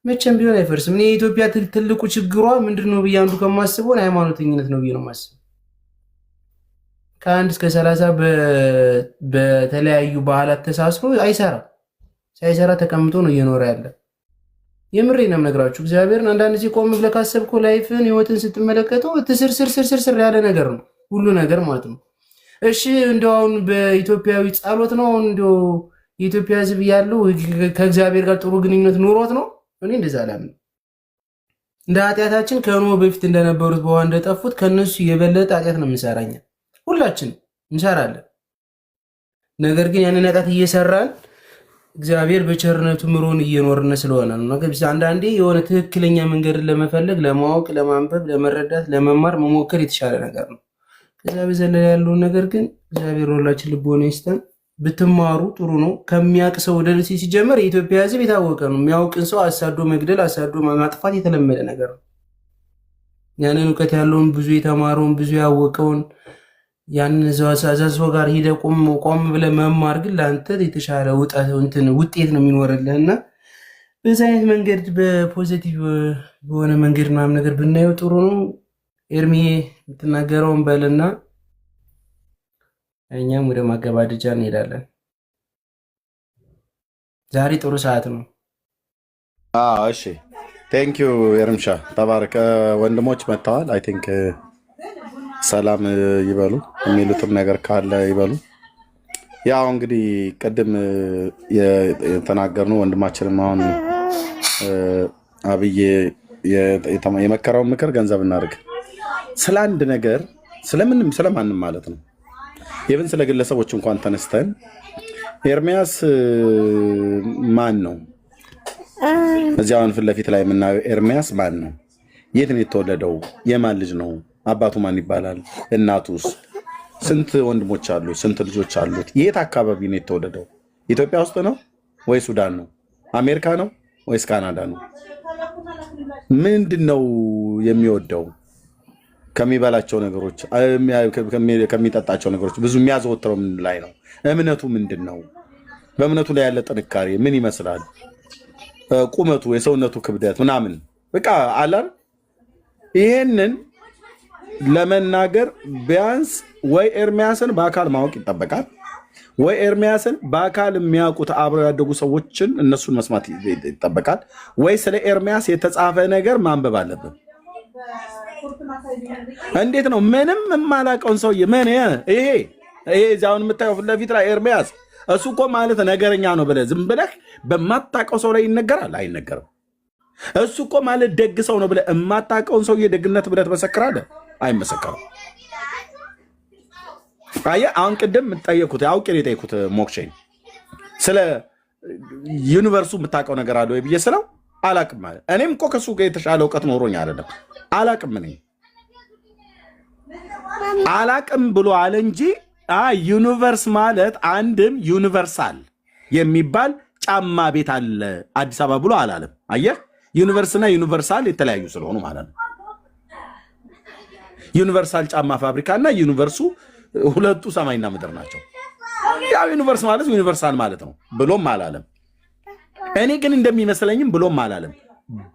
መቼም ቢሆን አይፈርስም። እኔ የኢትዮጵያ ትልቁ ችግሯ ምንድነው ብዬ አንዱ ከማስበው ሃይማኖተኝነት ነው ብዬ ነው ማስበው። ከ1 እስከ 30 በተለያዩ ባህላት ተሳስሮ አይሰራም። ሳይሰራ ተቀምጦ ነው እየኖረ ያለ። የምሬ ነው የምነግራችሁ እግዚአብሔርን። አንዳንድ ጊዜ ቆም ብለህ ካሰብከው ላይፍን ህይወትን ስትመለከተው ትስር ያለ ነገር ነው ሁሉ ነገር ማለት ነው። እሺ እንደው አሁን በኢትዮጵያዊ ጸሎት ነው እንደው የኢትዮጵያ ህዝብ ያለው ከእግዚአብሔር ጋር ጥሩ ግንኙነት ኑሮት ነው? እኔ እንደዛ አላምንም። እንደ ኃጢአታችን ከኖህ በፊት እንደነበሩት በውሃ እንደጠፉት ከነሱ የበለጠ ኃጢአት ነው የምንሰራኛ። ሁላችን እንሰራለን። ነገር ግን ያንን ኃጢአት እየሰራን እግዚአብሔር በቸርነቱ ምሮን እየኖርን ስለሆነ ነው። ነገር ግን አንዳንዴ የሆነ ትክክለኛ መንገድን ለመፈለግ ለማወቅ፣ ለማንበብ፣ ለመረዳት፣ ለመማር መሞከር የተሻለ ነገር ነው። ከዛ በዘለለ ያለውን ነገር ግን እግዚአብሔር ሁላችን ልቦና ይስጠን። ብትማሩ ጥሩ ነው። ከሚያውቅ ሰው ወደ ልጅ ሲጀመር የኢትዮጵያ ህዝብ የታወቀ ነው። የሚያውቅን ሰው አሳዶ መግደል፣ አሳዶ ማጥፋት የተለመደ ነገር ነው። ያንን እውቀት ያለውን ብዙ የተማረውን ብዙ ያወቀውን ያንን ሰው ጋር ሂደህ ቆም ብለህ መማር ግን ለአንተ የተሻለ ውጤት ነው የሚኖርልህ እና በዚህ አይነት መንገድ በፖዚቲቭ በሆነ መንገድ ምናምን ነገር ብናየው ጥሩ ነው። ኤርሚዬ የምትናገረውን በልና እኛም ወደ ማገባደጃ እንሄዳለን። ዛሬ ጥሩ ሰዓት ነው። እሺ ቴንክ ዩ ኤርምሻ ተባረከ። ወንድሞች መጥተዋል። አይ ቲንክ ሰላም ይበሉ፣ የሚሉትም ነገር ካለ ይበሉ። ያው እንግዲህ ቅድም የተናገርነው ወንድማችንም አሁን አብዬ የመከረውን ምክር ገንዘብ እናድርግ። ስለ አንድ ነገር ስለማንም ማለት ነው ይብን ስለ ግለሰቦች እንኳን ተነስተን ኤርሚያስ ማን ነው? እዚያውን ፊት ለፊት ላይ የምናየው ኤርሚያስ ማን ነው? የት ነው የተወለደው? የማን ልጅ ነው? አባቱ ማን ይባላል? እናቱስ? ስንት ወንድሞች አሉት? ስንት ልጆች አሉት? የት አካባቢ ነው የተወለደው? ኢትዮጵያ ውስጥ ነው ወይ ሱዳን ነው? አሜሪካ ነው ወይስ ካናዳ ነው? ምንድን ነው የሚወደው? ከሚበላቸው ነገሮች፣ ከሚጠጣቸው ነገሮች ብዙ የሚያዘወትረው ምን ላይ ነው? እምነቱ ምንድን ነው? በእምነቱ ላይ ያለ ጥንካሬ ምን ይመስላል? ቁመቱ፣ የሰውነቱ ክብደት ምናምን በቃ አላል። ይሄንን ለመናገር ቢያንስ ወይ ኤርሚያስን በአካል ማወቅ ይጠበቃል፣ ወይ ኤርሚያስን በአካል የሚያውቁት አብረው ያደጉ ሰዎችን እነሱን መስማት ይጠበቃል፣ ወይ ስለ ኤርሚያስ የተጻፈ ነገር ማንበብ አለብን። እንዴት ነው ምንም የማላውቀውን ሰውዬ ምን ይሄ እዚያውን የምታየው ፊት ለፊት ላይ ኤርሚያስ እሱ እኮ ማለት ነገረኛ ነው ብለህ ዝም ብለህ በማታውቀው ሰው ላይ ይነገራል? አይነገርም። እሱ እኮ ማለት ደግ ሰው ነው ብለህ የማታውቀውን ሰውዬ ደግነት ብለህ ትመሰክራለህ? አይመሰከርም። አየህ፣ አሁን ቅድም የምትጠየቁት አውቄ ነው የጠየቁት ሞክሼን ስለ ዩኒቨርሱ የምታውቀው ነገር አለ ወይ ብዬ ስለው አላቅም ማለት። እኔም እኮ ከሱ ጋር የተሻለ እውቀት ኖሮኝ አይደለም፣ አላቅም። እኔ አላቅም ብሎ አለ እንጂ ዩኒቨርስ ማለት አንድም ዩኒቨርሳል የሚባል ጫማ ቤት አለ አዲስ አበባ ብሎ አላለም። አየህ፣ ዩኒቨርስና ዩኒቨርሳል የተለያዩ ስለሆኑ ማለት ነው። ዩኒቨርሳል ጫማ ፋብሪካና ዩኒቨርሱ ሁለቱ ሰማይና ምድር ናቸው። ያው ዩኒቨርስ ማለት ዩኒቨርሳል ማለት ነው ብሎም አላለም። እኔ ግን እንደሚመስለኝም ብሎም አላለም።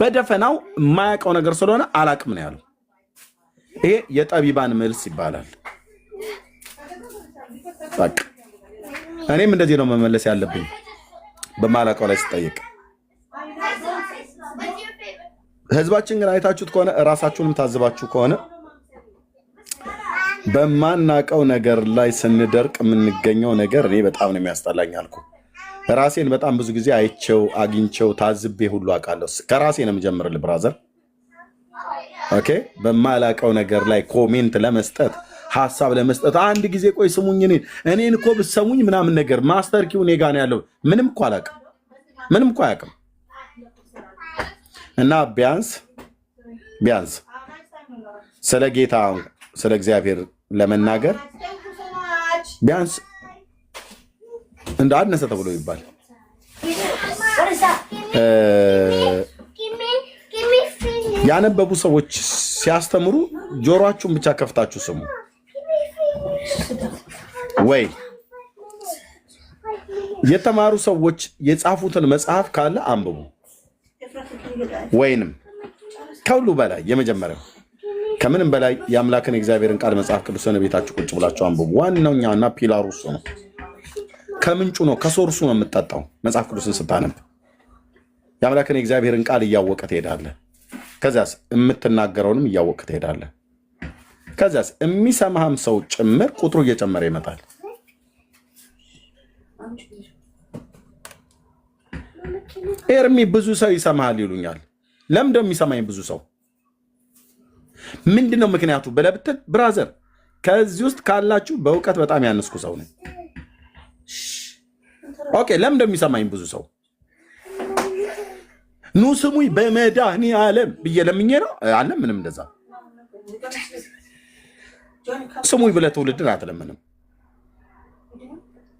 በደፈናው የማያውቀው ነገር ስለሆነ አላቅም ነው ያለው። ይሄ የጠቢባን መልስ ይባላል። በቃ እኔም እንደዚህ ነው መመለስ ያለብኝ በማላውቀው ላይ ስጠይቅ። ህዝባችን ግን አይታችሁት ከሆነ እራሳችሁንም ታዝባችሁ ከሆነ በማናውቀው ነገር ላይ ስንደርቅ የምንገኘው ነገር እኔ በጣም ነው የሚያስጠላኝ አልኩ። ራሴን በጣም ብዙ ጊዜ አይቼው አግኝቼው ታዝቤ ሁሉ አውቃለሁ። ከራሴ ነው የምጀምርልህ ብራዘር። ኦኬ፣ በማላውቀው ነገር ላይ ኮሜንት ለመስጠት ሐሳብ ለመስጠት አንድ ጊዜ ቆይ ስሙኝ፣ እኔን እኮ ብትሰሙኝ ምናምን ነገር ማስተር ኪው እኔ ጋር ነው ያለው። ምንም እኮ አላውቅም፣ ምንም እኮ አያውቅም። እና ቢያንስ ስለ ጌታ ስለ እግዚአብሔር ለመናገር ቢያንስ እንደ አነሰ ተብሎ ይባል ያነበቡ ሰዎች ሲያስተምሩ ጆሮአችሁን ብቻ ከፍታችሁ ስሙ። ወይ የተማሩ ሰዎች የጻፉትን መጽሐፍ ካለ አንብቡ። ወይንም ከሁሉ በላይ የመጀመሪያው ከምንም በላይ የአምላክን እግዚአብሔርን ቃል መጽሐፍ ቅዱስን ቤታችሁ ቁጭ ብላችሁ አንብቡ። ዋናውኛና ፒላሩ እሱ ነው። ከምንጩ ነው፣ ከሶርሱ ነው የምትጠጣው። መጽሐፍ ቅዱስን ስታነብ የአምላክን እግዚአብሔርን ቃል እያወቀ ትሄዳለህ። ከዚያስ የምትናገረውንም እያወቀ ትሄዳለህ። ከዚያስ የሚሰማህም ሰው ጭምር ቁጥሩ እየጨመረ ይመጣል። ኤርሚ ብዙ ሰው ይሰማሃል ይሉኛል። ለምን እንደሚሰማኝ ብዙ ሰው ምንድነው ምክንያቱ ብለህ ብትል፣ ብራዘር ከዚህ ውስጥ ካላችሁ በእውቀት በጣም ያነስኩ ሰው ነኝ። ኦኬ፣ ለምን እንደሚሰማኝ ብዙ ሰው ኑ ስሙኝ በመድኃኒዓለም ብዬ ለምኜ ነው አለ። ምንም እንደዛ ስሙኝ ብለህ ትውልድን አትለምንም።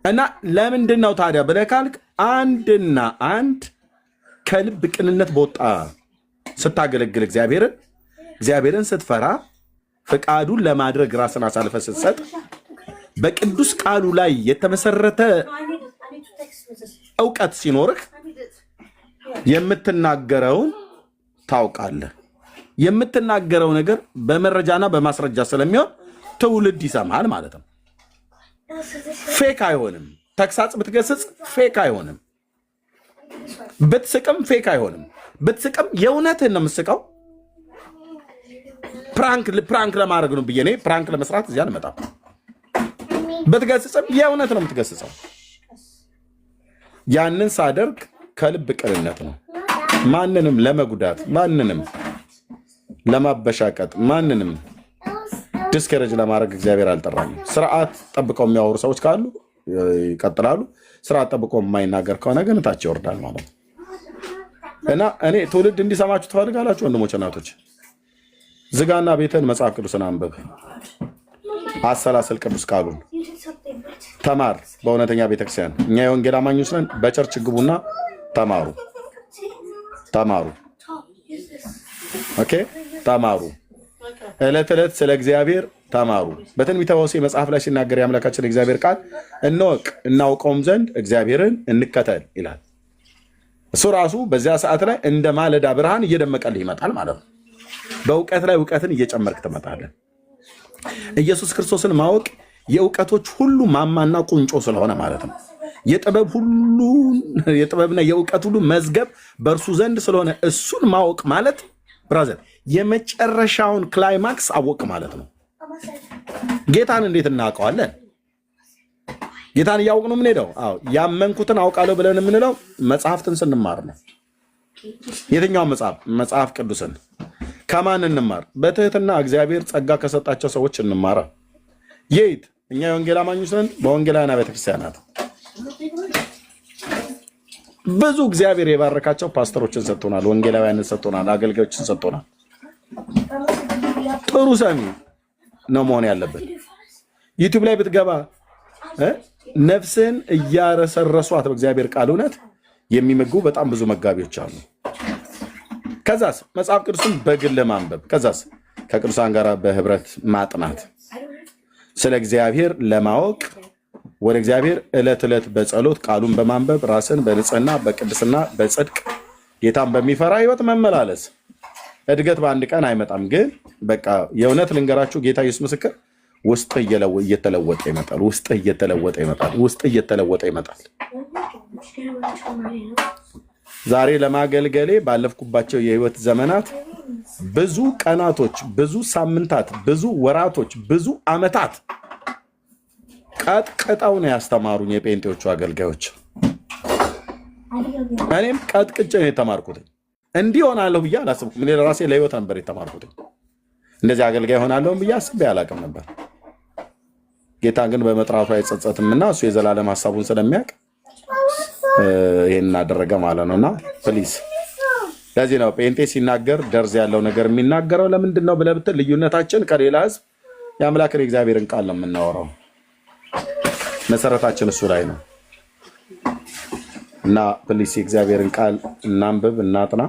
እና ለምንድን ነው ታዲያ ብለህ ካልክ አንድና አንድ ከልብ ቅንነት በወጣ ስታገለግል እግዚአብሔርን ስትፈራ ፈቃዱን ለማድረግ ራስን አሳልፈ ስትሰጥ በቅዱስ ቃሉ ላይ የተመሰረተ እውቀት ሲኖርህ የምትናገረውን ታውቃለህ። የምትናገረው ነገር በመረጃና በማስረጃ ስለሚሆን ትውልድ ይሰማል ማለት ነው። ፌክ አይሆንም። ተግሳጽ ብትገስጽ ፌክ አይሆንም። ብትስቅም ፌክ አይሆንም። ብትስቅም የእውነትህን ነው የምትስቀው። ፕራንክ ለማድረግ ነው ብዬ እኔ ፕራንክ ለመስራት እዚያ አልመጣም። ብትገስጽም የእውነት ነው የምትገስጸው። ያንን ሳደርግ ከልብ ቅንነት ነው። ማንንም ለመጉዳት፣ ማንንም ለማበሻቀጥ፣ ማንንም ዲስከሬጅ ለማድረግ እግዚአብሔር አልጠራኝም። ስርዓት ጠብቀው የሚያወሩ ሰዎች ካሉ ይቀጥላሉ። ስርዓት ጠብቀው የማይናገር ከሆነ ግን ታች ይወርዳል ማለት ነው። እና እኔ ትውልድ እንዲሰማችሁ ትፈልጋላችሁ ወንድሞች እናቶች? ዝጋና ቤተን መጽሐፍ ቅዱስን አንብብ፣ አሰላሰል ቅዱስ ቃሉን ተማር። በእውነተኛ ቤተክርስቲያን እኛ የወንጌል አማኞች ነን። በቸርች ግቡና ተማሩ። ኦኬ፣ ተማሩ። ዕለት ዕለት ስለ እግዚአብሔር ተማሩ። በትንቢተ ሆሴዕ መጽሐፍ ላይ ሲናገር የአምላካችን እግዚአብሔር ቃል እንወቅ እናውቀውም ዘንድ እግዚአብሔርን እንከተል ይላል። እሱ ራሱ በዚያ ሰዓት ላይ እንደ ማለዳ ብርሃን እየደመቀልህ ይመጣል ማለት ነው። በእውቀት ላይ እውቀትን እየጨመርክ ትመጣለህ። ኢየሱስ ክርስቶስን ማወቅ የእውቀቶች ሁሉ ማማና ቁንጮ ስለሆነ ማለት ነው። የጥበብና የእውቀት ሁሉ መዝገብ በእርሱ ዘንድ ስለሆነ እሱን ማወቅ ማለት ብራዘር የመጨረሻውን ክላይማክስ አወቅ ማለት ነው። ጌታን እንዴት እናውቀዋለን? ጌታን እያወቅን ነው የምንሄደው። አዎ ያመንኩትን አውቃለሁ ብለን የምንለው መጽሐፍትን ስንማር ነው። የትኛው መጽሐፍ? መጽሐፍ ቅዱስን። ከማን እንማር? በትህትና እግዚአብሔር ጸጋ ከሰጣቸው ሰዎች እንማራ። የት? እኛ የወንጌል አማኞች ነን። በወንጌላውያን ቤተክርስቲያናት ብዙ እግዚአብሔር የባረካቸው ፓስተሮችን ሰጥቶናል፣ ወንጌላውያንን ሰጥቶናል፣ አገልጋዮችን ሰጥቶናል። ጥሩ ሰሚ ነው መሆን ያለበት። ዩቲዩብ ላይ ብትገባ ነፍስን እያረሰረሷት በእግዚአብሔር ቃል እውነት የሚመግቡ በጣም ብዙ መጋቢዎች አሉ። ከዛስ መጽሐፍ ቅዱስን በግል ማንበብ፣ ከዛስ ከቅዱሳን ጋር በህብረት ማጥናት፣ ስለ እግዚአብሔር ለማወቅ ወደ እግዚአብሔር ዕለት ዕለት በጸሎት ቃሉን በማንበብ ራስን በንጽህና በቅድስና በጽድቅ ጌታን በሚፈራ ህይወት መመላለስ። እድገት በአንድ ቀን አይመጣም፣ ግን በቃ የእውነት ልንገራችሁ፣ ጌታ ኢየሱስ ምስክር፣ ውስጥ እየተለወጠ ይመጣል። ውስጥ እየተለወጠ ይመጣል። ውስጥ እየተለወጠ ይመጣል። ዛሬ ለማገልገሌ ባለፍኩባቸው የህይወት ዘመናት ብዙ ቀናቶች፣ ብዙ ሳምንታት፣ ብዙ ወራቶች፣ ብዙ አመታት ቀጥቅጠው ነው ያስተማሩኝ የጴንጤዎቹ አገልጋዮች። እኔም ቀጥቅጬ ነው የተማርኩት። እንዲህ ሆናለሁ ብዬ አላሰብኩም። እኔ ለራሴ ለህይወት ነበር የተማርኩት። እንደዚህ አገልጋይ ሆናለሁ ብዬ አስቤ አላውቅም ነበር። ጌታ ግን በመጥራቱ አይጸጸትምና እሱ የዘላለም ሀሳቡን ስለሚያውቅ ይሄን እናደረገ ማለት ነውና ፕሊዝ። ለዚህ ነው ጴንጤ ሲናገር ደርዝ ያለው ነገር የሚናገረው። ለምንድን ነው ብለህ ብትል ልዩነታችን ከሌላ ህዝብ የአምላክን የእግዚአብሔርን ቃል ነው የምናወራው። መሰረታችን እሱ ላይ ነው እና ፕሊስ የእግዚአብሔርን ቃል እናንብብ፣ እናጥና።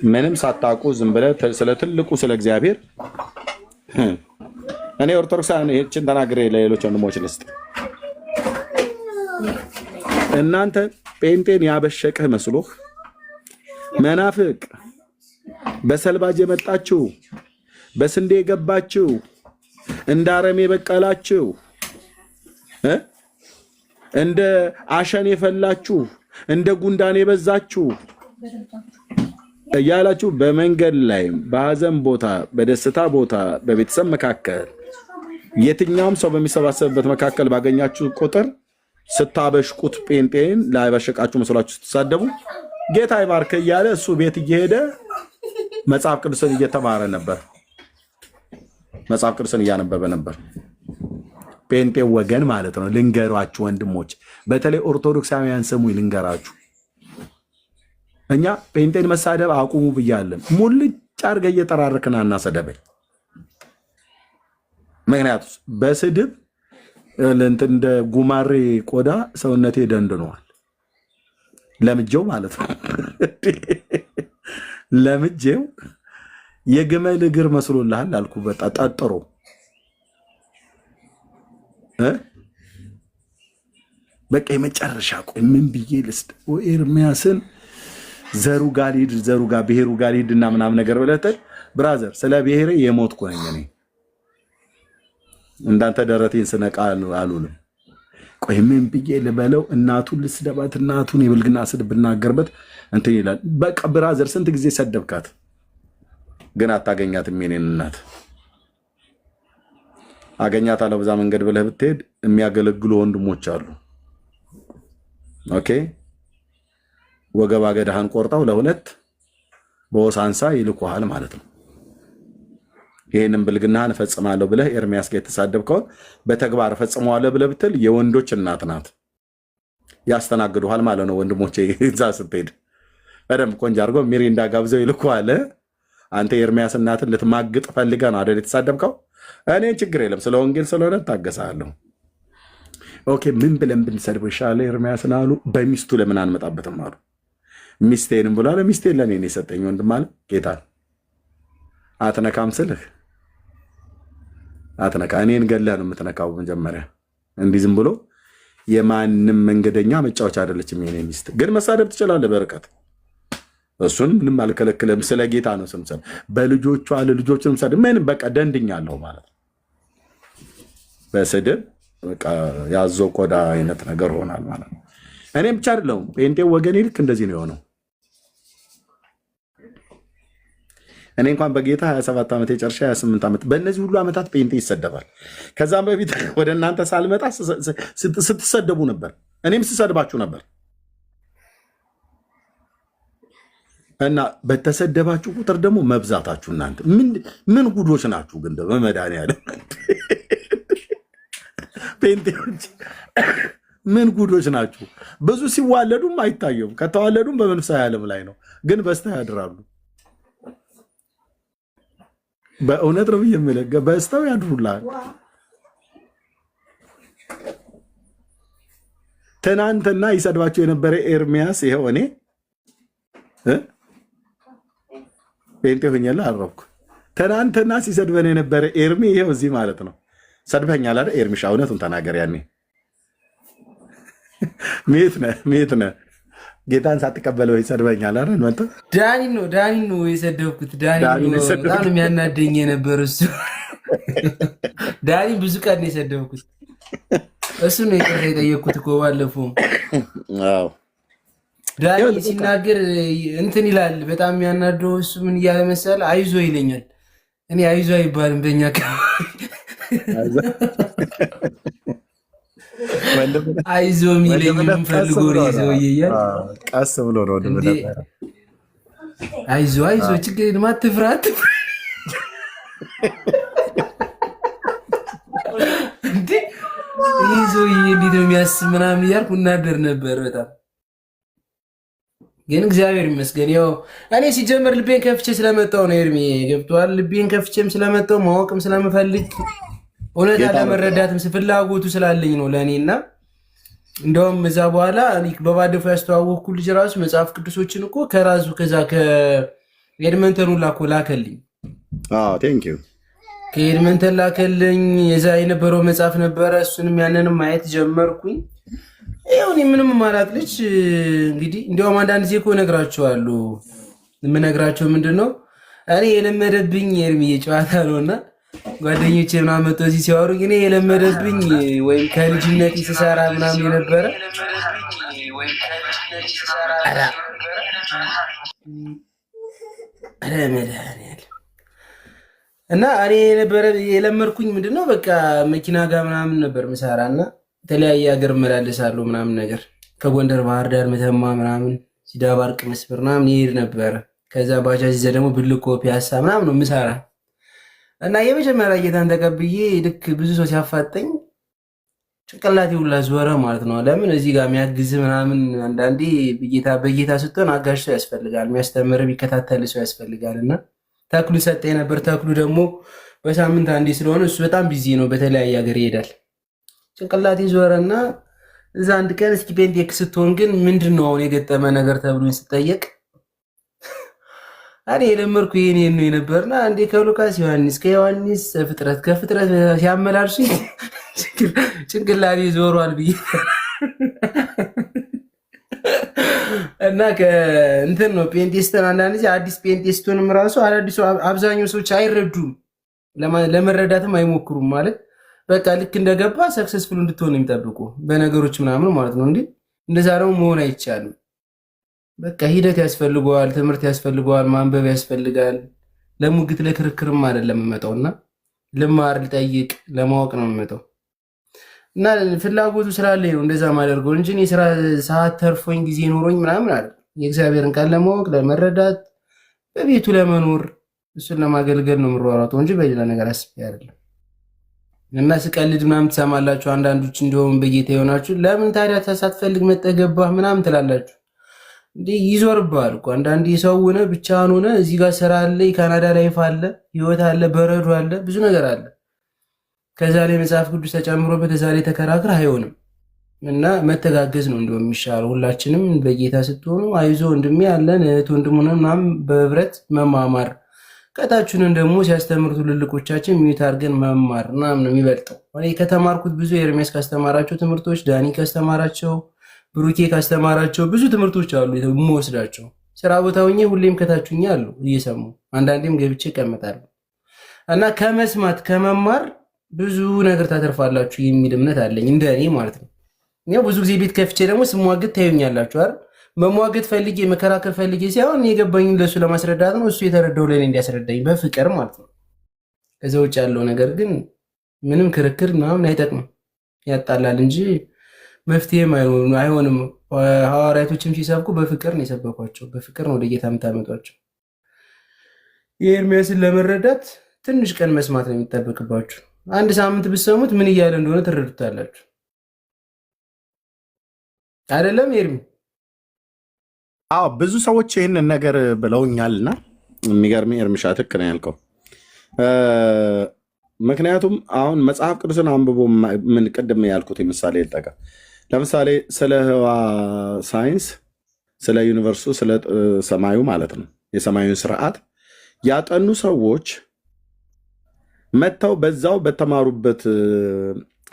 ምንም ሳታውቁ ዝም ብለህ ስለ ትልቁ ስለ እግዚአብሔር እኔ ኦርቶዶክሳውያን ይህችን ተናግሬ ለሌሎች ወንድሞች ልስጥ። እናንተ ጴንጤን ያበሸቀህ መስሎህ መናፍቅ፣ በሰልባጅ የመጣችሁ በስንዴ የገባችሁ እንደ አረም የበቀላችሁ እንደ አሸን የፈላችሁ እንደ ጉንዳን የበዛችሁ እያላችሁ በመንገድ ላይ በሐዘን ቦታ፣ በደስታ ቦታ፣ በቤተሰብ መካከል የትኛውም ሰው በሚሰባሰብበት መካከል ባገኛችሁ ቁጥር ስታበሽቁት ጴንጤን ላይበሸቃችሁ መስሏችሁ ስትሳደቡ ጌታ ይባርክ እያለ እሱ ቤት እየሄደ መጽሐፍ ቅዱስን እየተማረ ነበር። መጽሐፍ ቅዱስን እያነበበ ነበር። ጴንጤ ወገን ማለት ነው። ልንገሯችሁ ወንድሞች፣ በተለይ ኦርቶዶክሳውያን ስሙኝ፣ ልንገራችሁ። እኛ ጴንጤን መሳደብ አቁሙ ብያለን። ሙልጭ አድርገህ እየጠራርክና እናሰደበኝ። ምክንያቱም በስድብ እንደ ጉማሬ ቆዳ ሰውነቴ ደንድነዋል። ለምጄው ማለት ነው። ለምጄው የግመል እግር መስሎልሃል አልኩ። በጣ ጠጥሮ በቃ የመጨረሻ ቆይ ምን ብዬ ልስጥ? ኤርሚያስን ዘሩ ጋር ሂድ፣ ዘሩ ጋር ብሔሩ ጋር ሂድና ምናምን ነገር ብለህ ብራዘር፣ ስለ ብሔሬ የሞትኩ ነኝ እኔ። እንዳንተ ደረቴን ስነቃ አሉልም። ቆይ ምን ብዬ ልበለው? እናቱን ልስደባት? እናቱን የብልግና ስድብ ብናገርበት እንትን ይላል። በቃ ብራዘር፣ ስንት ጊዜ ሰደብካት ግን አታገኛትም። የኔን እናት አገኛታለሁ በዛ መንገድ ብለህ ብትሄድ የሚያገለግሉ ወንድሞች አሉ። ኦኬ፣ ወገባ ገዳህን ቆርጠው ለሁለት በወሳንሳ ይልኩሃል ማለት ነው። ይህንን ብልግናህን እፈጽማለሁ ብለህ ኤርሚያስ ጋር የተሳደብከውን በተግባር እፈጽመዋለሁ ብለህ ብትል የወንዶች እናት ናት፣ ያስተናግዱሃል ማለት ነው። ወንድሞቼ እዛ ስትሄድ በደንብ ቆንጆ አድርጎ ሚሪንዳ ጋብዘው ይልኩሃል። አንተ የኤርሚያስ እናትን ልትማግጥ ፈልገህ ነው አይደል የተሳደብከው? እኔ ችግር የለም፣ ስለ ወንጌል ስለሆነ ታገሳለሁ። ኦኬ፣ ምን ብለን ብንሰድበው ይሻላል ኤርሚያስን አሉ። በሚስቱ ለምን አንመጣበትም አሉ። ሚስቴንም ብሏል። ሚስቴን ለእኔ ነው የሰጠኝ ወንድም አለ ጌታ። አትነካም ስልህ አትነካ፣ እኔን ገለህ ነው የምትነካው። መጀመሪያ እንዲህ ዝም ብሎ የማንም መንገደኛ መጫወቻ አይደለችም የኔ ሚስት። ግን መሳደብ ትችላለህ በርቀት፣ እሱን ምንም አልከለክልም። ስለ ጌታ ነው ስምሰል በልጆቿ ለልጆችም ሰድብ ምንም በቃ ደንድኛለሁ ማለት ነው። በስድብ በቃ ያዞ ቆዳ አይነት ነገር ሆናል ማለት ነው። እኔም ብቻ አይደለሁም፣ ጴንጤ ወገኔ ልክ እንደዚህ ነው የሆነው። እኔ እንኳን በጌታ 27 ዓመት የጨርሻ 28 ዓመት በእነዚህ ሁሉ ዓመታት ጴንጤ ይሰደባል። ከዛም በፊት ወደ እናንተ ሳልመጣ ስትሰደቡ ነበር፣ እኔም ስሰድባችሁ ነበር። እና በተሰደባችሁ ቁጥር ደግሞ መብዛታችሁ እናንተ ምን ጉዶች ናችሁ ግን በመድኃኒዓለም ጴንጤዎች ምን ጉዶች ናችሁ። ብዙ ሲዋለዱም አይታየውም፣ ከተዋለዱም በመንፈሳዊ ዓለም ላይ ነው፣ ግን በስተው ያድራሉ። በእውነት ነው የምልህ፣ በስተው ያድሩላል። ትናንትና ይሰድባቸው የነበረ ኤርሚያስ ይኸው እኔ ጴንጤ ሆኛለሁ አረብኩ። ትናንትና ሲሰድበን የነበረ ኤርሚ ይኸው እዚህ ማለት ነው። ሰድበኛል አይደል ኤርሚሻ? እውነቱን ተናገር። ያኔ ሜት ነህ ጌታን ሳትቀበለው ይሰድበኛል አይደል? መጣ ዳኒ ነው የሰደብኩት። ዳኒ ነው በጣም የሚያናደኝ የነበረ እሱ። ዳኒ ብዙ ቀን ነው የሰደብኩት። እሱ ነው ይቅርታ የጠየቅኩት እኮ ባለፈው። አዎ ዳኒ ሲናገር እንትን ይላል በጣም የሚያናደው እሱ። ምን እያለ መሰለህ? አይዞ ይለኛል። እኔ አይዞ አይባልም በእኛ አይዞ የሚለኝ ፈልጎ ነው ይዘው ይያል። ቀስ ብሎ ነው ወደ አይዞ ችግር የለም አትፍራት እንዴ ይዞ እንዴት ነው የሚያስብ ምናምን እያልኩ እናደር ነበር በጣም። ግን እግዚአብሔር ይመስገን ያው እኔ ሲጀመር ልቤን ከፍቼ ስለመጣው ነው ኤርሚ ገብቷል። ልቤን ከፍቼም ስለመጣው ማወቅም ስለምፈልግ እውነት ለመረዳትም ፍላጎቱ ስላለኝ ነው ለእኔና እንደውም እዛ በኋላ በባለፈው ያስተዋወቅኩ ልጅ ራሱ መጽሐፍ ቅዱሶችን እኮ ከራሱ ከዛ ከኤድመንተን ላኮ ላከልኝ። ቴንክ ዩ ከኤድመንተን ላከልኝ። የዛ የነበረው መጽሐፍ ነበረ። እሱንም ያንንም ማየት ጀመርኩኝ። ይኸው እኔ ምንም ማላቅ ልጅ እንግዲህ እንዲያውም አንዳንድ ጊዜ እኮ እነግራቸዋለሁ። የምነግራቸው ምንድን ነው እኔ የለመደብኝ ኤርሚዬ ጨዋታ ነውና ጓደኞቼ ምናምን መጥተው እዚህ ሲያወሩ እኔ የለመደብኝ ወይም ከልጅነት ሲሰራ ምናምን የነበረ እና እኔ የለመድኩኝ ምንድነው በቃ መኪና ጋር ምናምን ነበር ምሰራ እና የተለያየ ሀገር እመላለሳለሁ ምናምን ነገር ከጎንደር ባህር ዳር መተማ ምናምን ሲዳባርቅ መስመር ምናምን ይሄድ ነበረ። ከዛ ባጃጅ ይዘህ ደግሞ ብልኮ ፒያሳ ምናምን ነው ምሰራ እና የመጀመሪያ ጌታን ተቀብዬ ልክ ብዙ ሰው ሲያፋጠኝ ጭንቅላቴ ሁላ ዞረ ማለት ነው። ለምን እዚህ ጋር የሚያግዝ ምናምን አንዳንዴ በጌታ ስትሆን አጋዥ ሰው ያስፈልጋል፣ የሚያስተምር የሚከታተል ሰው ያስፈልጋል። እና ተክሉ ሰጠኝ ነበር። ተክሉ ደግሞ በሳምንት አንዴ ስለሆነ እሱ በጣም ቢዚ ነው፣ በተለያየ ሀገር ይሄዳል። ጭንቅላቴ ዞረና እዛ አንድ ቀን እስኪ ፔንቴክ ስትሆን ግን ምንድን ነው አሁን የገጠመ ነገር ተብሎኝ ስጠየቅ እኔ የለመድኩ ይሄን ነው የነበርና አንዴ ከሉቃስ ዮሐንስ ከዮሐንስ ፍጥረት ከፍጥረት ሲያመላልሽ ጭንቅላቴ ዞሯል ብዬ እና ከእንትን ነው ፔንቴስትን አንዳንድ ጊዜ አዲስ ፔንቴስቱንም ራሱ አዳዲሱ አብዛኛው ሰዎች አይረዱም፣ ለመረዳትም አይሞክሩም። ማለት በቃ ልክ እንደገባ ሰክሰስፉል እንድትሆን የሚጠብቁ በነገሮች ምናምን ማለት ነው። እንዴ እንደዛ ደግሞ መሆን አይቻልም። በቃ ሂደት ያስፈልገዋል፣ ትምህርት ያስፈልገዋል፣ ማንበብ ያስፈልጋል። ለሙግት ለክርክርም አይደለም የምመጣውና ልማር ልጠይቅ ለማወቅ ነው የምመጣው እና ፍላጎቱ ስላለኝ ነው እንደዛ ማደርገው እንጂ እኔ ስራ ሰዓት ተርፎኝ ጊዜ ኖሮኝ ምናምን አይደል። የእግዚአብሔርን ቃል ለማወቅ ለመረዳት፣ በቤቱ ለመኖር እሱን ለማገልገል ነው የምሯሯጠው እንጂ በሌላ ነገር አስቤ አይደለም። እና ስቀልድ ምናምን ትሰማላችሁ አንዳንዶች እንዲሁም በጌታ የሆናችሁ ለምን ታዲያ ሳትፈልግ መጠገባህ ምናምን ትላላችሁ። እንዴ ይዞርብሃል እኮ አንዳንዴ ሰው ሆነ ብቻህን ሆነ እዚህ ጋር ስራ አለ፣ የካናዳ ላይፍ አለ፣ ህይወት አለ፣ በረዶ አለ፣ ብዙ ነገር አለ። ከዛ ላይ መጽሐፍ ቅዱስ ተጨምሮበት እዛ ላይ ተከራክር አይሆንም። እና መተጋገዝ ነው እንደውም የሚሻለው። ሁላችንም በጌታ ስትሆኑ አይዞ ወንድሜ ያለን እህት ወንድሙን ምናምን በህብረት መማማር፣ ቀጣችሁንን ደግሞ ሲያስተምሩ ትልልቆቻችን ሚዩት አድርገን መማር ምናምን ነው የሚበልጠው። እኔ ከተማርኩት ብዙ ኤርሚያስ ካስተማራቸው ትምህርቶች፣ ዳኒ ካስተማራቸው፣ ብሩኬ ካስተማራቸው ብዙ ትምህርቶች አሉ የምወስዳቸው። ስራ ቦታ ሆኜ ሁሌም ከታችሁኛ አሉ እየሰሙ አንዳንዴም ገብቼ እቀመጣለሁ። እና ከመስማት ከመማር ብዙ ነገር ታተርፋላችሁ የሚል እምነት አለኝ እንደኔ ማለት ነው። ያው ብዙ ጊዜ ቤት ከፍቼ ደግሞ ስሟግት ታዩኛላችሁ አይደል? መሟገት ፈልጌ መከራከር ፈልጌ ሳይሆን የገባኝን ለሱ ለማስረዳት ነው። እሱ የተረዳው ለኔ እንዲያስረዳኝ በፍቅር ማለት ነው። ከዛ ውጭ ያለው ነገር ግን ምንም ክርክር ምናምን አይጠቅምም፣ ያጣላል እንጂ መፍትሄም አይሆንም። ሐዋርያቶችም ሲሰብኩ በፍቅር ነው የሰበኳቸው፣ በፍቅር ነው ወደ ጌታ የምታመጧቸው። የኤርሚያስን ለመረዳት ትንሽ ቀን መስማት ነው የሚጠበቅባችሁ። አንድ ሳምንት ብትሰሙት ምን እያለ እንደሆነ ትረዱታላችሁ። አይደለም ኤርሚ? አዎ ብዙ ሰዎች ይህንን ነገር ብለውኛልና የሚገርም ኤርሚሻ ትክ ነው ያልከው። ምክንያቱም አሁን መጽሐፍ ቅዱስን አንብቦ ምን ቅድም ያልኩት ምሳሌ ልጠቀም። ለምሳሌ ስለ ህዋ ሳይንስ፣ ስለ ዩኒቨርሱ፣ ስለ ሰማዩ ማለት ነው የሰማዩን ስርዓት ያጠኑ ሰዎች መጥተው በዛው በተማሩበት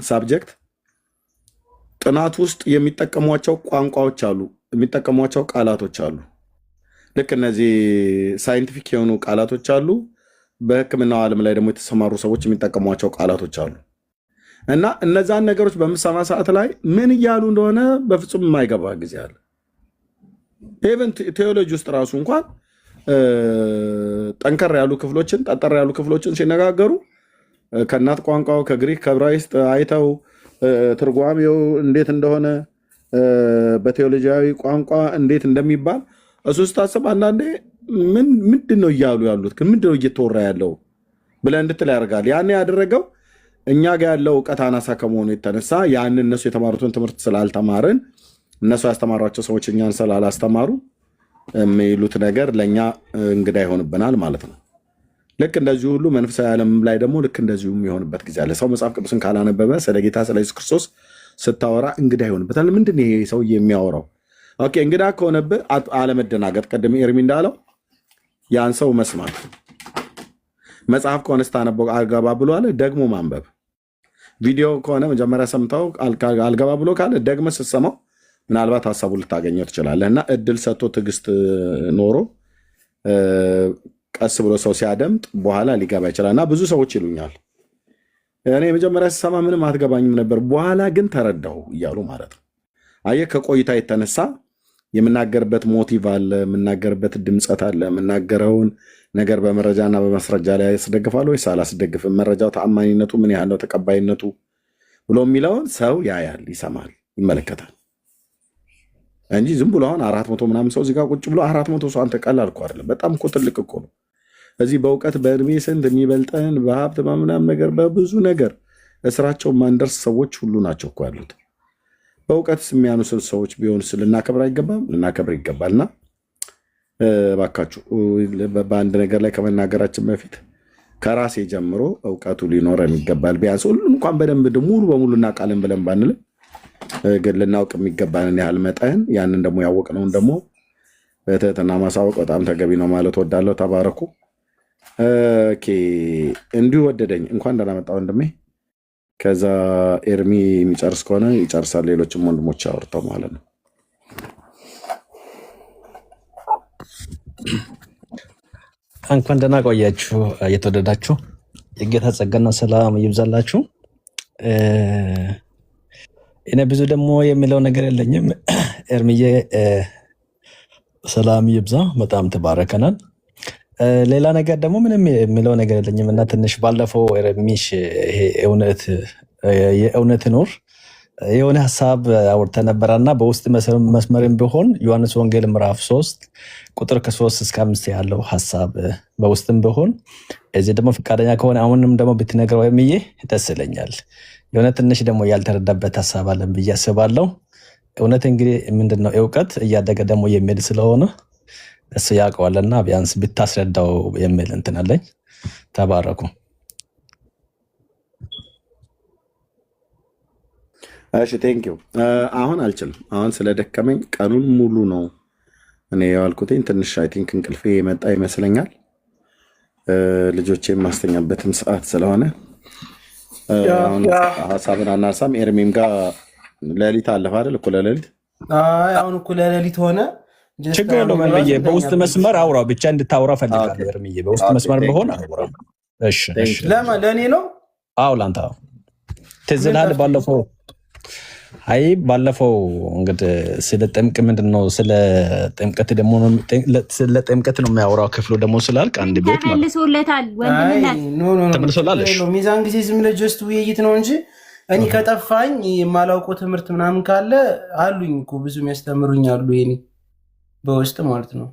ሳብጀክት ጥናት ውስጥ የሚጠቀሟቸው ቋንቋዎች አሉ፣ የሚጠቀሟቸው ቃላቶች አሉ። ልክ እነዚህ ሳይንቲፊክ የሆኑ ቃላቶች አሉ። በሕክምናው ዓለም ላይ ደግሞ የተሰማሩ ሰዎች የሚጠቀሟቸው ቃላቶች አሉ። እና እነዛን ነገሮች በምሰማ ሰዓት ላይ ምን እያሉ እንደሆነ በፍጹም የማይገባ ጊዜ አለ። ኢቨን ቴዎሎጂ ውስጥ ራሱ እንኳን ጠንከር ያሉ ክፍሎችን ጠጠር ያሉ ክፍሎችን ሲነጋገሩ ከእናት ቋንቋው ከግሪክ ከዕብራይስጥ አይተው ትርጓሜው እንዴት እንደሆነ በቴዎሎጂያዊ ቋንቋ እንዴት እንደሚባል እሱ ስታስብ አንዳንዴ ምንድን ነው እያሉ ያሉት ምንድን ነው እየተወራ ያለው ብለህ እንድትል ያደርጋል። ያን ያደረገው እኛ ጋር ያለው እውቀት አናሳ ከመሆኑ የተነሳ ያን እነሱ የተማሩትን ትምህርት ስላልተማርን እነሱ ያስተማሯቸው ሰዎች እኛን ስላላስተማሩ የሚሉት ነገር ለእኛ እንግዳ ይሆንብናል ማለት ነው። ልክ እንደዚሁ ሁሉ መንፈሳዊ ዓለም ላይ ደግሞ ልክ እንደዚሁ የሚሆንበት ጊዜ አለ። ሰው መጽሐፍ ቅዱስን ካላነበበ ስለ ጌታ ስለ ኢየሱስ ክርስቶስ ስታወራ እንግዳ ይሆንበታል። ምንድን ይሄ ሰው የሚያወራው? ኦኬ እንግዳ ከሆነብህ አለመደናገጥ፣ ቅድም ኤርሚ እንዳለው ያን ሰው መስማት፣ መጽሐፍ ከሆነ ስታነበው አልገባ ብሎ አለ ደግሞ ማንበብ፣ ቪዲዮ ከሆነ መጀመሪያ ሰምተው አልገባ ብሎ ካለ ደግመህ ስትሰማው ምናልባት ሀሳቡ ልታገኘው ትችላለህ። እና እድል ሰጥቶ ትዕግስት ኖሮ ቀስ ብሎ ሰው ሲያደምጥ በኋላ ሊገባ ይችላል። እና ብዙ ሰዎች ይሉኛል እኔ መጀመሪያ ስሰማ ምንም አትገባኝም ነበር፣ በኋላ ግን ተረዳሁ እያሉ ማለት ነው። አየህ ከቆይታ የተነሳ የምናገርበት ሞቲቭ አለ፣ የምናገርበት ድምፀት አለ። የምናገረውን ነገር በመረጃና በማስረጃ ላይ ያስደግፋል ወይስ አላስደግፍም፣ መረጃው ተአማኒነቱ ምን ያህል ነው፣ ተቀባይነቱ ብሎ የሚለውን ሰው ያያል፣ ይሰማል፣ ይመለከታል እንጂ ዝም ብሎ አሁን 400 ምናምን ሰው እዚህ ጋር ቁጭ ብሎ 400 ሰው አንተ ቀላል እኮ አይደለም፣ በጣም እኮ ትልቅ እኮ ነው። እዚህ በእውቀት በእድሜ ስንት የሚበልጠን በሀብት ምናምን ነገር በብዙ ነገር እስራቸው ማንደርስ ሰዎች ሁሉ ናቸው እኮ ያሉት። በእውቀት የሚያነሱ ሰዎች ቢሆንስ ልናከብር አይገባም? ልናከብር ይገባልና እባካችሁ በአንድ ነገር ላይ ከመናገራችን በፊት ከራሴ ጀምሮ እውቀቱ ሊኖረን ይገባል። ቢያንስ ሁሉን እንኳን በደንብ ሙሉ በሙሉ እናውቃለን ብለን ባንልም ግን ልናውቅ የሚገባንን ያህል መጠን ያንን ደግሞ ያወቅነውን ደግሞ በትህትና ማሳወቅ በጣም ተገቢ ነው ማለት ወዳለሁ። ተባረኩ። እንዲሁ ወደደኝ እንኳን ደህና መጣ ወንድሜ። ከዛ ኤርሚ የሚጨርስ ከሆነ ይጨርሳል፣ ሌሎችም ወንድሞች አውርተው ማለት ነው። እንኳን ደህና ቆያችሁ እየተወደዳችሁ፣ የጌታ ጸጋና ሰላም ይብዛላችሁ። እኔ ብዙ ደግሞ የሚለው ነገር የለኝም። ኤርሚዬ ሰላም ይብዛ፣ በጣም ተባረከናል። ሌላ ነገር ደግሞ ምንም የሚለው ነገር የለኝም እና ትንሽ ባለፈው ኤርሚሽ ይሄ የእውነት ኑር የሆነ ሀሳብ አውርተ ነበረና በውስጥ መስመርም ቢሆን ዮሐንስ ወንጌል ምዕራፍ 3 ቁጥር ከ3 እስከ 5 ያለው ሀሳብ በውስጥም ቢሆን እዚህ ደግሞ ፈቃደኛ ከሆነ አሁንም ደግሞ ብትነግረው ኤርሚዬ ደስ ይለኛል። የሆነ ትንሽ ደግሞ ያልተረዳበት ሀሳብ አለን ብዬ አስባለሁ። እውነት እንግዲህ ምንድነው እውቀት እያደገ ደግሞ የሚል ስለሆነ እሱ ያውቀዋልና ቢያንስ ብታስረዳው የሚል እንትን አለኝ። ተባረኩ። እሺ ቴንኪው። አሁን አልችልም። አሁን ስለደከመኝ ቀኑን ሙሉ ነው እኔ የዋልኩትኝ። ትንሽ አይ ቲንክ እንቅልፌ የመጣ ይመስለኛል። ልጆቼ የማስተኛበትም ሰዓት ስለሆነ አሁን ሀሳብን አናሳም። ኤርሚም ጋር ሌሊት አለፈ አይደል? እኩለ ሌሊት አሁን እኩለ ሌሊት ሆነ። ችግር የለውም ኤርሚዬ፣ በውስጥ መስመር አውራ ብቻ እንድታውራ ፈልጋለሁ ኤርሚዬ። በውስጥ መስመር በሆነ አውራ። እሺ እሺ። ለእኔ ነው? አዎ ላንተ። ትዝ ይልሃል ባለፈው አይ ባለፈው እንግዲህ ስለ ጥምቅ ምንድነው ስለ ጥምቀት ደግሞ ስለ ጥምቀት ነው የሚያወራው ክፍሉ ደግሞ ስላልክ አንድ ቤት ማለት ተመልሶለታል። ወንድምናት ተመልሶላለሽ ሚዛን ጊዜ ዝም ብለህ ጀስት ውይይት ነው እንጂ እኔ ከጠፋኝ የማላውቀው ትምህርት ምናምን ካለ አሉኝ እኮ ብዙ የሚያስተምሩኝ አሉ። የኔ በውስጥ ማለት ነው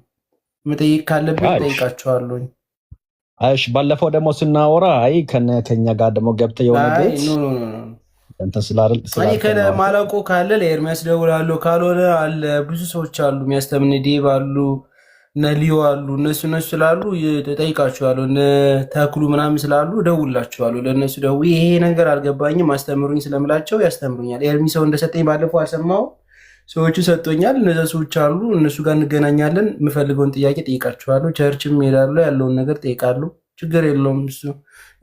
መጠየቅ ካለብኝ ጠይቃቸዋለሁኝ። እሺ ባለፈው ደግሞ ስናወራ አይ ከኛ ጋር ደግሞ ገብተህ የሆነ ቤት እንትን ስላል እኔ ከማላውቀው ካለ ለኤርሚያስ ደውላለሁ። ካልሆነ አለ ብዙ ሰዎች አሉ የሚያስተምሩ ዴቭ አሉ እነ ሊዮ አሉ እነሱ ስላሉ ጠይቃቸዋለሁ። እነ ተክሉ ምናምን ስላሉ ደውላቸዋለሁ። ለእነሱ ደውዬ ይሄ ነገር አልገባኝም አስተምሩኝ ስለምላቸው ያስተምሩኛል። ኤርሚ ሰው እንደሰጠኝ ባለፈው አልሰማሁም። ሰዎቹ ሰጥቶኛል። እነዛ ሰዎች አሉ እነሱ ጋር እንገናኛለን። የምፈልገውን ጥያቄ ጠይቃቸዋለሁ። ቸርችም ሄዳለሁ ያለውን ነገር ጠይቃለሁ። ችግር የለውም። እሱ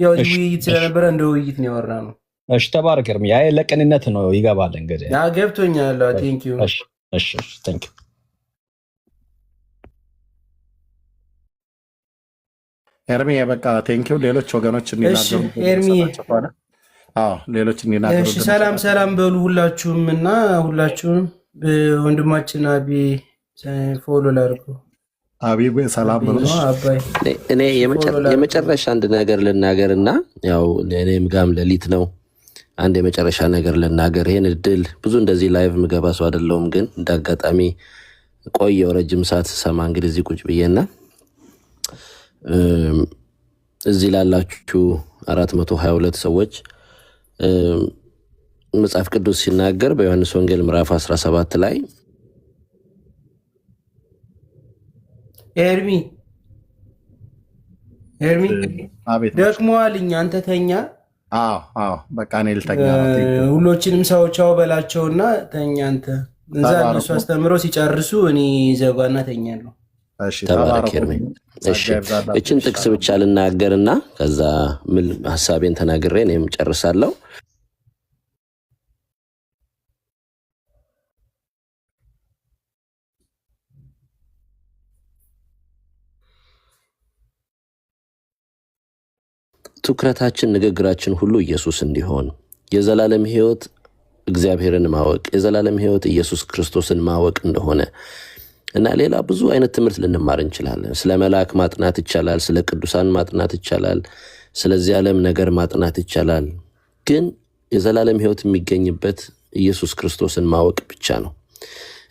ያው ውይይት ስለነበረ እንደ ውይይት ነው ያወራ ነው። እሺ ተባረክ ኤርሚ። አይ ለቅንነት ነው ይገባል። እንግዲህ ያ ገብቶኛል። ቴንክ ዩ። እሺ ቴንክ ዩ ኤርሚ። በቃ ቴንክ ዩ። ሌሎች ወገኖች እንዲናገሩ ሌሎች እንዲናገሩ ሰላም በሉ ሁላችሁም እና ሁላችሁም ወንድማችን አቢ ፎሎ ላድርገው። አቢብ ሰላም ብሎ እኔ የመጨረሻ አንድ ነገር ልናገርና ያው እኔም ጋም ሌሊት ነው አንድ የመጨረሻ ነገር ልናገር። ይሄን እድል ብዙ እንደዚህ ላይቭ ምገባ ሰው አይደለሁም፣ ግን እንዳጋጣሚ ቆየው ረጅም ሰዓት ሰማ እንግዲህ እዚህ ቁጭ ብዬና እዚህ ላላችሁ 422 ሰዎች መጽሐፍ ቅዱስ ሲናገር በዮሐንስ ወንጌል ምዕራፍ 17 ላይ ኤርሚ አቤት ደክሞአልኝ አንተ ተኛ። በቃ እኔ ልተኛ ሁሎችንም ሰዎቻው በላቸውና ተኛ አንተ። እዛ እነሱ አስተምረው ሲጨርሱ እኔ ዘጓና ተኛለሁ። ተባረክ ኤርሚ። እሺ እችን ጥቅስ ብቻ ልናገርና ከዛ ምን ሐሳቤን ተናግሬ እኔም ጨርሳለሁ። ትኩረታችን ንግግራችን ሁሉ ኢየሱስ እንዲሆን የዘላለም ሕይወት እግዚአብሔርን ማወቅ የዘላለም ሕይወት ኢየሱስ ክርስቶስን ማወቅ እንደሆነ እና ሌላ ብዙ አይነት ትምህርት ልንማር እንችላለን። ስለ መልአክ ማጥናት ይቻላል፣ ስለ ቅዱሳን ማጥናት ይቻላል፣ ስለዚህ ዓለም ነገር ማጥናት ይቻላል። ግን የዘላለም ሕይወት የሚገኝበት ኢየሱስ ክርስቶስን ማወቅ ብቻ ነው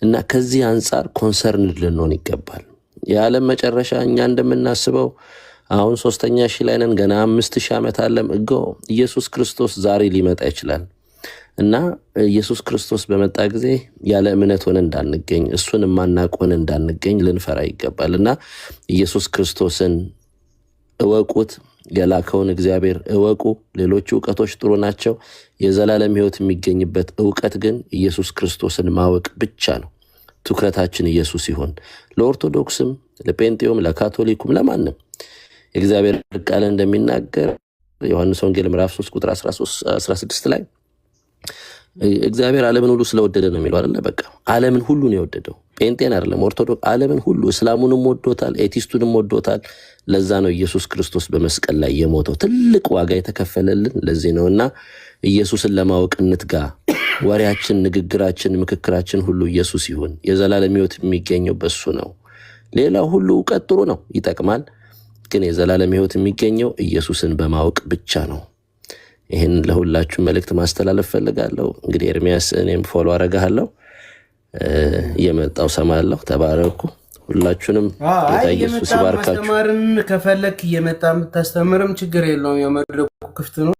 እና ከዚህ አንጻር ኮንሰርንድ ልንሆን ይገባል። የዓለም መጨረሻ እኛ እንደምናስበው አሁን 3ኛ ሺህ ላይ ነን፣ ገና 5000 ዓመት አለም እጎ ኢየሱስ ክርስቶስ ዛሬ ሊመጣ ይችላል እና ኢየሱስ ክርስቶስ በመጣ ጊዜ ያለ እምነት ሆነ እንዳንገኝ እሱን ማናቅ ሆነ እንዳንገኝ ልንፈራ ይገባል እና ኢየሱስ ክርስቶስን እወቁት፣ የላከውን እግዚአብሔር እወቁ። ሌሎች ዕውቀቶች ጥሩ ናቸው፣ የዘላለም ሕይወት የሚገኝበት ዕውቀት ግን ኢየሱስ ክርስቶስን ማወቅ ብቻ ነው። ትኩረታችን ኢየሱስ ይሁን። ለኦርቶዶክስም፣ ለጴንጤውም፣ ለካቶሊኩም፣ ለማንም የእግዚአብሔር ቃል እንደሚናገር ዮሐንስ ወንጌል ምዕራፍ 3 ቁጥር 16 ላይ እግዚአብሔር ዓለምን ሁሉ ስለወደደ ነው የሚለው አይደለ? በቃ ዓለምን ሁሉ ነው የወደደው፣ ጴንጤን አይደለም፣ ኦርቶዶክስ ዓለምን ሁሉ፣ እስላሙንም ወዶታል፣ ኤቲስቱንም ወዶታል። ለዛ ነው ኢየሱስ ክርስቶስ በመስቀል ላይ የሞተው፣ ትልቅ ዋጋ የተከፈለልን ለዚህ ነውና ኢየሱስን ለማወቅ እንትጋ። ወሬያችን፣ ንግግራችን፣ ምክክራችን ሁሉ ኢየሱስ ይሁን። የዘላለም ሕይወት የሚገኘው በሱ ነው። ሌላው ሁሉ ዕውቀት ጥሩ ነው፣ ይጠቅማል፣ ግን የዘላለም ሕይወት የሚገኘው ኢየሱስን በማወቅ ብቻ ነው። ይህን ለሁላችሁ መልእክት ማስተላለፍ ፈልጋለሁ። እንግዲህ ኤርሚያስ እኔም ፎሎ አረጋለሁ፣ እየመጣው ሰማለሁ። ተባረኩ። ሁላችሁንም ጌታ ኢየሱስ ይባርካችሁ። ማስተማርን ከፈለክ እየመጣ የምታስተምርም ችግር የለውም። የመድረኩ ክፍት ነው።